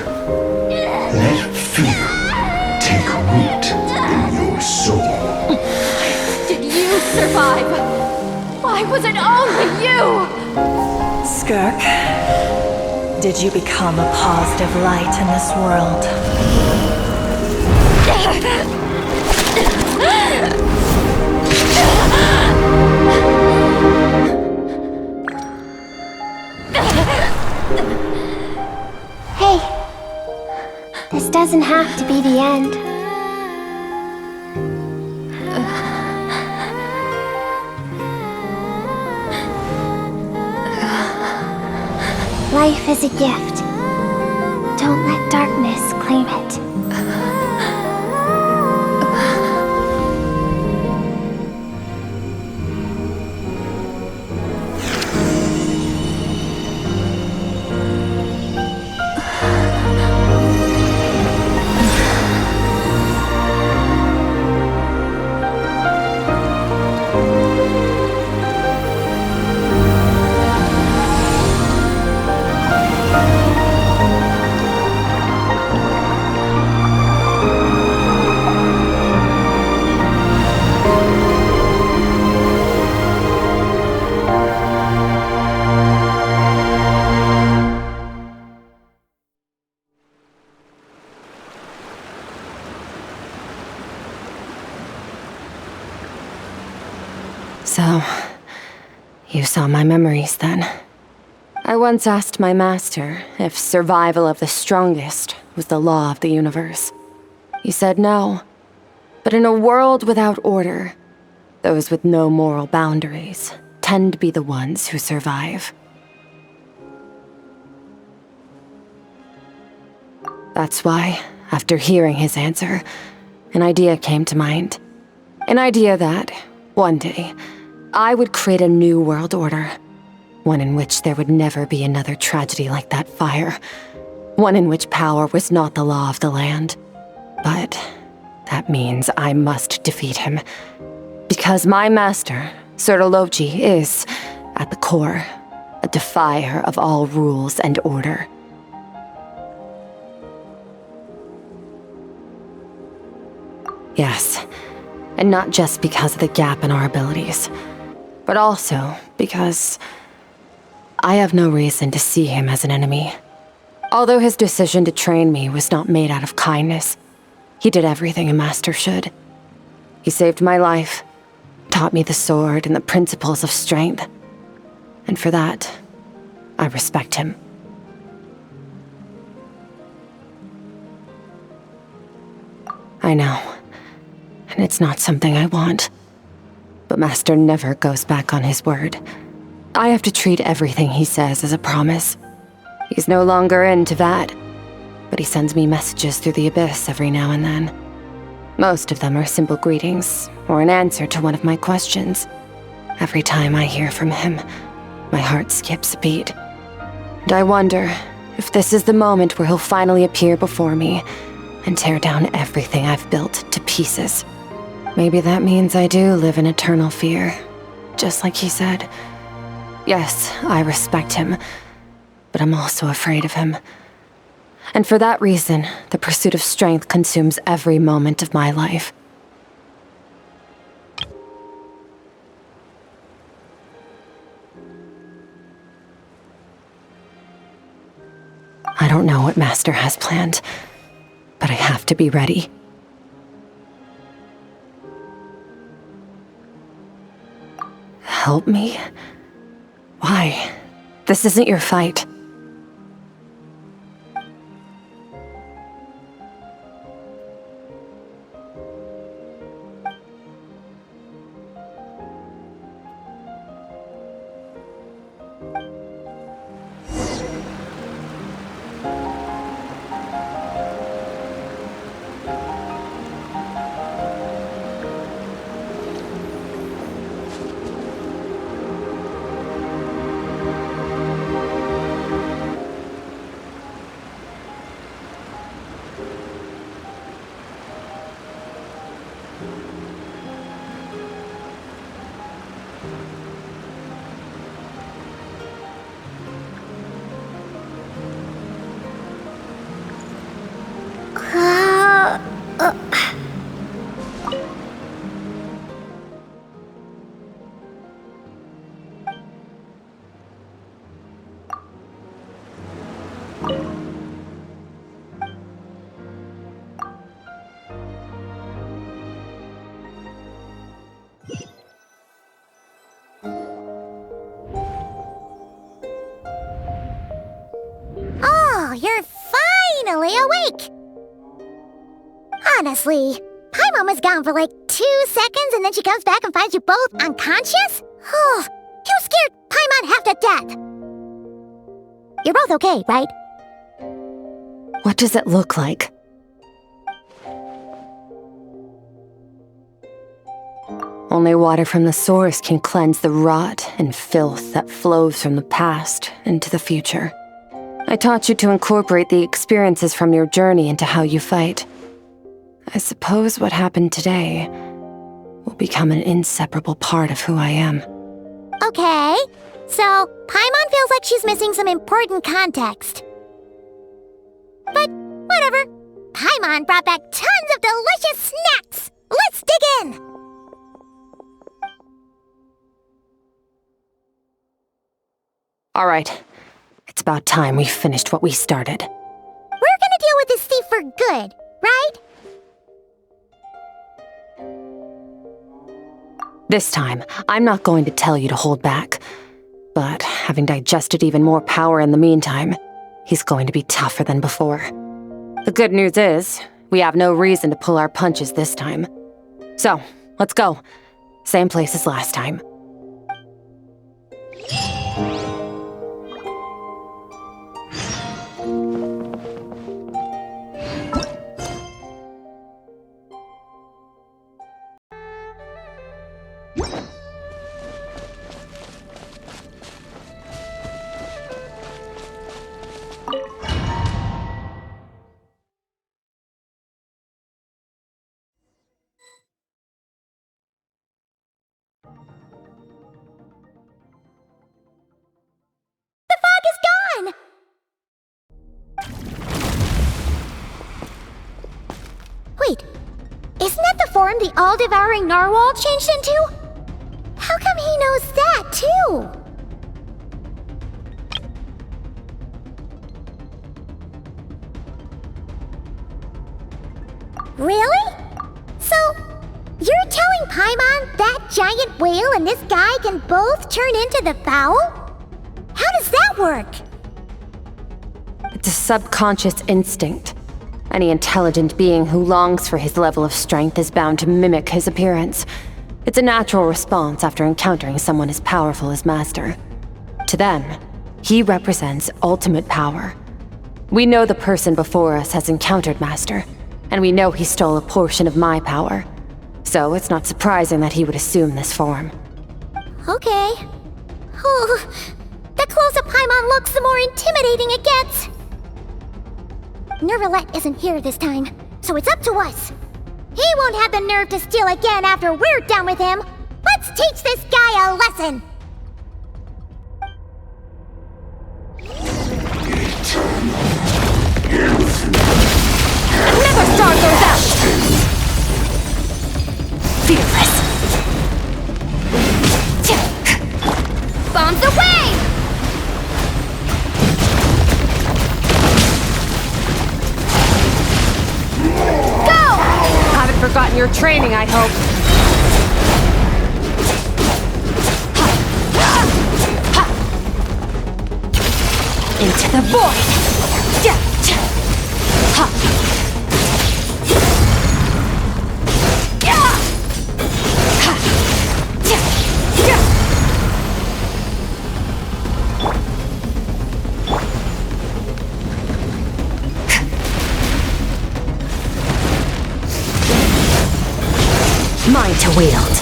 Let fear take root in your soul. Did you survive? Why was it only you? Skirk, did you become a positive light in this world? Hey, this doesn't have to be the end. Life is a gift. Don't let darkness claim it. So, you saw my memories then. I once asked my master if survival of the strongest was the law of the universe. He said no. But in a world without order, those with no moral boundaries tend to be the ones who survive. That's why, after hearing his answer, an idea came to mind. An idea that, one day, I would create a new world order. One in which there would never be another tragedy like that fire. One in which power was not the law of the land. But that means I must defeat him. Because my master, Sertologi, is, at the core, a defier of all rules and order. Yes, and not just because of the gap in our abilities, but also because I have no reason to see him as an enemy. Although his decision to train me was not made out of kindness, he did everything a master should. He saved my life, taught me the sword and the principles of strength, and for that, I respect him. I know, and it's not something I want. But Master never goes back on his word. I have to treat everything he says as a promise. He's no longer into that, but he sends me messages through the abyss every now and then. Most of them are simple greetings, or an answer to one of my questions. Every time I hear from him, my heart skips a beat. And I wonder if this is the moment where he'll finally appear before me and tear down everything I've built to pieces. Maybe that means I do live in eternal fear, just like he said. Yes, I respect him, but I'm also afraid of him. And for that reason, the pursuit of strength consumes every moment of my life. I don't know what Master has planned, but I have to be ready. Help me? Why? This isn't your fight. Oh, you're finally awake! Honestly, Paimon was gone for like 2 seconds and then she comes back and finds you both unconscious? Oh, you scared Paimon half to death! You're both okay, right? What does it look like? Only water from the source can cleanse the rot and filth that flows from the past into the future. I taught you to incorporate the experiences from your journey into how you fight. I suppose what happened today will become an inseparable part of who I am. Okay, so Paimon feels like she's missing some important context. But whatever. Paimon brought back tons of delicious snacks! Let's dig in! All right. It's about time we finished what we started. We're gonna deal with this thief for good, right? This time, I'm not going to tell you to hold back. But having digested even more power in the meantime, he's going to be tougher than before. The good news is, we have no reason to pull our punches this time. So, let's go. Same place as last time. Wait, isn't that the form the all-devouring narwhal changed into? How come he knows that, too? Really? So, you're telling Paimon that giant whale and this guy can both turn into the fowl? How does that work? It's a subconscious instinct. Any intelligent being who longs for his level of strength is bound to mimic his appearance. It's a natural response after encountering someone as powerful as Master. To them, he represents ultimate power. We know the person before us has encountered Master, and we know he stole a portion of my power. So it's not surprising that he would assume this form. Okay. Oh, the closer Paimon looks, the more intimidating it gets. Nervalette isn't here this time, so it's up to us. He won't have the nerve to steal again after we're done with him. Let's teach this guy a lesson. Never star goes out! Fearless! Bombs away! your training, I hope. Into the void! Mine to wield.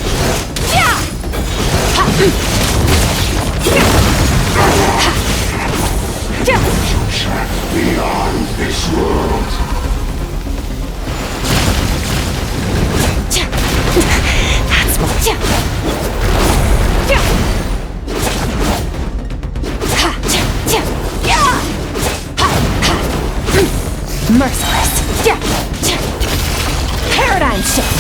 Beyond this world. That's what. Merciless. Paradigm shift.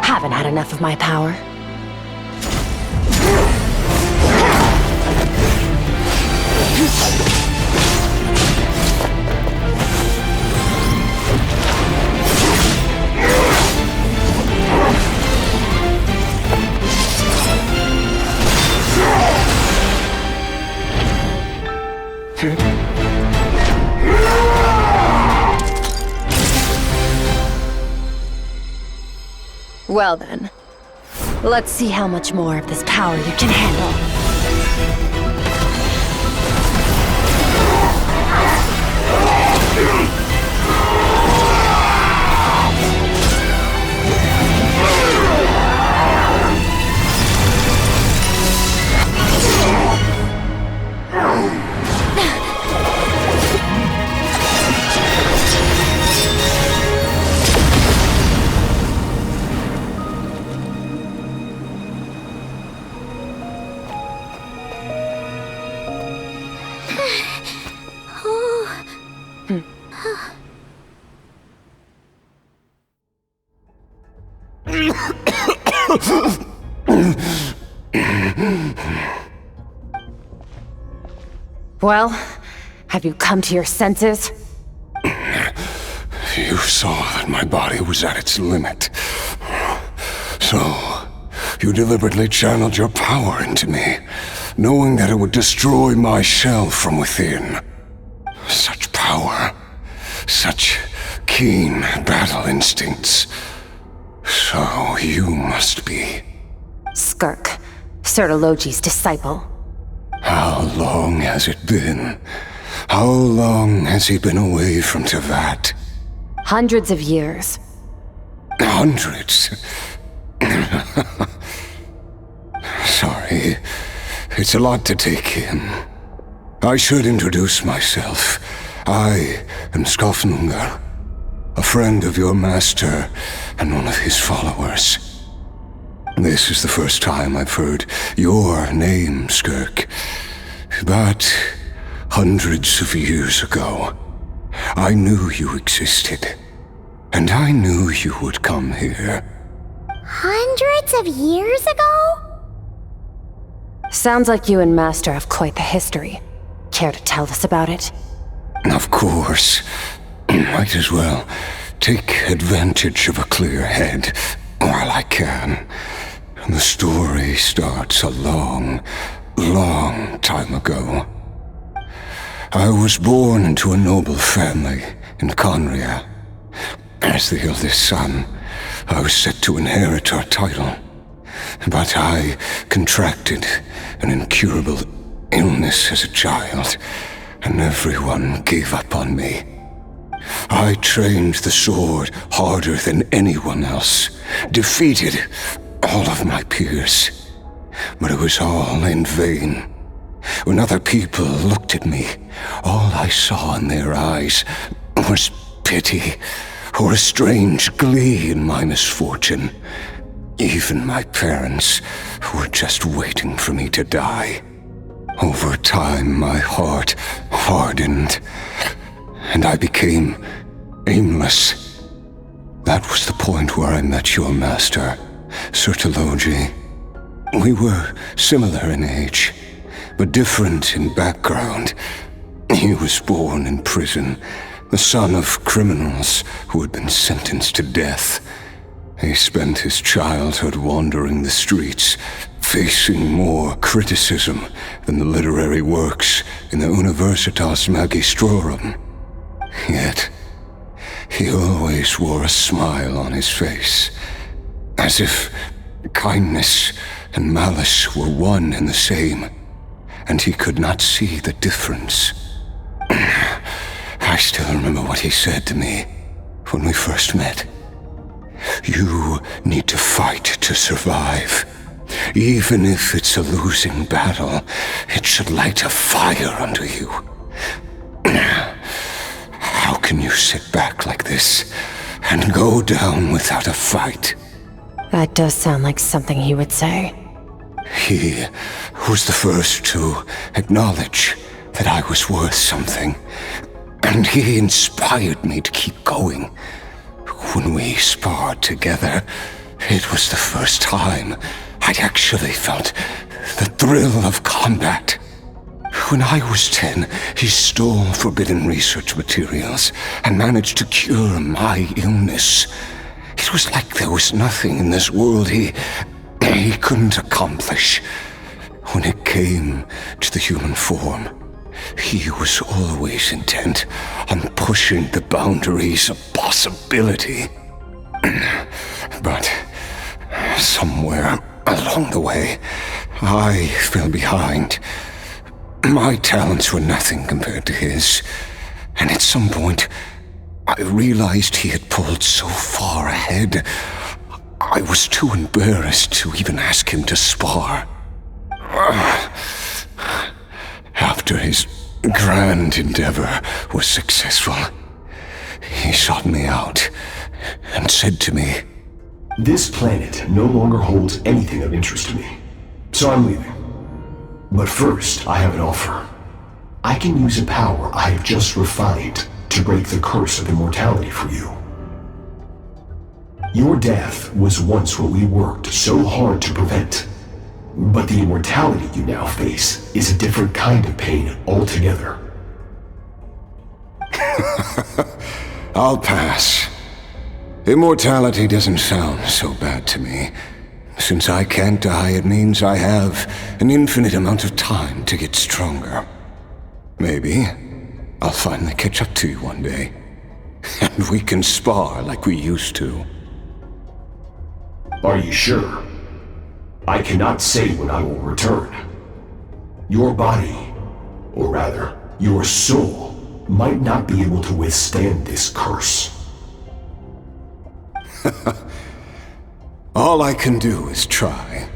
Haven't had enough of my power. Well then, let's see how much more of this power you can handle. Well, have you come to your senses? You saw that my body was at its limit. So, you deliberately channeled your power into me, knowing that it would destroy my shell from within. Such power, such keen battle instincts. So you must be... Skirk, Sertologi's disciple. How long has it been? How long has he been away from Tevat? Hundreds of years. Hundreds? Sorry, it's a lot to take in. I should introduce myself. I am Skofnungar, a friend of your master and one of his followers. This is the first time I've heard your name, Skirk. But hundreds of years ago, I knew you existed. And I knew you would come here. Hundreds of years ago? Sounds like you and Master have quite the history. Care to tell us about it? Of course. Might as well take advantage of a clear head while I can. The story starts a long, long time ago. I was born into a noble family in Conria. As the eldest son, I was set to inherit our title. But I contracted an incurable illness as a child, and everyone gave up on me. I trained the sword harder than anyone else, defeated all of my peers. But it was all in vain. When other people looked at me, all I saw in their eyes was pity, or a strange glee in my misfortune. Even my parents were just waiting for me to die. Over time, my heart hardened, and I became aimless. That was the point where I met your master, Sir Taloji. We were similar in age, but different in background. He was born in prison, the son of criminals who had been sentenced to death. He spent his childhood wandering the streets, facing more criticism than the literary works in the Universitas Magistrorum. Yet, he always wore a smile on his face, as if kindness and malice were one and the same, and he could not see the difference. I still remember what he said to me when we first met. You need to fight to survive. Even if it's a losing battle, it should light a fire under you. How can you sit back like this and go down without a fight? That does sound like something he would say. He was the first to acknowledge that I was worth something, and he inspired me to keep going. When we sparred together, it was the first time I'd actually felt the thrill of combat. When I was 10, he stole forbidden research materials and managed to cure my illness. It was like there was nothing in this world he couldn't accomplish. When it came to the human form, he was always intent on pushing the boundaries of possibility. But somewhere along the way, I fell behind. My talents were nothing compared to his, and at some point, I realized he had pulled so far ahead, I was too embarrassed to even ask him to spar. After his grand endeavor was successful, he sought me out and said to me, "This planet no longer holds anything of interest to me, so I'm leaving. But first, I have an offer. I can use a power I have just refined to break the curse of immortality for you. Your death was once what we worked so hard to prevent. But the immortality you now face is a different kind of pain altogether." I'll pass. Immortality doesn't sound so bad to me. Since I can't die, it means I have an infinite amount of time to get stronger. Maybe I'll finally catch up to you one day, and we can spar like we used to. Are you sure? I cannot say when I will return. Your body, or rather, your soul, might not be able to withstand this curse. All I can do is try.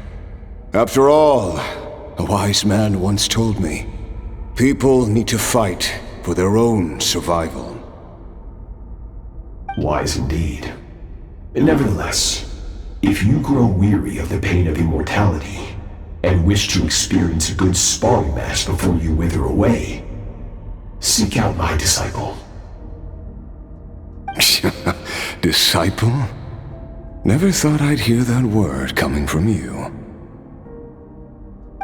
After all, a wise man once told me, people need to fight for their own survival. Wise indeed. Nevertheless, if you grow weary of the pain of immortality, and wish to experience a good sparring match before you wither away, seek out my disciple. Disciple? Never thought I'd hear that word coming from you.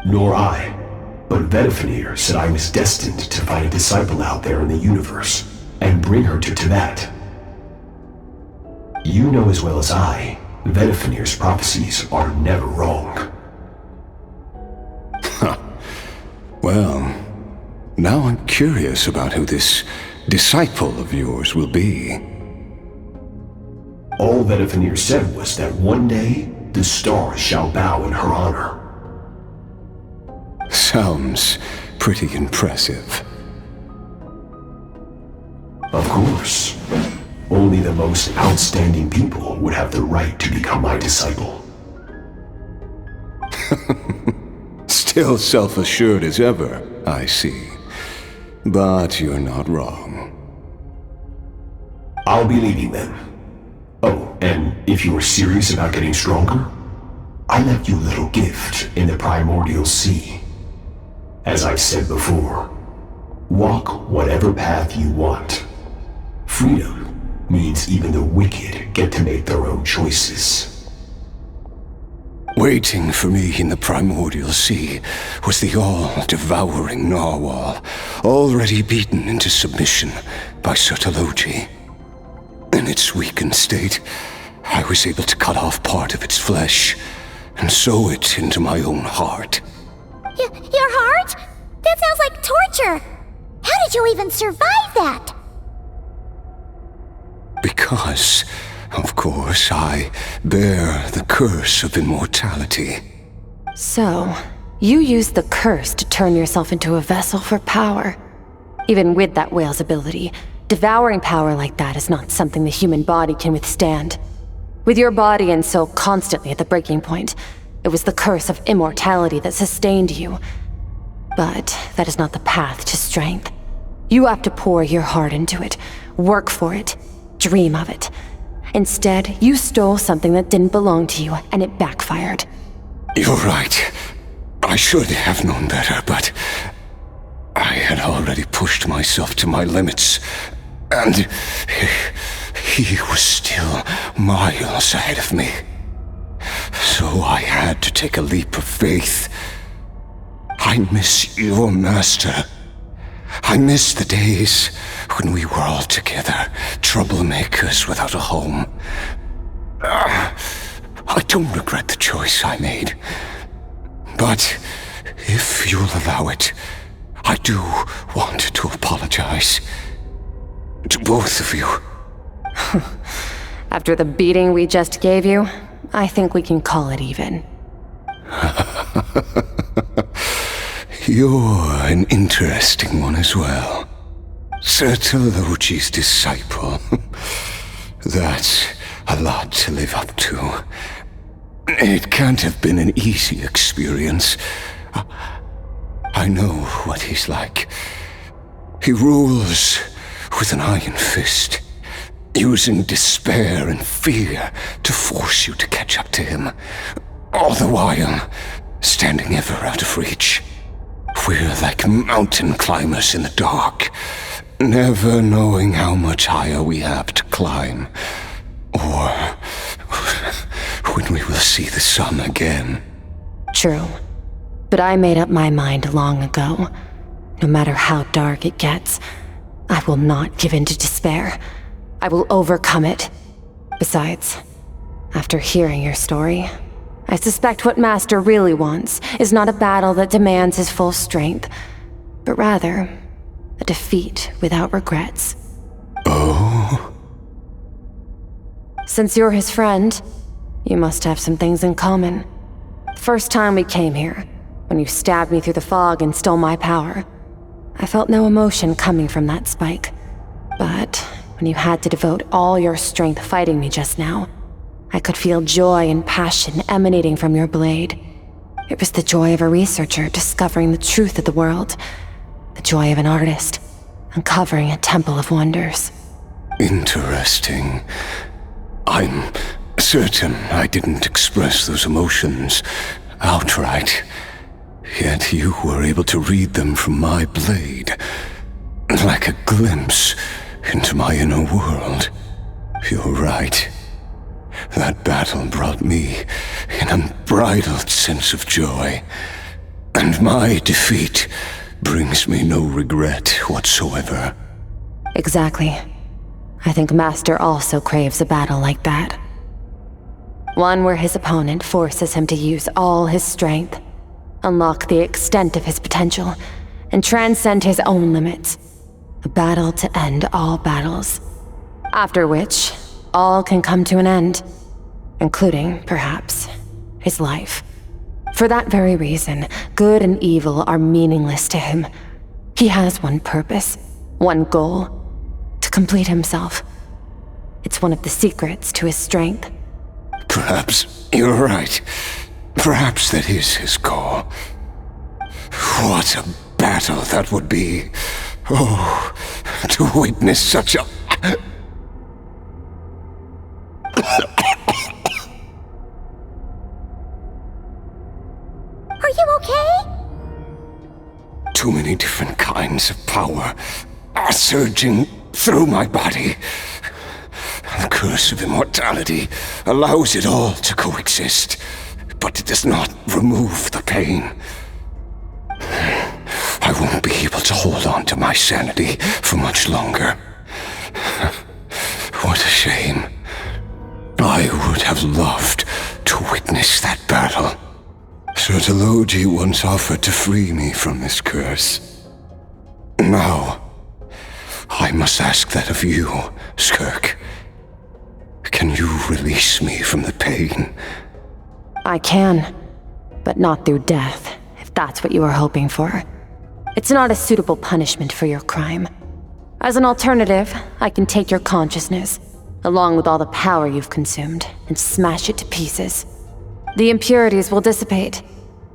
Nor I, but Vedifenir said I was destined to find a disciple out there in the universe, and bring her to Tibet. You know as well as I, Vedifenir's prophecies are never wrong. Well, now I'm curious about who this disciple of yours will be. All Vedifenir said was that one day, the stars shall bow in her honor. Sounds pretty impressive. Of course. Only the most outstanding people would have the right to become my disciple. Still self-assured as ever, I see. But you're not wrong. I'll be leaving then. Oh, and if you are serious about getting stronger, I left you a little gift in the primordial sea. As I've said before, walk whatever path you want. Freedom means even the wicked get to make their own choices. Waiting for me in the primordial sea was the all-devouring narwhal, already beaten into submission by Sertologi. In its weakened state, I was able to cut off part of its flesh and sew it into my own heart. Your heart? That sounds like torture! How did you even survive that? Because, of course, I bear the curse of immortality. So, you used the curse to turn yourself into a vessel for power. Even with that whale's ability, devouring power like that is not something the human body can withstand. With your body and soul constantly at the breaking point, it was the curse of immortality that sustained you. But that is not the path to strength. You have to pour your heart into it, work for it, dream of it. Instead, you stole something that didn't belong to you, and it backfired. You're right. I should have known better, but I had already pushed myself to my limits, and he was still miles ahead of me. So I had to take a leap of faith. I miss your master. I miss the days when we were all together, troublemakers without a home. I don't regret the choice I made. But if you'll allow it, I do want to apologize. To both of you. After the beating we just gave you, I think we can call it even. You're an interesting one as well. Sertologi's disciple. That's a lot to live up to. It can't have been an easy experience. I know what he's like. He rules with an iron fist, using despair and fear to force you to catch up to him, all the while standing ever out of reach. We're like mountain climbers in the dark, never knowing how much higher we have to climb, or when we will see the sun again. True. But I made up my mind long ago. No matter how dark it gets, I will not give in to despair. I will overcome it. Besides, after hearing your story, I suspect what Master really wants is not a battle that demands his full strength, but rather a defeat without regrets. Oh? Since you're his friend, you must have some things in common. The first time we came here, when you stabbed me through the fog and stole my power, I felt no emotion coming from that spike. But when you had to devote all your strength fighting me just now, I could feel joy and passion emanating from your blade. It was the joy of a researcher discovering the truth of the world, the joy of an artist uncovering a temple of wonders. Interesting. I'm certain I didn't express those emotions outright, yet you were able to read them from my blade, like a glimpse into my inner world. You're right. That battle brought me an unbridled sense of joy, and my defeat brings me no regret whatsoever. Exactly. I think Master also craves a battle like that. One where his opponent forces him to use all his strength, unlock the extent of his potential, and transcend his own limits. A battle to end all battles. After which, all can come to an end, including, perhaps, his life. For that very reason, good and evil are meaningless to him. He has one purpose, one goal: to complete himself. It's one of the secrets to his strength. Perhaps you're right. Perhaps that is his goal. What a battle that would be. Oh, to witness such a... power surging through my body. The curse of immortality allows it all to coexist, but it does not remove the pain. I won't be able to hold on to my sanity for much longer. What a shame. I would have loved to witness that battle. Sertologi once offered to free me from this curse. Now, I must ask that of you, Skirk. Can you release me from the pain? I can, but not through death, if that's what you are hoping for. It's not a suitable punishment for your crime. As an alternative, I can take your consciousness, along with all the power you've consumed, and smash it to pieces. The impurities will dissipate,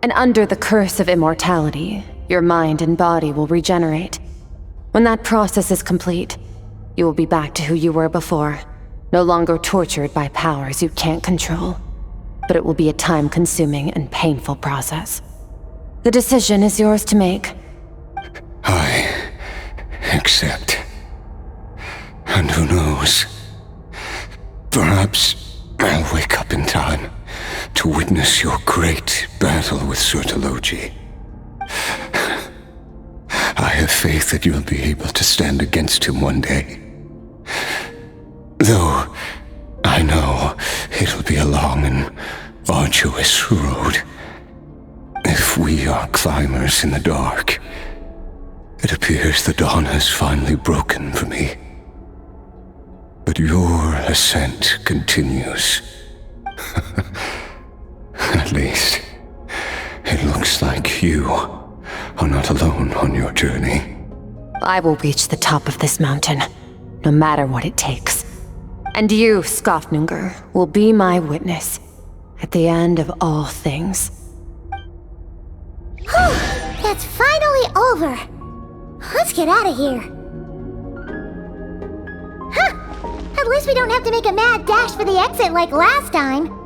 and under the curse of immortality, your mind and body will regenerate. When that process is complete, you will be back to who you were before, no longer tortured by powers you can't control. But it will be a time-consuming and painful process. The decision is yours to make. I accept. And who knows? Perhaps I'll wake up in time to witness your great battle with Sertologi. I have faith that you'll be able to stand against him one day. Though I know it'll be a long and arduous road. If we are climbers in the dark, it appears the dawn has finally broken for me. But your ascent continues. At least, it looks like you are not alone on your journey. I will reach the top of this mountain, no matter what it takes. And you, Skafnungur, will be my witness at the end of all things. It's finally over. Let's get out of here. At least we don't have to make a mad dash for the exit like last time.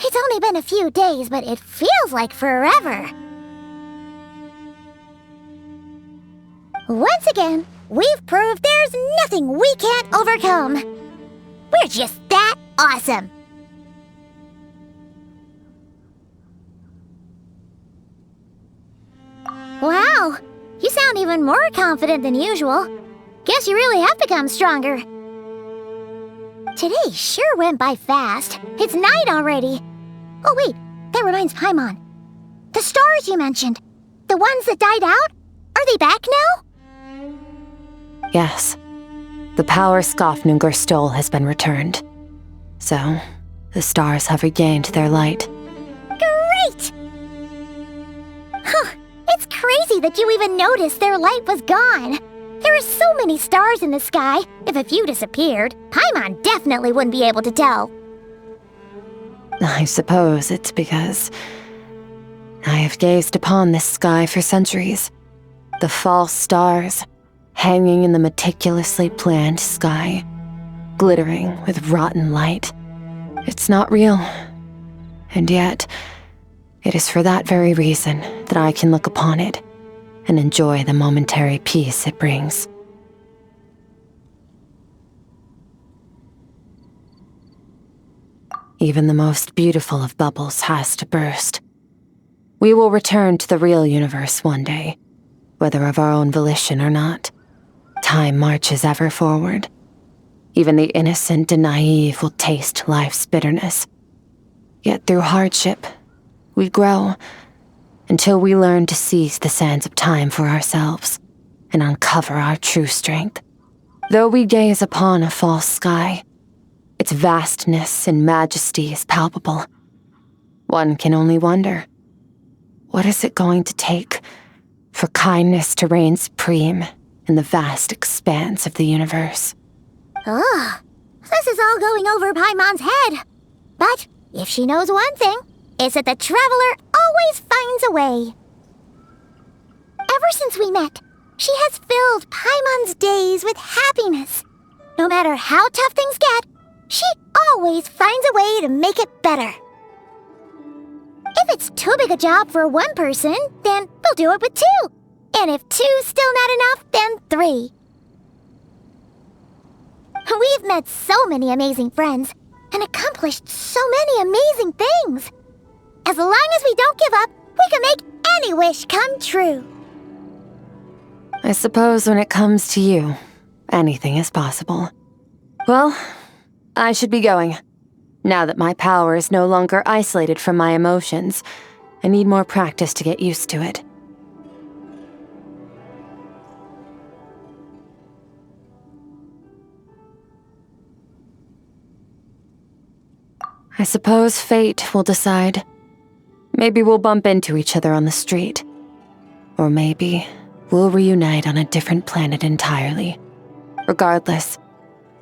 It's only been a few days, but it feels like forever. Once again, we've proved there's nothing we can't overcome. We're just that awesome. Wow, you sound even more confident than usual. Guess you really have become stronger. Today sure went by fast. It's night already. Oh wait, that reminds Paimon. The stars you mentioned, the ones that died out, are they back now? Yes. The power Skafnungur stole has been returned. So, the stars have regained their light. Great! It's crazy that you even noticed their light was gone. There are so many stars in the sky. If a few disappeared, Paimon definitely wouldn't be able to tell. I suppose it's because I have gazed upon this sky for centuries. The false stars, hanging in the meticulously planned sky, glittering with rotten light. It's not real. And yet, it is for that very reason that I can look upon it and enjoy the momentary peace it brings. Even the most beautiful of bubbles has to burst. We will return to the real universe one day, whether of our own volition or not. Time marches ever forward. Even the innocent and naive will taste life's bitterness. Yet through hardship, we grow until we learn to seize the sands of time for ourselves and uncover our true strength. Though we gaze upon a false sky, its vastness and majesty is palpable. One can only wonder, what is it going to take for kindness to reign supreme in the vast expanse of the universe? Ugh, this is all going over Paimon's head. But if she knows one thing, it's that the traveler always finds a way. Ever since we met, she has filled Paimon's days with happiness. No matter how tough things get, she always finds a way to make it better. If it's too big a job for one person, then we'll do it with 2. And if 2's still not enough, then 3. We've met so many amazing friends and accomplished so many amazing things. As long as we don't give up, we can make any wish come true. I suppose when it comes to you, anything is possible. Well, I should be going. Now that my power is no longer isolated from my emotions, I need more practice to get used to it. I suppose fate will decide. Maybe we'll bump into each other on the street. Or maybe we'll reunite on a different planet entirely. Regardless,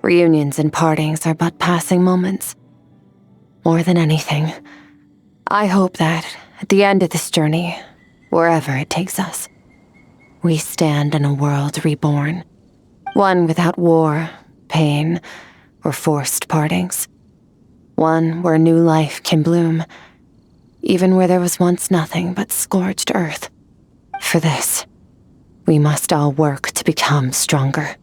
reunions and partings are but passing moments. More than anything, I hope that at the end of this journey, wherever it takes us, we stand in a world reborn. One without war, pain, or forced partings. One where new life can bloom, even where there was once nothing but scorched earth. For this, we must all work to become stronger.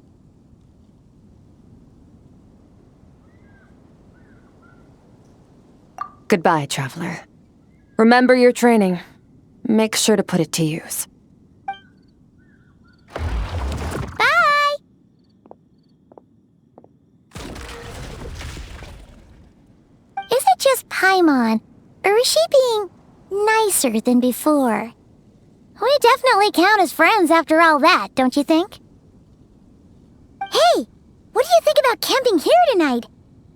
Goodbye, traveler. Remember your training. Make sure to put it to use. Bye! Is it just Paimon, or is she being nicer than before? We definitely count as friends after all that, don't you think? Hey, what do you think about camping here tonight?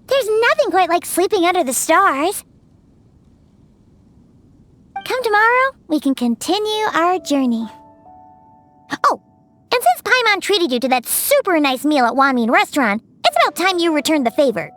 There's nothing quite like sleeping under the stars. Come tomorrow, we can continue our journey. Oh, and since Paimon treated you to that super nice meal at Wanmin Restaurant, it's about time you returned the favor.